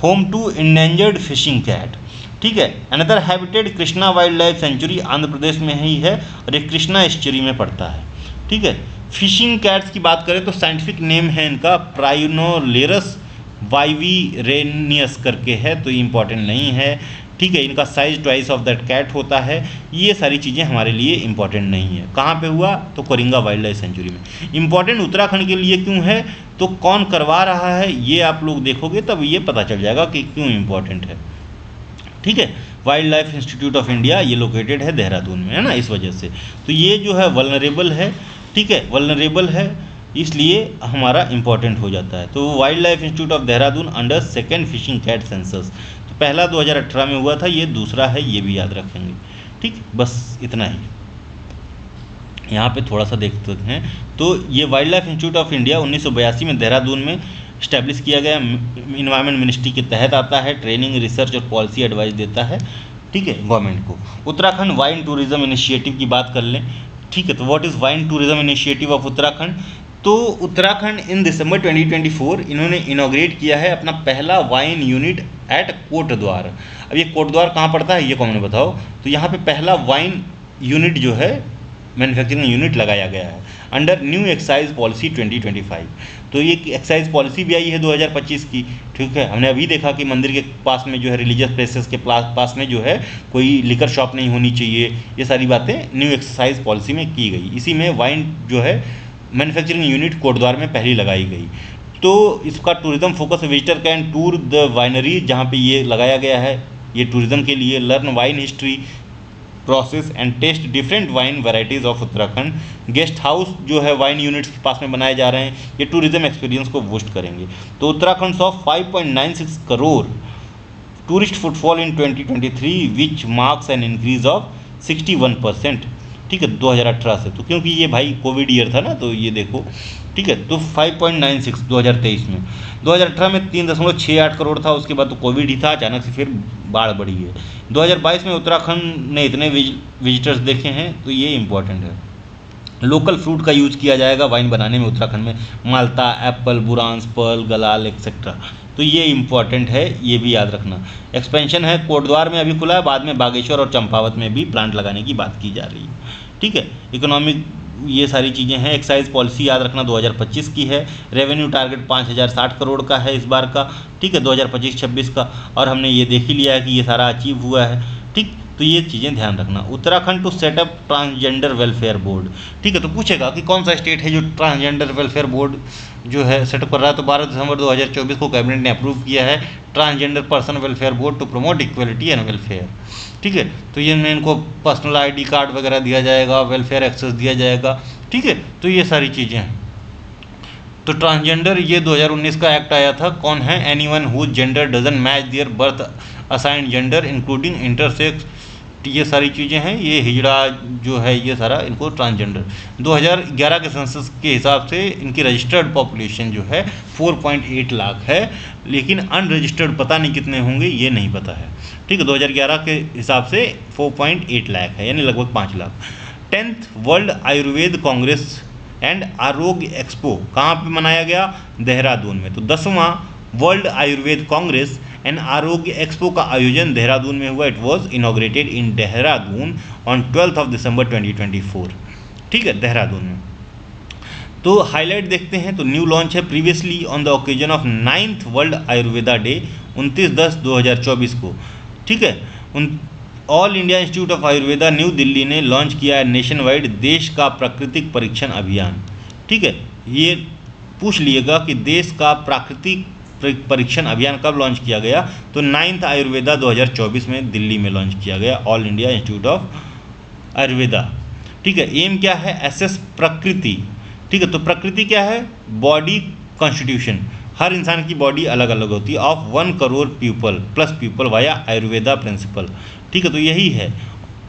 S1: home to endangered fishing cat. ठीक है, another habitat Krishna wildlife sanctuary Andhra Pradesh में ही है और ये कृष्णा ईस्चुरी में पड़ता है। ठीक है, फिशिंग कैट्स की बात करें तो साइंटिफिक नेम है इनका प्राइनोलेरस वाइवीरेनियस करके है, तो ये इंपॉर्टेंट नहीं है। ठीक है, इनका size twice of that cat होता है। ये सारी चीज़ें हमारे लिए इंपॉर्टेंट नहीं है। कहाँ पे हुआ? तो कोरिंगा वाइल्ड लाइफ सेंचुरी में। इंपॉर्टेंट उत्तराखंड के लिए क्यों है, तो कौन करवा रहा है ये आप लोग देखोगे तब ये पता चल जाएगा कि क्यों इंपॉर्टेंट है। ठीक है, wild life institute of India ये लोकेटेड है देहरादून में, है ना, इस वजह से। तो ये जो है वल्नरेबल है, ठीक है, वल्नरेबल है, इसलिए हमारा इंपॉर्टेंट हो जाता है। तो wild life institute of Dehradun under second fishing cat census, तो पहला 2018 में हुआ था, ये दूसरा है, ये भी याद रखेंगे। ठीक, बस इतना ही। यहाँ पे थोड़ा सा देखते हैं। तो ये wild life institute of India 1982 में देहरादून में इस्टेब्लिश किया गया, इन्वायरमेंट मिनिस्ट्री के तहत आता है, ट्रेनिंग, रिसर्च और पॉलिसी एडवाइस देता है, ठीक है, गवर्नमेंट को। उत्तराखंड वाइन टूरिज्म इनिशिएटिव की बात कर लें, ठीक है, तो what is wine tourism initiative of Uttarakhand? तो उत्तराखंड इन दिसंबर 2024 इन्होंने इनॉग्रेट किया है अपना पहला वाइन यूनिट एट कोटद्वार। अब ये कोटद्वार कहाँ पड़ता है ये कॉमन बताओ। तो यहाँ पे पहला वाइन यूनिट जो है, मैन्युफैक्चरिंग यूनिट लगाया गया है अंडर न्यू एक्साइज पॉलिसी 2025। तो ये एक्साइज पॉलिसी भी आई है 2025 की, ठीक है। हमने अभी देखा कि मंदिर के पास में जो है, रिलीजियस प्लेसेस के पास में जो है कोई लिकर शॉप नहीं होनी चाहिए, ये सारी बातें न्यू एक्साइज पॉलिसी में की गई। इसी में वाइन जो है मैन्युफैक्चरिंग यूनिट कोटद्वार में पहली लगाई गई। तो इसका tourism focus, visitor can tour the winery, जहाँ पे ये लगाया गया है, ये टूरिज्म के लिए, learn wine history, process and taste different wine varieties of Uttarakhand. Guest house जो है वाइन यूनिट्स के पास में बनाए जा रहे हैं, ये टूरिज्म एक्सपीरियंस को बूस्ट करेंगे। तो Uttarakhand saw 5.96 crore tourist footfall in 2023 which marks an increase of 61%, ठीक है, 2018 से। तो क्योंकि ये भाई कोविड ईयर था ना, तो ये देखो, ठीक है। तो 5.96 2023 में, 2018 में 3.68 करोड़ था, उसके बाद तो कोविड ही था, अचानक से फिर बाढ़ बढ़ी है। 2022 में उत्तराखंड ने इतने विजिटर्स देखे हैं, तो ये इंपॉर्टेंट है। लोकल फ्रूट का यूज़ किया जाएगा वाइन बनाने में उत्तराखंड में, माल्टा, एप्पल, बुरांस, पर्ल, गलाल एक्सेट्रा। तो ये इंपॉर्टेंट है, ये भी याद रखना। एक्सपेंशन है, कोटद्वार में अभी खुला है, बाद में बागेश्वर और चंपावत में भी प्लांट लगाने की बात की जा रही है, ठीक है। इकोनॉमिक, ये सारी चीज़ें हैं। एक्साइज पॉलिसी याद रखना 2025 की है। रेवेन्यू टारगेट 5060 करोड़ का है इस बार का, ठीक है, 2025-26 का, और हमने ये देख ही लिया है कि ये सारा अचीव हुआ है, ठीक। तो ये चीज़ें ध्यान रखना। Uttarakhand to set up transgender welfare board, ठीक है। तो पूछेगा कि कौन सा स्टेट है जो ट्रांसजेंडर वेलफेयर बोर्ड जो है सेटअप कर रहा है। तो 12 दिसंबर 2024 को कैबिनेट ने अप्रूव किया है transgender person welfare board to promote equality and welfare, ठीक है। तो ये में इनको पर्सनल ID कार्ड वगैरह दिया जाएगा, वेलफेयर एक्सेस दिया जाएगा, ठीक है। तो ये सारी चीज़ें हैं। तो ट्रांसजेंडर, ये 2019 का एक्ट आया था। कौन है? Anyone whose gender doesn't match their birth assigned gender including intersex, ये सारी चीज़ें हैं। ये हिजड़ा जो है, ये सारा इनको ट्रांसजेंडर। 2011 के सेंसस के हिसाब से इनकी रजिस्टर्ड पॉपुलेशन जो है 4.8 लाख है, लेकिन अनरजिस्टर्ड पता नहीं कितने होंगे, ये नहीं पता है, ठीक है। 2011 के हिसाब से 4.8 लाख है, यानी लगभग 5 lakh. 10th world Ayurveda Congress and आरोग्य एक्सपो कहाँ पे मनाया गया? देहरादून में। तो 10वां वर्ल्ड आयुर्वेद कांग्रेस एंड आरोग्य एक्सपो का आयोजन देहरादून में हुआ। It was inaugurated in Dehradun on 12 दिसंबर 2024, ठीक है, देहरादून में। तो हाईलाइट देखते हैं। तो न्यू लॉन्च है, previously on the occasion of 9th world Ayurveda day 29/10/2024 को, ठीक है। All India institute of Ayurveda new Delhi ने लॉन्च किया है नेशन वाइड देश का प्राकृतिक परीक्षण अभियान, ठीक है। ये पूछ लिएगा कि देश का प्राकृतिक परीक्षण अभियान कब लॉन्च किया गया? तो 9th आयुर्वेदा 2024 में दिल्ली में लॉन्च किया गया, all India institute of Ayurveda, ठीक है। एम क्या है? एसेस प्रकृति, ठीक है। तो प्रकृति क्या है? बॉडी कॉन्स्टिट्यूशन, हर इंसान की बॉडी अलग अलग होती है, of 1 crore people plus people via Ayurveda principle, ठीक है। तो यही है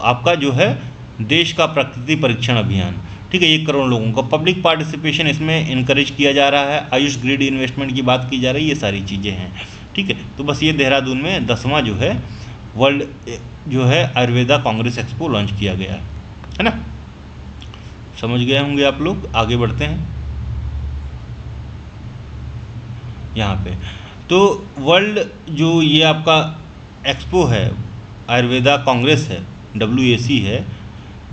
S1: आपका जो है देश का प्रकृति परीक्षण अभियान, ठीक है। 1 करोड़ लोगों का पब्लिक पार्टिसिपेशन इसमें इनकरेज किया जा रहा है। आयुष ग्रिड इन्वेस्टमेंट की बात की जा रही है, ये सारी चीज़ें हैं, ठीक है। तो बस ये देहरादून में 10वां जो है वर्ल्ड जो है आयुर्वेदा कांग्रेस एक्सपो लॉन्च किया गया है ना। समझ गए होंगे आप लोग। आगे बढ़ते हैं यहाँ पे। तो वर्ल्ड जो ये आपका एक्सपो है, आयुर्वेदा कांग्रेस है, WAC है,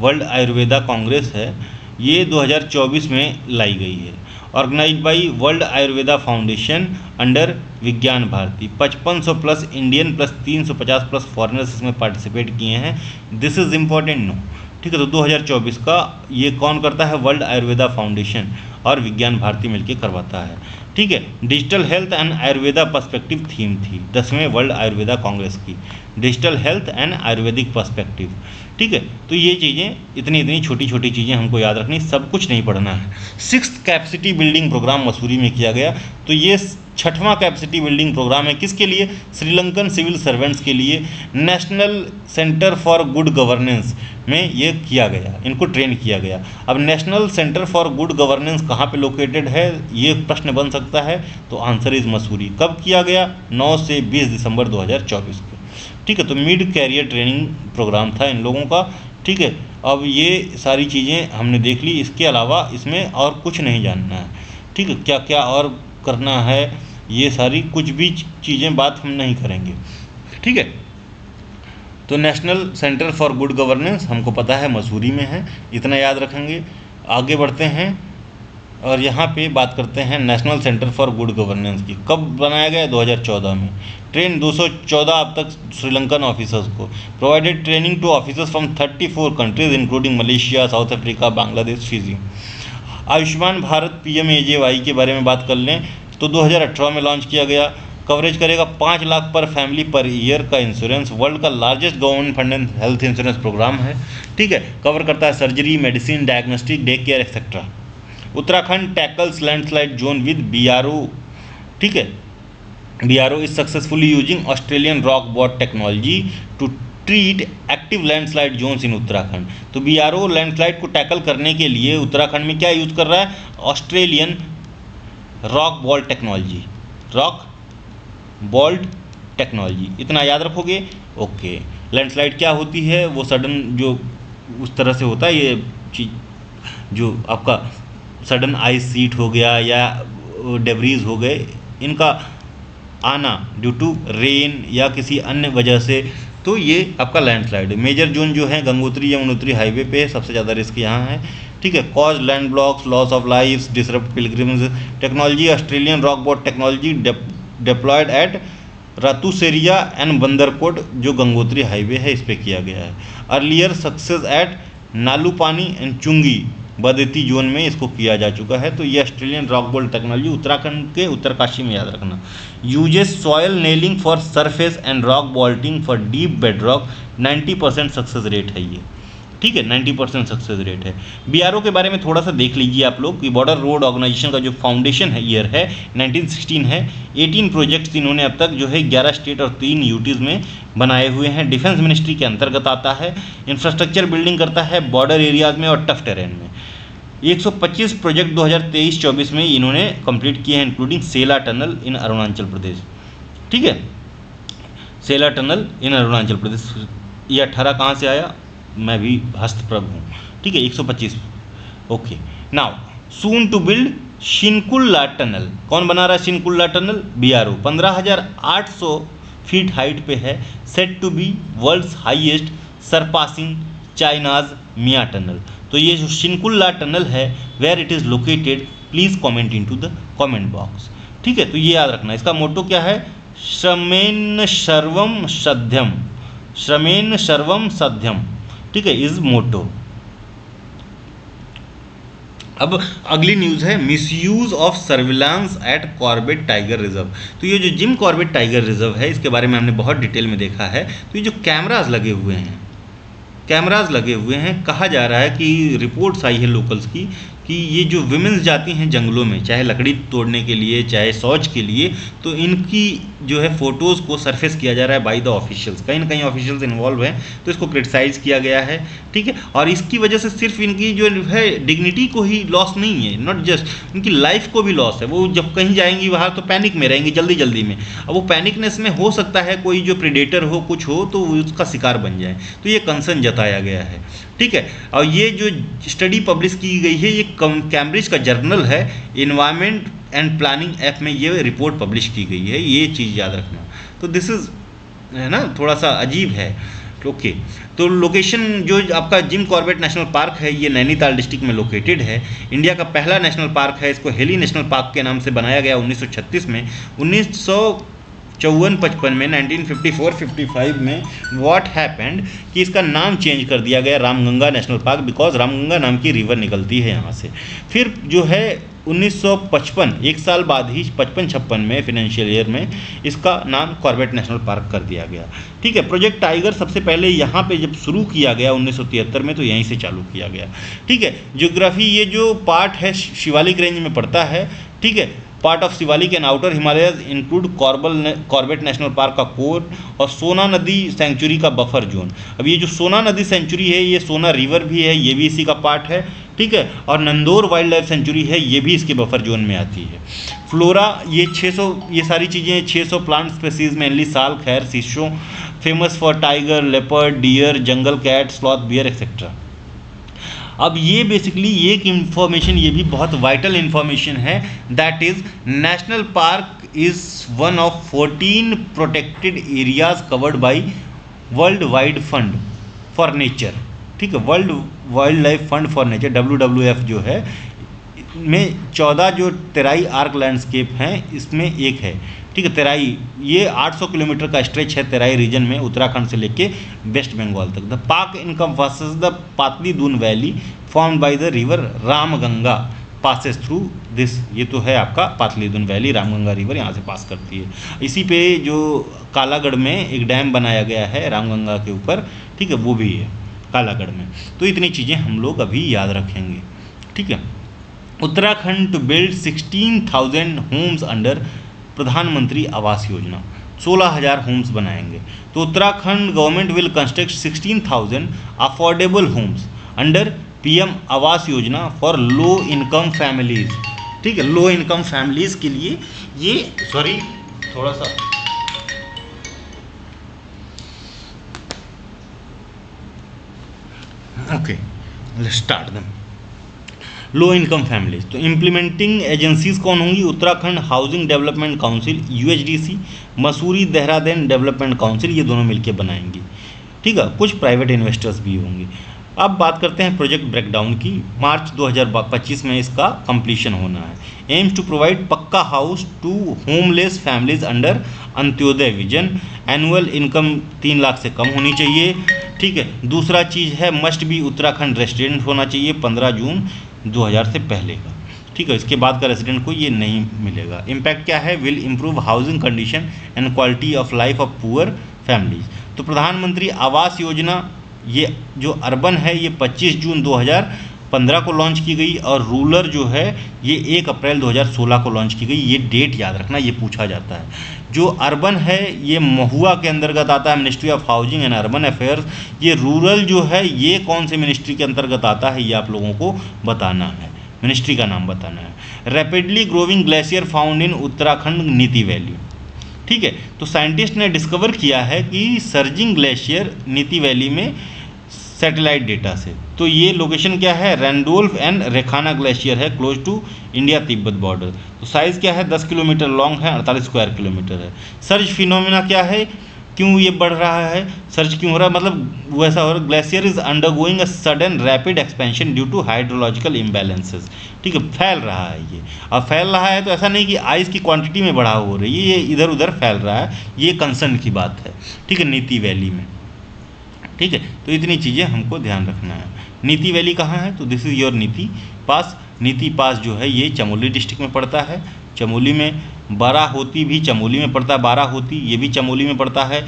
S1: वर्ल्ड आयुर्वेदा कांग्रेस है, ये 2024 में लाई गई है। Organized by world Ayurveda foundation under Vigyan Bharati. 5500 plus Indian plus 350 plus foreigners इसमें पार्टिसिपेट किए हैं। दिस इज इम्पॉर्टेंट नो, ठीक है। तो 2024 का ये कौन करता है? वर्ल्ड आयुर्वेदा फाउंडेशन और विज्ञान भारती मिलकर करवाता है, ठीक है। Digital health and Ayurveda perspective theme थी 10वें वर्ल्ड आयुर्वेदा कांग्रेस की, digital health and Ayurvedic perspective, ठीक है। तो ये चीज़ें इतनी छोटी छोटी चीज़ें हमको याद रखनी, सब कुछ नहीं पढ़ना है। 6th capacity building programme Mussoorie में किया गया। तो ये 6वां कैपेसिटी बिल्डिंग प्रोग्राम है, किसके लिए? श्रीलंकन सिविल सर्वेंट्स के लिए। National centre for good governance में ये किया गया, इनको ट्रेन किया गया। अब national centre for good governance कहाँ पे लोकेटेड है, ये प्रश्न बन सकता है। तो आंसर इज मसूरी। कब किया गया? 9 से 20 दिसंबर 2024 को, ठीक है। तो मिड कैरियर ट्रेनिंग प्रोग्राम था इन लोगों का, ठीक है। अब ये सारी चीज़ें हमने देख ली, इसके अलावा इसमें और कुछ नहीं जानना है, ठीक है। क्या क्या और करना है, ये सारी कुछ भी चीज़ें बात हम नहीं करेंगे, ठीक है। तो national centre for good governance हमको पता है मसूरी में है, इतना याद रखेंगे। आगे बढ़ते हैं और यहाँ पे बात करते हैं national centre for good governance की। कब बनाया गया? 2014 में। ट्रेन 214 अब तक श्रीलंकन ऑफिसर्स को। Provided training to officers from 34 countries including Malaysia, South Africa, Bangladesh, Fiji. Ayushman Bharat PMAJY के बारे में बात कर लें तो 2018 में लॉन्च किया गया। कवरेज करेगा 5 लाख पर फैमिली पर ईयर का इंश्योरेंस। वर्ल्ड का largest government funded health insurance program है, ठीक है। कवर करता है surgery, medicine, diagnostic, day care etcetera. Uttarakhand tackles landslide zone with BRO, ठीक है। BRO is successfully using Australian rock bolt technology to treat active landslide zones in Uttarakhand. तो BRO लैंडस्लाइड को टैकल करने के लिए उत्तराखंड में क्या यूज कर रहा है? Australian rock bolt technology, rock bolt technology, इतना याद रखोगे, ओके। लैंडस्लाइड क्या होती है? वो सडन जो उस तरह से होता है, ये चीज जो आपका सडन आइस सीट हो गया या डेब्रीज हो गए, इनका आना ड्यू टू रेन या किसी अन्य वजह से, तो ये आपका लैंडस्लाइड है। मेजर जोन जो है गंगोत्री यमुनोत्री हाईवे पे सबसे ज़्यादा रिस्क यहाँ है, ठीक है। Cause land blocks, loss of life, disrupt pilgrims. Technology Australian rock bolt technology deployed at Ratuseria and Bandarkot, जो गंगोत्री हाईवे है, इस पर किया गया है। Earlier success at Nalupani and Chungi Badeti zone में इसको किया जा चुका है। तो ये Australian rock bolt technology Uttarakhand के उत्तरकाशी में याद रखना। Uses soil nailing for surface and rock बॉल्टिंग for deep bed rock. 90% success rate है ये, ठीक है। 90% सक्सेस रेट है। BRO के बारे में थोड़ा सा देख लीजिए आप लोग कि बॉर्डर रोड ऑर्गेनाइजेशन का जो फाउंडेशन है ईयर है 1916 है। 18 प्रोजेक्ट्स इन्होंने अब तक जो है 11 स्टेट और 3 यूटीज़ में बनाए हुए हैं। डिफेंस मिनिस्ट्री के अंतर्गत आता है। इंफ्रास्ट्रक्चर बिल्डिंग करता है बॉर्डर एरियाज में और टफ टेरेन में। 125 प्रोजेक्ट 2023-24 में इन्होंने कंप्लीट किए हैं, including Sela tunnel in Arunachal Pradesh, ठीक है। Sela tunnel in Arunachal Pradesh. ये 18 कहाँ से आया? मैं भी हस्तप्रभ हूँ, ठीक है। 125, okay. Now soon to build Shinkula tunnel. कौन बना रहा है Shinkula tunnel? BRO। 15,800 feet height पे है। Set to be world's highest surpassing China's Mila tunnel. तो ये जो शिनकुल्ला टनल है, where it is located, please comment into the comment box, ठीक है। तो ये याद रखना। इसका मोटो क्या है? श्रमेन सर्वम सध्यम, श्रमेन सर्वम सध्यम, ठीक है, इज मोटो। अब अगली न्यूज़ है misuse of surveillance at Corbett tiger reserve. तो ये जो जिम कॉर्बेट टाइगर रिजर्व है, इसके बारे में हमने बहुत डिटेल में देखा है। तो ये जो कैमराज लगे हुए हैं, कहा जा रहा है कि रिपोर्ट्स आई है लोकल्स की कि ये जो विमेंस जाती हैं जंगलों में, चाहे लकड़ी तोड़ने के लिए चाहे शौच के लिए, तो इनकी जो है फ़ोटोज़ को सरफेस किया जा रहा है बाय द ऑफिशियल्स। कहीं ना कहीं ऑफिशियल्स इन्वॉल्व हैं, तो इसको क्रिटिसाइज़ किया गया है, ठीक है। और इसकी वजह से सिर्फ इनकी जो है डिग्निटी को ही लॉस नहीं है, नॉट जस्ट उनकी लाइफ को भी लॉस है। वो जब कहीं जाएंगी वहाँ तो पैनिक में रहेंगी, जल्दी जल्दी में। अब वो पैनिकनेस में हो सकता है कोई जो प्रेडेटर हो, कुछ हो, तो उसका शिकार बन जाए। तो ये कंसर्न जताया गया है, ठीक है। और ये जो स्टडी पब्लिश की गई है, ये कैम्ब्रिज का जर्नल है, इन्वायरमेंट एंड प्लानिंग ऐप में ये रिपोर्ट पब्लिश की गई है। ये चीज़ याद रखना। तो दिस इज़ है ना, थोड़ा सा अजीब है, ओके। तो लोकेशन जो आपका जिम कॉर्बेट नेशनल पार्क है ये नैनीताल डिस्ट्रिक्ट में लोकेटेड है। इंडिया का पहला नेशनल पार्क है, इसको हेली नेशनल पार्क के नाम से बनाया गया 1936 में। 1954-55 में 1954-55 में व्हाट हैपेंड कि इसका नाम चेंज कर दिया गया Ramganga national park, because Ramganga नाम की रिवर निकलती है यहाँ से। फिर जो है 1955, एक साल बाद ही 55-56 में फिनेंशियल ईयर में इसका नाम कॉर्बेट नेशनल पार्क कर दिया गया। ठीक है, प्रोजेक्ट टाइगर सबसे पहले यहाँ पे जब शुरू किया गया 1973 में, तो यहीं से चालू किया गया। ठीक है, ज्योग्राफी ये जो पार्ट है शिवालिक रेंज में पड़ता है। ठीक है, part of Shivalik and outer Himalayas include Corbett national park का कोर और सोना नदी सेंचुरी का बफर जोन। अब ये जो सोना नदी सेंचुरी है ये सोना रिवर भी है, ये भी इसी का पार्ट है। ठीक है, और नंदोर वाइल्ड लाइफ सेंचुरी है, ये भी इसके बफर जोन में आती है। फ्लोरा ये 600, ये सारी चीज़ें 600 प्लांट स्पेसीज मेनली साल, खैर, शीशों, famous for tiger, leopard, deer, jungle cat, sloth, bear etcetera. अब ये बेसिकली एक इंफॉर्मेशन, ये भी बहुत वाइटल इंफॉर्मेशन है, that is national park is one of 14 protected areas covered by world wide fund for nature. ठीक है, world wild life fund for nature WWF जो है में 14 जो तेराई आर्क लैंडस्केप हैं इसमें एक है। ठीक है, तेराई ये 800 किलोमीटर का स्ट्रेच है तेराई रीजन में, उत्तराखंड से लेके वेस्ट बंगाल तक। The park encompasses the Patli Doon valley formed by the river Ramganga passes through this. ये तो है आपका पातली दून वैली, रामगंगा रिवर यहाँ से पास करती है। इसी पे जो कालागढ़ में एक डैम बनाया गया है रामगंगा के ऊपर, ठीक है, वो भी है कालागढ़ में। तो इतनी चीज़ें हम लोग अभी याद रखेंगे। ठीक है, Uttarakhand to build 16,000 homes under Pradhan Mantri Awas Yojana, 16,000 homes बनाएंगे। तो Uttarakhand government will construct 16,000 affordable homes under PM Awas योजना फॉर लो इनकम फैमिलीज। ठीक है, लो इनकम फैमिलीज के लिए ये, सॉरी थोड़ा सा okay, let's start them. Low income families, तो इम्प्लीमेंटिंग एजेंसीज कौन होंगी? Uttarakhand housing development council UHDC, Mussoorie Dehradun development council, ये दोनों मिलकर बनाएंगी। ठीक है, कुछ प्राइवेट इन्वेस्टर्स भी होंगे। अब बात करते हैं प्रोजेक्ट ब्रेकडाउन की। मार्च 2025 में इसका कंप्लीशन होना है। Aims to provide pucca house to homeless families under Antyodaya vision. Annual income 3 lakh से कम होनी चाहिए। ठीक है, दूसरा चीज़ है मस्ट बी उत्तराखंड रेसिडेंट होना चाहिए 15 जून 2000 से पहले का। ठीक है, इसके बाद का रेसिडेंट को ये नहीं मिलेगा। इम्पैक्ट क्या है? Will improve housing condition and quality of life of poor families. तो प्रधानमंत्री आवास योजना ये जो अर्बन है ये 25 जून 2015 को लॉन्च की गई, और रूरल जो है ये 1 अप्रैल 2016 को लॉन्च की गई। ये डेट याद रखना, ये पूछा जाता है। जो अर्बन है ये महुआ के अंतर्गत आता है, ministry of housing and urban affairs. ये रूरल जो है ये कौन से मिनिस्ट्री के अंतर्गत आता है, ये आप लोगों को बताना है, मिनिस्ट्री का नाम बताना है। Rapidly growing glacier found in Uttarakhand नीति वैली। ठीक है, तो साइंटिस्ट ने डिस्कवर किया है कि सर्जिंग ग्लेशियर नीति वैली में सैटेलाइट डेटा से। तो ये लोकेशन क्या है? रैंडोल्फ एंड रेखाना ग्लेशियर है, close to India Tibet border. तो साइज़ क्या है? 10 किलोमीटर लॉन्ग है, 48 स्क्वायर किलोमीटर है। सर्ज फिनोमिना क्या है? क्यों ये बढ़ रहा है? सर्ज क्यों हो रहा है? मतलब वैसा हो रहा है, glacier is undergoing a sudden rapid expansion due to hydrological imbalances. ठीक है, फैल रहा है ये। अब फैल रहा है तो ऐसा नहीं कि आइस की क्वांटिटी में बढ़ाव हो रही है, ये इधर उधर फैल रहा है, ये कंसर्न की बात है। ठीक है, नीति वैली में। ठीक है, तो इतनी चीज़ें हमको ध्यान रखना है। नीति वैली कहाँ है? तो दिस इज़ योर नीति पास। नीति पास जो है ये चमोली डिस्ट्रिक्ट में पड़ता है। चमोली में बाराहोती भी चमोली में पड़ता है, बाराहोती ये भी चमोली में पड़ता है।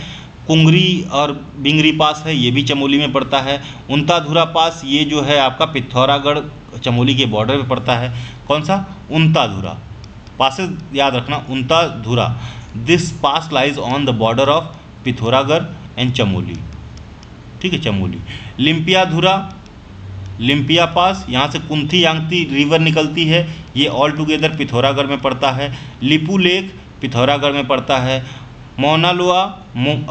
S1: कुंगरी और बिंगरी पास है, ये भी चमोली में पड़ता है। उंताधुरा पास ये जो है आपका पिथौरागढ़ चमोली के बॉर्डर पे पड़ता है। कौन सा? उंताधुरा पासेस याद रखना, Untadhura. This pass lies on the border of Pithoragarh and Chamoli. ठीक है, चमोली। लिम्पियाधुरा, लिम्पिया पास, यहाँ से कुंथी यांगती रिवर निकलती है, ये ऑल टुगेदर पिथौरागढ़ में पड़ता है। लिपू लेक पिथौरागढ़ में पड़ता है। मोनालुआ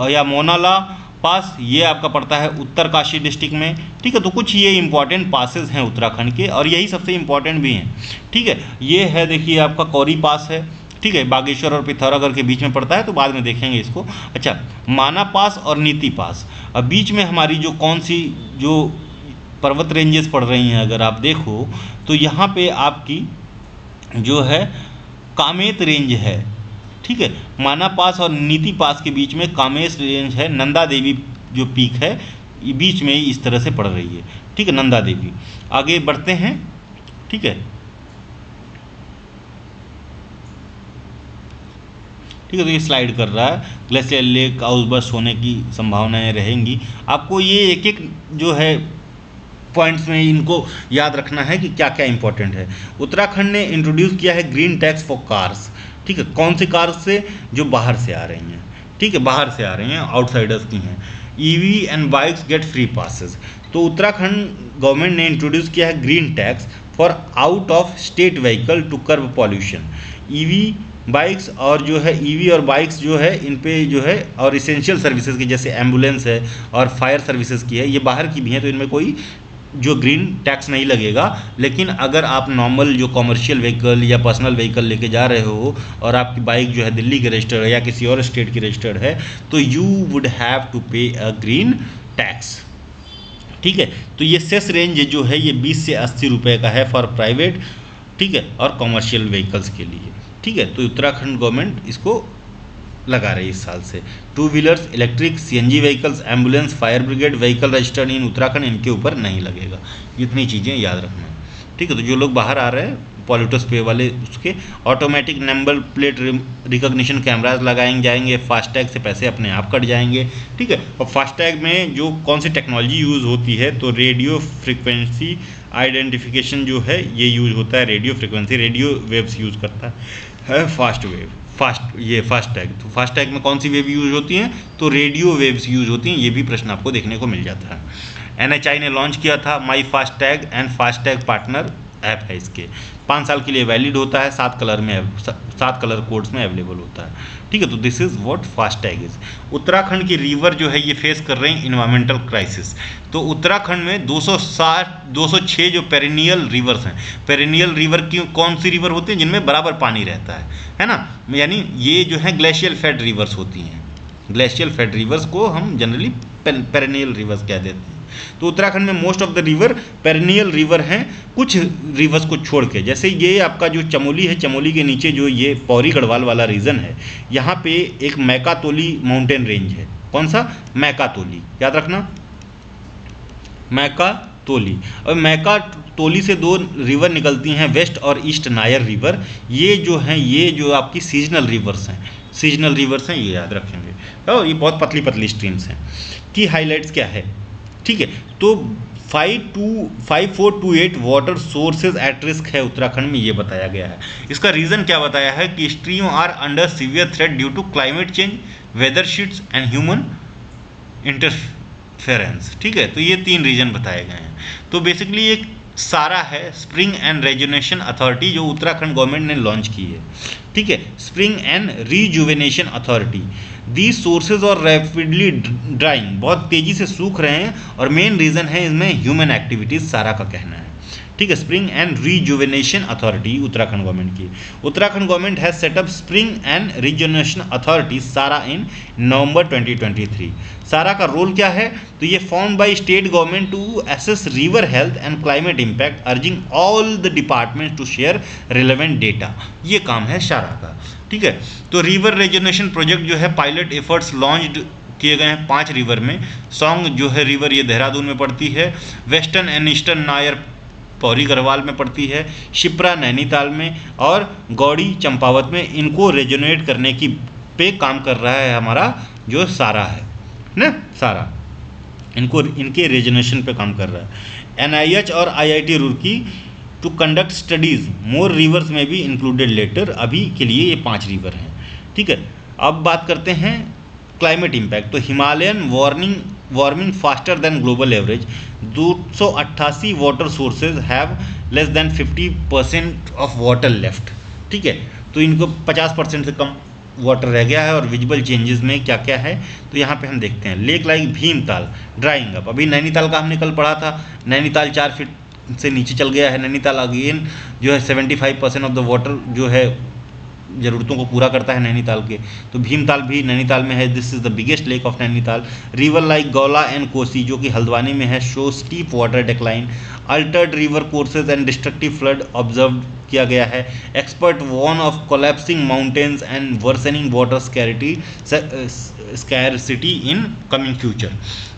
S1: या मोनाला पास ये आपका पड़ता है उत्तरकाशी डिस्ट्रिक्ट में। ठीक है, तो कुछ ये इंपॉर्टेंट पासेस हैं उत्तराखंड के, और यही सबसे इम्पॉर्टेंट भी हैं। ठीक है, ये है देखिए आपका कौरी पास है, ठीक है, बागेश्वर और पिथौरागढ़ के बीच में पड़ता है, तो बाद में देखेंगे इसको। अच्छा, माना पास और नीति पास, अब बीच में हमारी जो कौन सी जो पर्वत रेंजेस पड़ रही हैं, अगर आप देखो तो यहाँ पे आपकी जो है कामेत रेंज है। ठीक है, माना पास और नीति पास के बीच में कामेत रेंज है, नंदा देवी जो पीक है ये बीच में इस तरह से पड़ रही है। ठीक है, नंदा देवी। आगे बढ़ते हैं। ठीक है, ठीक है, तो ये स्लाइड कर रहा है। ग्लेशियर लेक आउटबर्स्ट होने की संभावनाएं रहेंगी। आपको ये एक एक जो है पॉइंट्स में इनको याद रखना है कि क्या क्या इंपॉर्टेंट है। उत्तराखंड ने इंट्रोड्यूस किया है ग्रीन टैक्स फॉर कार्स। ठीक है, कौन सी कार्स से? जो बाहर से आ रही हैं। ठीक है, बाहर से आ रही हैं, आउटसाइडर्स की हैं। EV and bikes get free passes. तो उत्तराखंड गवर्नमेंट ने इंट्रोड्यूस किया है green tax for out of state vehicle to curb pollution. EV bikes और जो है ईवी और बाइक्स जो है इन पे जो है, और इसेंशियल सर्विसेज की जैसे एम्बुलेंस है और फायर सर्विसेज की है, ये बाहर की भी हैं, तो इनमें कोई जो ग्रीन टैक्स नहीं लगेगा। लेकिन अगर आप नॉर्मल जो कॉमर्शियल व्हीकल या पर्सनल व्हीकल लेके जा रहे हो और आपकी बाइक जो है दिल्ली की रजिस्टर्ड है या किसी और स्टेट की रजिस्टर्ड है, तो यू वुड हैव टू पे अ ग्रीन टैक्स। ठीक है, तो ये सेस रेंज जो है ये 20 से 80 रुपये का है फॉर प्राइवेट, ठीक है, और कॉमर्शियल व्हीकल्स के लिए। ठीक है, तो उत्तराखंड गवर्नमेंट इसको लगा रही है इस साल से। Two wheelers, electric, CNG vehicles, ambulance, fire brigade vehicle registered in Uttarakhand, इनके ऊपर नहीं लगेगा। इतनी चीज़ें याद रखना। ठीक है, तो जो लोग बाहर आ रहे हैं पॉल्यूटस पे वाले, उसके automatic number plate recognition cameras लगाएंगे जाएंगे। फास्टैग से पैसे अपने आप कट जाएंगे। ठीक है, और फास्टैग में जो कौन सी टेक्नोलॉजी यूज़ होती है, तो रेडियो फ्रिक्वेंसी आइडेंटिफिकेशन जो है ये यूज़ होता है। Radio frequency, radio waves use करता है फास्टैग। तो फास्टैग में कौन सी वेव यूज होती हैं, तो रेडियो वेव्स यूज होती हैं। ये भी प्रश्न आपको देखने को मिल जाता है। एनएचआई ने लॉन्च किया था my FASTag and FASTag partner app है इसके। 5 साल के लिए वैलिड होता है, 7 कलर कोड्स में अवेलेबल होता है। ठीक है, तो this is what FASTag is. Uttarakhand की रिवर जो है ये फेस कर रहे हैं इन्वायरमेंटल क्राइसिस। तो उत्तराखंड में 206 जो पेरिनियल रिवर्स हैं। पेरिनियल रिवर की कौन सी रिवर होती हैं? जिनमें बराबर पानी रहता है ना, यानी ये जो है ग्लेशियल फेड रिवर्स होती हैं। ग्लेशियल फेड रिवर्स को हम जनरली पेरिनियल रिवर्स कह देते हैं। तो उत्तराखंड में most of the river perennial river हैं, कुछ रिवर्स को छोड़ के। जैसे ये आपका जो चमोली है, चमोली के नीचे जो ये पौरी गढ़वाल वाला रीजन है, यहाँ पे एक मैकातोली माउंटेन रेंज है। कौन सा? मैकातोली, याद रखना, मैकातोली। और मैकातोली से 2 रिवर निकलती हैं, वेस्ट और ईस्ट नायर रिवर। ये जो हैं, ये जो आपकी सीजनल रिवर्स हैं, ये याद रखेंगे। और ये बहुत पतली पतली स्ट्रीम्स हैं। की हाईलाइट्स क्या है? ठीक है, तो 5428 वाटर सोर्सेज एट रिस्क है उत्तराखंड में, ये बताया गया है। इसका रीज़न क्या बताया है कि stream are under severe threat due to climate change, weather shifts and human interference. ठीक है, तो ये 3 रीजन बताए गए हैं। तो बेसिकली एक सारा है, स्प्रिंग एंड रेजुनेशन अथॉरिटी, जो उत्तराखंड गवर्नमेंट ने लॉन्च की है। ठीक है, spring and rejuvenation authority. These sources और रैपिडली ड्राइंग, बहुत तेज़ी से सूख रहे हैं, और मेन रीज़न है इसमें ह्यूमन एक्टिविटीज़, सारा का कहना है। ठीक है, spring and rejuvenation authority Uttarakhand government की। Uttarakhand government has setup spring and rejuvenation authority SARA in नवंबर 2023। सारा का रोल क्या है? तो ये formed by state government to assess river health and climate impact, urging all the departments to share relevant data. ये काम है सारा का। ठीक है, तो रिवर रेजुवेनेशन प्रोजेक्ट जो है पायलट एफर्ट्स लॉन्च्ड किए गए हैं 5 रिवर में। सॉन्ग जो है रिवर, ये देहरादून में पड़ती है। Western and eastern Nair Pauri Garhwal में पड़ती है। शिप्रा नैनीताल में, और गौड़ी चंपावत में। इनको रेजोनेट करने की पे काम कर रहा है हमारा जो सारा है ना, सारा इनके रेजोनेशन पे काम कर रहा है। एनआईएच और IIT Roorkee to conduct studies, more rivers में भी इंक्लूडेड लेटर। अभी के लिए ये 5 रिवर हैं। ठीक है, अब बात करते हैं क्लाइमेट इम्पैक्ट। तो Himalayan warming faster than global average. 288 water sources have less than 50% of water left. ठीक है, तो इनको 50% से कम वाटर रह गया है। और विजिबल चेंजेस में क्या क्या है, तो यहाँ पे हम देखते हैं। Lake like Bhimtal drawing up. अभी नैनीताल का हमने कल पढ़ा था, नैनीताल 4 फीट से नीचे चल गया है। नैनीताल अगेन जो है 75% ऑफ द वाटर जो है ज़रूरतों को पूरा करता है नैनीताल के। तो भीमताल भी नैनीताल में है, this is the biggest lake of Nainital. River like Gaula and Kosi जो कि हल्द्वानी में है, show steep water decline, altered river courses and destructive flood observe किया गया है। Expert warn of collapsing mountains and worsening water scarcity in coming future.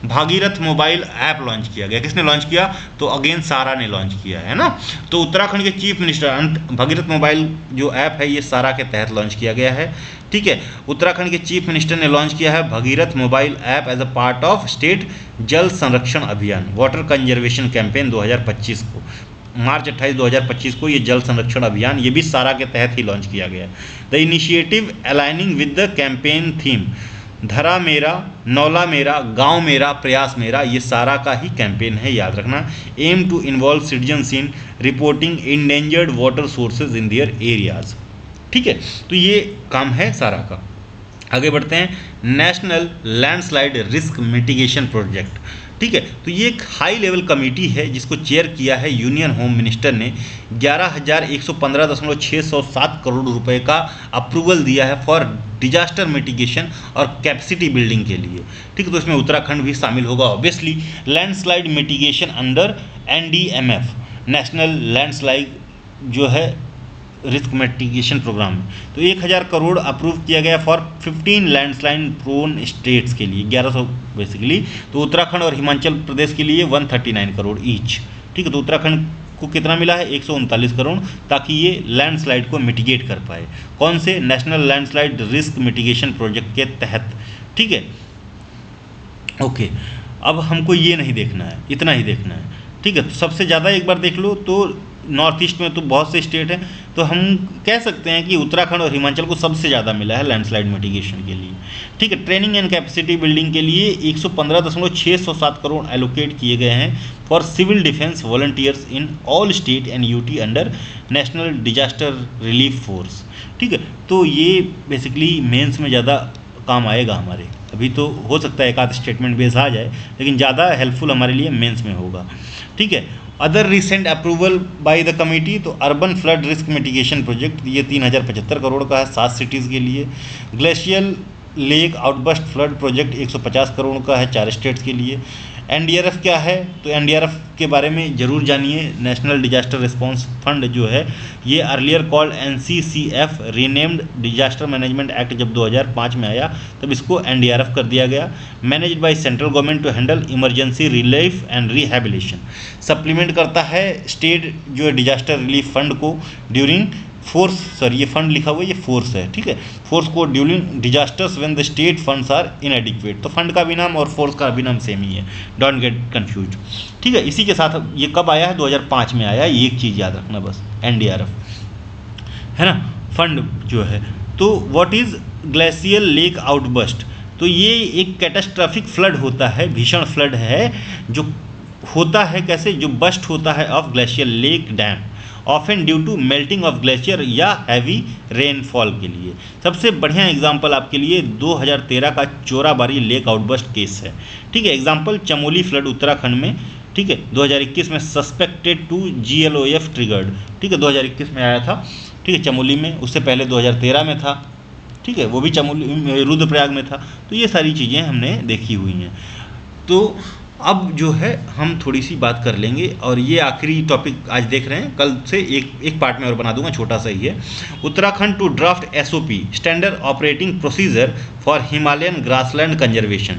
S1: Bhagirath mobile app launch किया गया, किसने लॉन्च किया? तो अगेन सारा ने लॉन्च किया है ना। तो उत्तराखंड के चीफ मिनिस्टर, भागीरथ मोबाइल जो ऐप है ये सारा के तहत लॉन्च किया गया है, ठीक है। उत्तराखंड के चीफ मिनिस्टर ने लॉन्च किया है Bhagirath mobile app as a part of state Jal Sanrakshan अभियान वाटर कंजर्वेशन कैंपेन 2025 को। मार्च 28, 2025 को ये जल संरक्षण अभियान ये भी सारा के तहत ही लॉन्च किया गया। The initiative aligning with the campaign theme धरा मेरा, नौला मेरा, गांव मेरा, प्रयास मेरा, ये सारा का ही कैंपेन है, याद रखना। Aim to involve citizens in reporting endangered water sources in their areas, ठीक है। तो ये काम है सारा का। आगे बढ़ते हैं, national landslide risk mitigation project, ठीक है। तो ये एक हाई लेवल कमेटी है जिसको चेयर किया है यूनियन होम मिनिस्टर ने। 11,115.607 करोड़ रुपए का अप्रूवल दिया है फॉर डिजास्टर मिटिगेशन और कैपेसिटी बिल्डिंग के लिए, ठीक है। तो इसमें उत्तराखंड भी शामिल होगा obviously. Landslide mitigation under NDMF, national landslide जो है रिस्क मिटिगेशन प्रोग्राम में। तो 1,000 करोड़ अप्रूव किया गया फॉर 15 लैंडस्लाइड प्रोन स्टेट्स के लिए, 1100 बेसिकली। तो उत्तराखंड और हिमाचल प्रदेश के लिए 139 करोड़ ईच, ठीक है। तो उत्तराखंड को कितना मिला है? 139 करोड़, ताकि ये लैंडस्लाइड को मिटिगेट कर पाए। कौन से? National landslide risk mitigation project के तहत, ठीक है। ओके, अब हमको ये नहीं देखना है, इतना ही देखना है, ठीक है। तो सबसे ज़्यादा एक बार देख लो तो नॉर्थ ईस्ट में तो बहुत से स्टेट हैं, तो हम कह सकते हैं कि उत्तराखंड और हिमाचल को सबसे ज़्यादा मिला है लैंडस्लाइड मिटिगेशन के लिए, ठीक है। ट्रेनिंग एंड कैपेसिटी बिल्डिंग के लिए 115.607 करोड़ एलोकेट किए गए हैं for civil defence volunteers in all state and UT under national disaster relief force, ठीक है। तो ये बेसिकली मेंस में ज़्यादा काम आएगा हमारे। अभी तो हो सकता है एक आध स्टेटमेंट बेस आ जाए, लेकिन ज़्यादा हेल्पफुल हमारे लिए मेंस में होगा, ठीक है। Other recent approval by the committee, तो urban flood risk mitigation project ये 3,075 करोड़ का है 7 सिटीज़ के लिए। Glacial lake outburst flood project 150 crore का है 4 स्टेट्स के लिए। NDRF क्या है? तो NDRF के बारे में ज़रूर जानिए। नेशनल डिजास्टर रिस्पांस फंड जो है ये earlier called NCCF, renamed disaster management act जब 2005 में आया तब इसको NDRF कर दिया गया। Managed by central government to handle emergency relief and rehabilitation, supplement करता है स्टेट जो है डिजास्टर रिलीफ फंड को ड्यूरिंग फोर्स, सर ये फंड लिखा हुआ है, ये फोर्स है, ठीक है। फोर्स को during disasters when the state funds are inadequate, तो फंड का भी नाम और फोर्स का भी नाम सेम ही है, डोंट गेट कंफ्यूज, ठीक है। इसी के साथ ये कब आया है? 2005 में आया है, ये एक चीज़ याद रखना बस, NDRF है ना फंड जो है। तो what is glacial lake outburst? तो ये एक कैटास्ट्रॉफिक फ्लड होता है, भीषण फ्लड है जो होता है कैसे? जो बस्ट होता है of glacial lake dam, often due to melting of glacier या हैवी रेनफॉल के लिए। सबसे बढ़िया एग्जांपल आपके लिए 2013 का चोराबारी लेक आउटबस्ट केस है, ठीक है। एग्जांपल चमोली फ्लड उत्तराखंड में, ठीक है, 2021 में सस्पेक्टेड टू GLOF ट्रिगर्ड, ठीक है, 2021 में आया था, ठीक है, चमोली में। उससे पहले 2013 में था, ठीक है, वो भी चमोली रुद्रप्रयाग में था। तो ये सारी चीज़ें हमने देखी हुई हैं। तो अब जो है हम थोड़ी सी बात कर लेंगे, और ये आखिरी टॉपिक आज देख रहे हैं, कल से एक पार्ट में और बना दूंगा, छोटा सा ही है। Uttarakhand to draft SOP, standard operating procedure for Himalayan grassland conservation,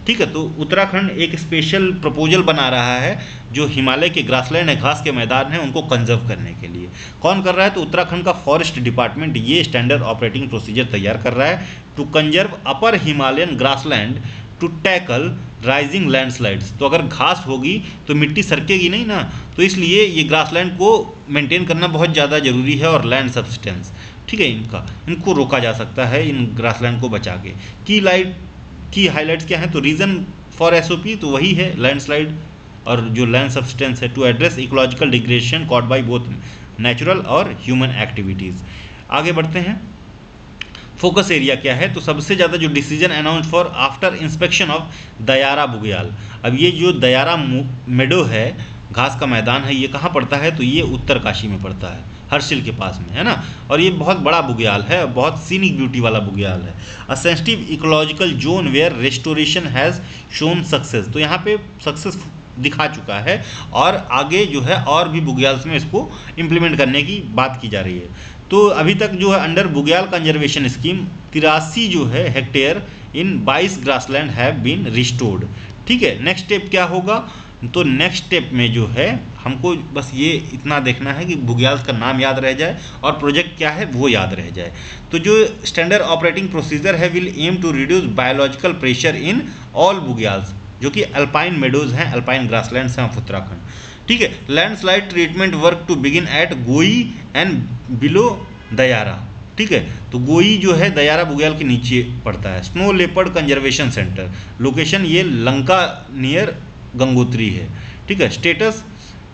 S1: ठीक है। तो उत्तराखंड एक स्पेशल प्रपोजल बना रहा है जो हिमालय के ग्रासलैंड है, घास के मैदान हैं, उनको कंजर्व करने के लिए। कौन कर रहा है? तो उत्तराखंड का फॉरेस्ट डिपार्टमेंट ये स्टैंडर्ड ऑपरेटिंग प्रोसीजर तैयार कर रहा है to conserve upper Himalayan grassland to tackle rising landslides. तो अगर घास होगी तो मिट्टी सरकेगी नहीं ना, तो इसलिए ये ग्रासलैंड को मेंटेन करना बहुत ज़्यादा ज़रूरी है, और लैंड सब्सटेंस, ठीक है, इनको रोका जा सकता है इन ग्रासलैंड को बचा के। की हाईलाइट्स क्या हैं? तो रीज़न फॉर SOP तो वही है लैंडस्लाइड और जो लैंड सब्सटेंस है, to address ecological degradation caused by both natural और ह्यूमन एक्टिविटीज़। आगे बढ़ते हैं, फोकस एरिया क्या है? तो सबसे ज़्यादा जो decision announce for after inspection of Dayara Bugyal. अब ये जो दयारा मेडो है, घास का मैदान है, ये कहाँ पड़ता है? तो ये उत्तरकाशी में पड़ता है हर्षिल के पास में, है ना। और ये बहुत बड़ा बुग्याल है, बहुत सीनिक ब्यूटी वाला बुग्याल है। A sensitive ecological zone where restoration has shown success, तो यहाँ पे सक्सेस दिखा चुका है और आगे जो है और भी बुग्याल्स में इसको इम्प्लीमेंट करने की बात की जा रही है। तो अभी तक जो है अंडर बुग्याल कंजर्वेशन स्कीम 83 जो है hectare in 22 grassland have been restored. ठीक है, नेक्स्ट स्टेप क्या होगा, तो नेक्स्ट स्टेप में जो है हमको बस ये इतना देखना है कि बुग्याल्स का नाम याद रह जाए और प्रोजेक्ट क्या है वो याद रह जाए। तो जो स्टैंडर्ड ऑपरेटिंग प्रोसीजर है will aim to reduce biological pressure in all बुग्याल्स, जो कि अल्पाइन मेडोज हैं, अल्पाइन ग्रासलैंड्स हैं ऑफ उत्तराखंड। ठीक है, landslide treatment work to begin at Goi and below Dayara. ठीक है, तो गोई जो है दयारा बुग्याल के नीचे पड़ता है। Snow leopard conservation centre, location ये लंका नियर गंगोत्री है। ठीक है, status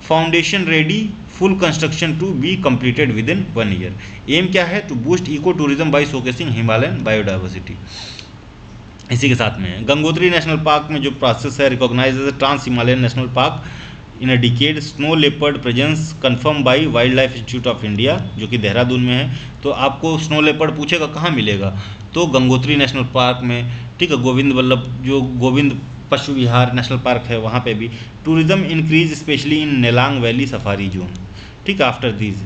S1: foundation ready, full construction to be completed within 1 year. Aim क्या है, to boost eco tourism by showcasing Himalayan biodiversity. इसी के साथ में गंगोत्री नेशनल पार्क में जो प्रोसेस है recognise as trans Himalayan national park in a decade, snow leopard presence confirm by wild life institute of India, जो कि देहरादून में है। तो आपको स्नो लेपर्ड पूछेगा कहाँ मिलेगा, तो गंगोत्री नेशनल पार्क में। ठीक है, गोविंद वल्लभ जो गोविंद पशु विहार नेशनल पार्क है वहाँ पे भी। Tourism increase specially in Nelang valley safari zone. ठीक है, आफ्टर दीज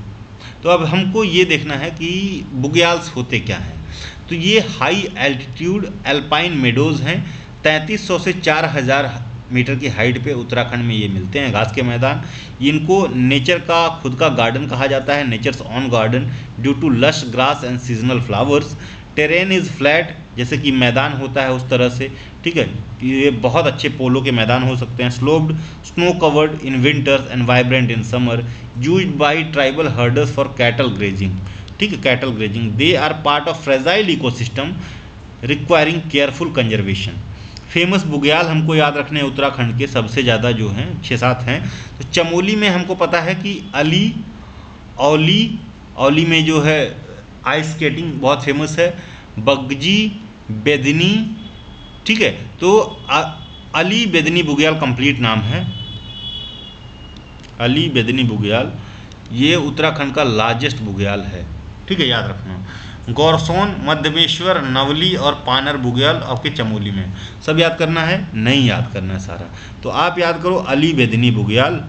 S1: तो अब हमको ये देखना है कि बुग्याल्स होते क्या हैं। तो ये हाई एल्टीट्यूड एल्पाइन मेडोज़ हैं, 3300 से 4000 मीटर की हाइट पे उत्तराखंड में ये मिलते हैं, घास के मैदान। इनको नेचर का खुद का गार्डन कहा जाता है, nature's own garden, due to lush grass and seasonal flowers. Terrain is flat, जैसे कि मैदान होता है उस तरह से। ठीक है, ये बहुत अच्छे पोलो के मैदान हो सकते हैं। Sloped, snow covered in winters and vibrant in summer, used by tribal herders for cattle grazing. ठीक है, cattle grazing. They are part of fragile ecosystem requiring careful conservation. Famous bugyal हमको याद रखने हैं उत्तराखंड के, सबसे ज़्यादा जो हैं 6-7 हैं। तो चमोली में हमको पता है कि औली में जो है आइस स्केटिंग बहुत फेमस है। बगजी, बेदनी। ठीक है, तो अली बेदनी बुग्याल कंप्लीट नाम है, अली बेदनी बुग्याल। ये उत्तराखंड का लार्जेस्ट बुग्याल है। ठीक है, याद रखना। गौरसोन, मध्यमेश्वर, नवली और पानर बुग्याल आपके चमोली में। सब याद करना है, नहीं याद करना है सारा, तो आप याद करो अली बेदनी बुग्याल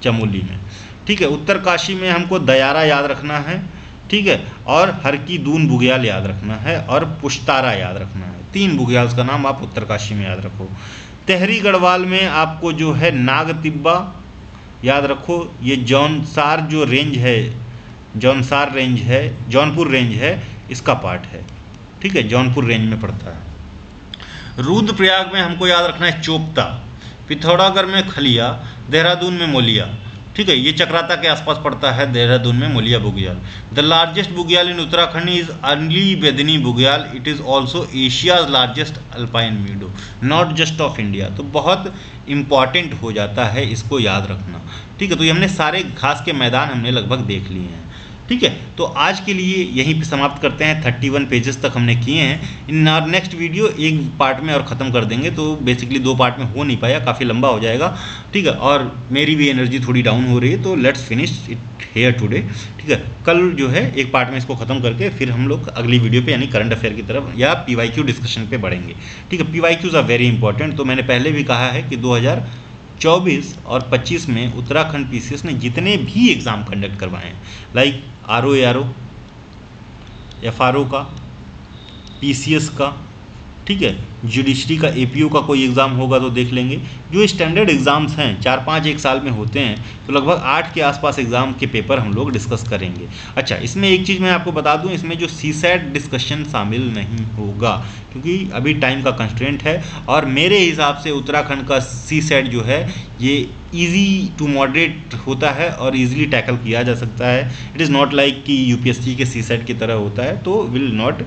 S1: चमोली में। ठीक है, उत्तरकाशी में हमको दयारा याद रखना है। ठीक है, और हर की दून बुग्याल याद रखना है और पुश्तारा याद रखना है। 3 बुग्याल्स का नाम आप उत्तरकाशी में याद रखो। तेहरी गढ़वाल में आपको जो है नाग तिब्बा याद रखो। ये जौनसार जो रेंज है, जौनसार रेंज है, जौनपुर रेंज है, इसका पार्ट है। ठीक है, जौनपुर रेंज में पड़ता है। रुद्रप्रयाग में हमको याद रखना है चोपता, पिथौरागढ़ में खलिया, देहरादून में मोलिया। ठीक है, ये चक्राता के आसपास पड़ता है, देहरादून में Moliya Bugyal. The largest bugyal in Uttarakhand is Ali Bedni Bugyal. It is also Asia's largest alpine meadow, not just of India. तो बहुत इंपॉर्टेंट हो जाता है इसको याद रखना। ठीक है, तो ये हमने सारे घास के मैदान हमने लगभग देख लिए हैं। ठीक है, तो आज के लिए यहीं पे समाप्त करते हैं। 31 पेजेस तक हमने किए हैं। इन आवर नेक्स्ट वीडियो एक पार्ट में और ख़त्म कर देंगे, तो बेसिकली 2 पार्ट में हो नहीं पाया, काफ़ी लंबा हो जाएगा। ठीक है, और मेरी भी एनर्जी थोड़ी डाउन हो रही है, तो let's finish it here today. ठीक है, कल जो है एक पार्ट में इसको ख़त्म करके फिर हम लोग अगली वीडियो पे यानी करंट अफेयर की तरफ या PYQ डिस्कशन पे बढ़ेंगे। ठीक है, PYQs आर वेरी इंपॉर्टेंट। तो मैंने पहले भी कहा है कि 2024 और 25 में उत्तराखंड PCS ने जितने भी एग्ज़ाम कंडक्ट करवाए हैं, लाइक RO, FRO का, PCS का, ठीक है, जुडिशरी का, APO का कोई एग्ज़ाम होगा तो देख लेंगे। जो स्टैंडर्ड एग्ज़ाम्स हैं 4-5 एक साल में होते हैं, तो लगभग 8 के आसपास एग्ज़ाम के पेपर हम लोग डिस्कस करेंगे। अच्छा, इसमें एक चीज़ मैं आपको बता दूं, इसमें जो CSAT डिस्कशन शामिल नहीं होगा, क्योंकि अभी टाइम का कंस्ट्रेंट है। और मेरे हिसाब से उत्तराखंड का CSAT जो है ये ईजी टू मॉडरेट होता है और ईजिली टैकल किया जा सकता है। इट इज़ नॉट लाइक कि UPSC के CSAT की तरह होता है, तो will not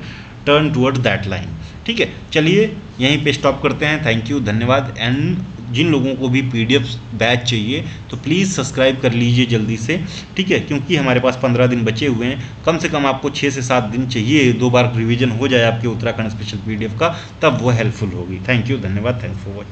S1: turn towards that line. ठीक है, चलिए यहीं पे स्टॉप करते हैं। थैंक यू, धन्यवाद। एंड जिन लोगों को भी PDF बैच चाहिए तो प्लीज़ सब्सक्राइब कर लीजिए जल्दी से। ठीक है, क्योंकि हमारे पास 15 दिन बचे हुए हैं। कम से कम आपको 6 से 7 दिन चाहिए, 2 बार रिवीजन हो जाए आपके उत्तराखंड स्पेशल PDF का, तब वो हेल्पफुल होगी। थैंक यू, धन्यवाद, थैंक्स फॉर वॉचिंग।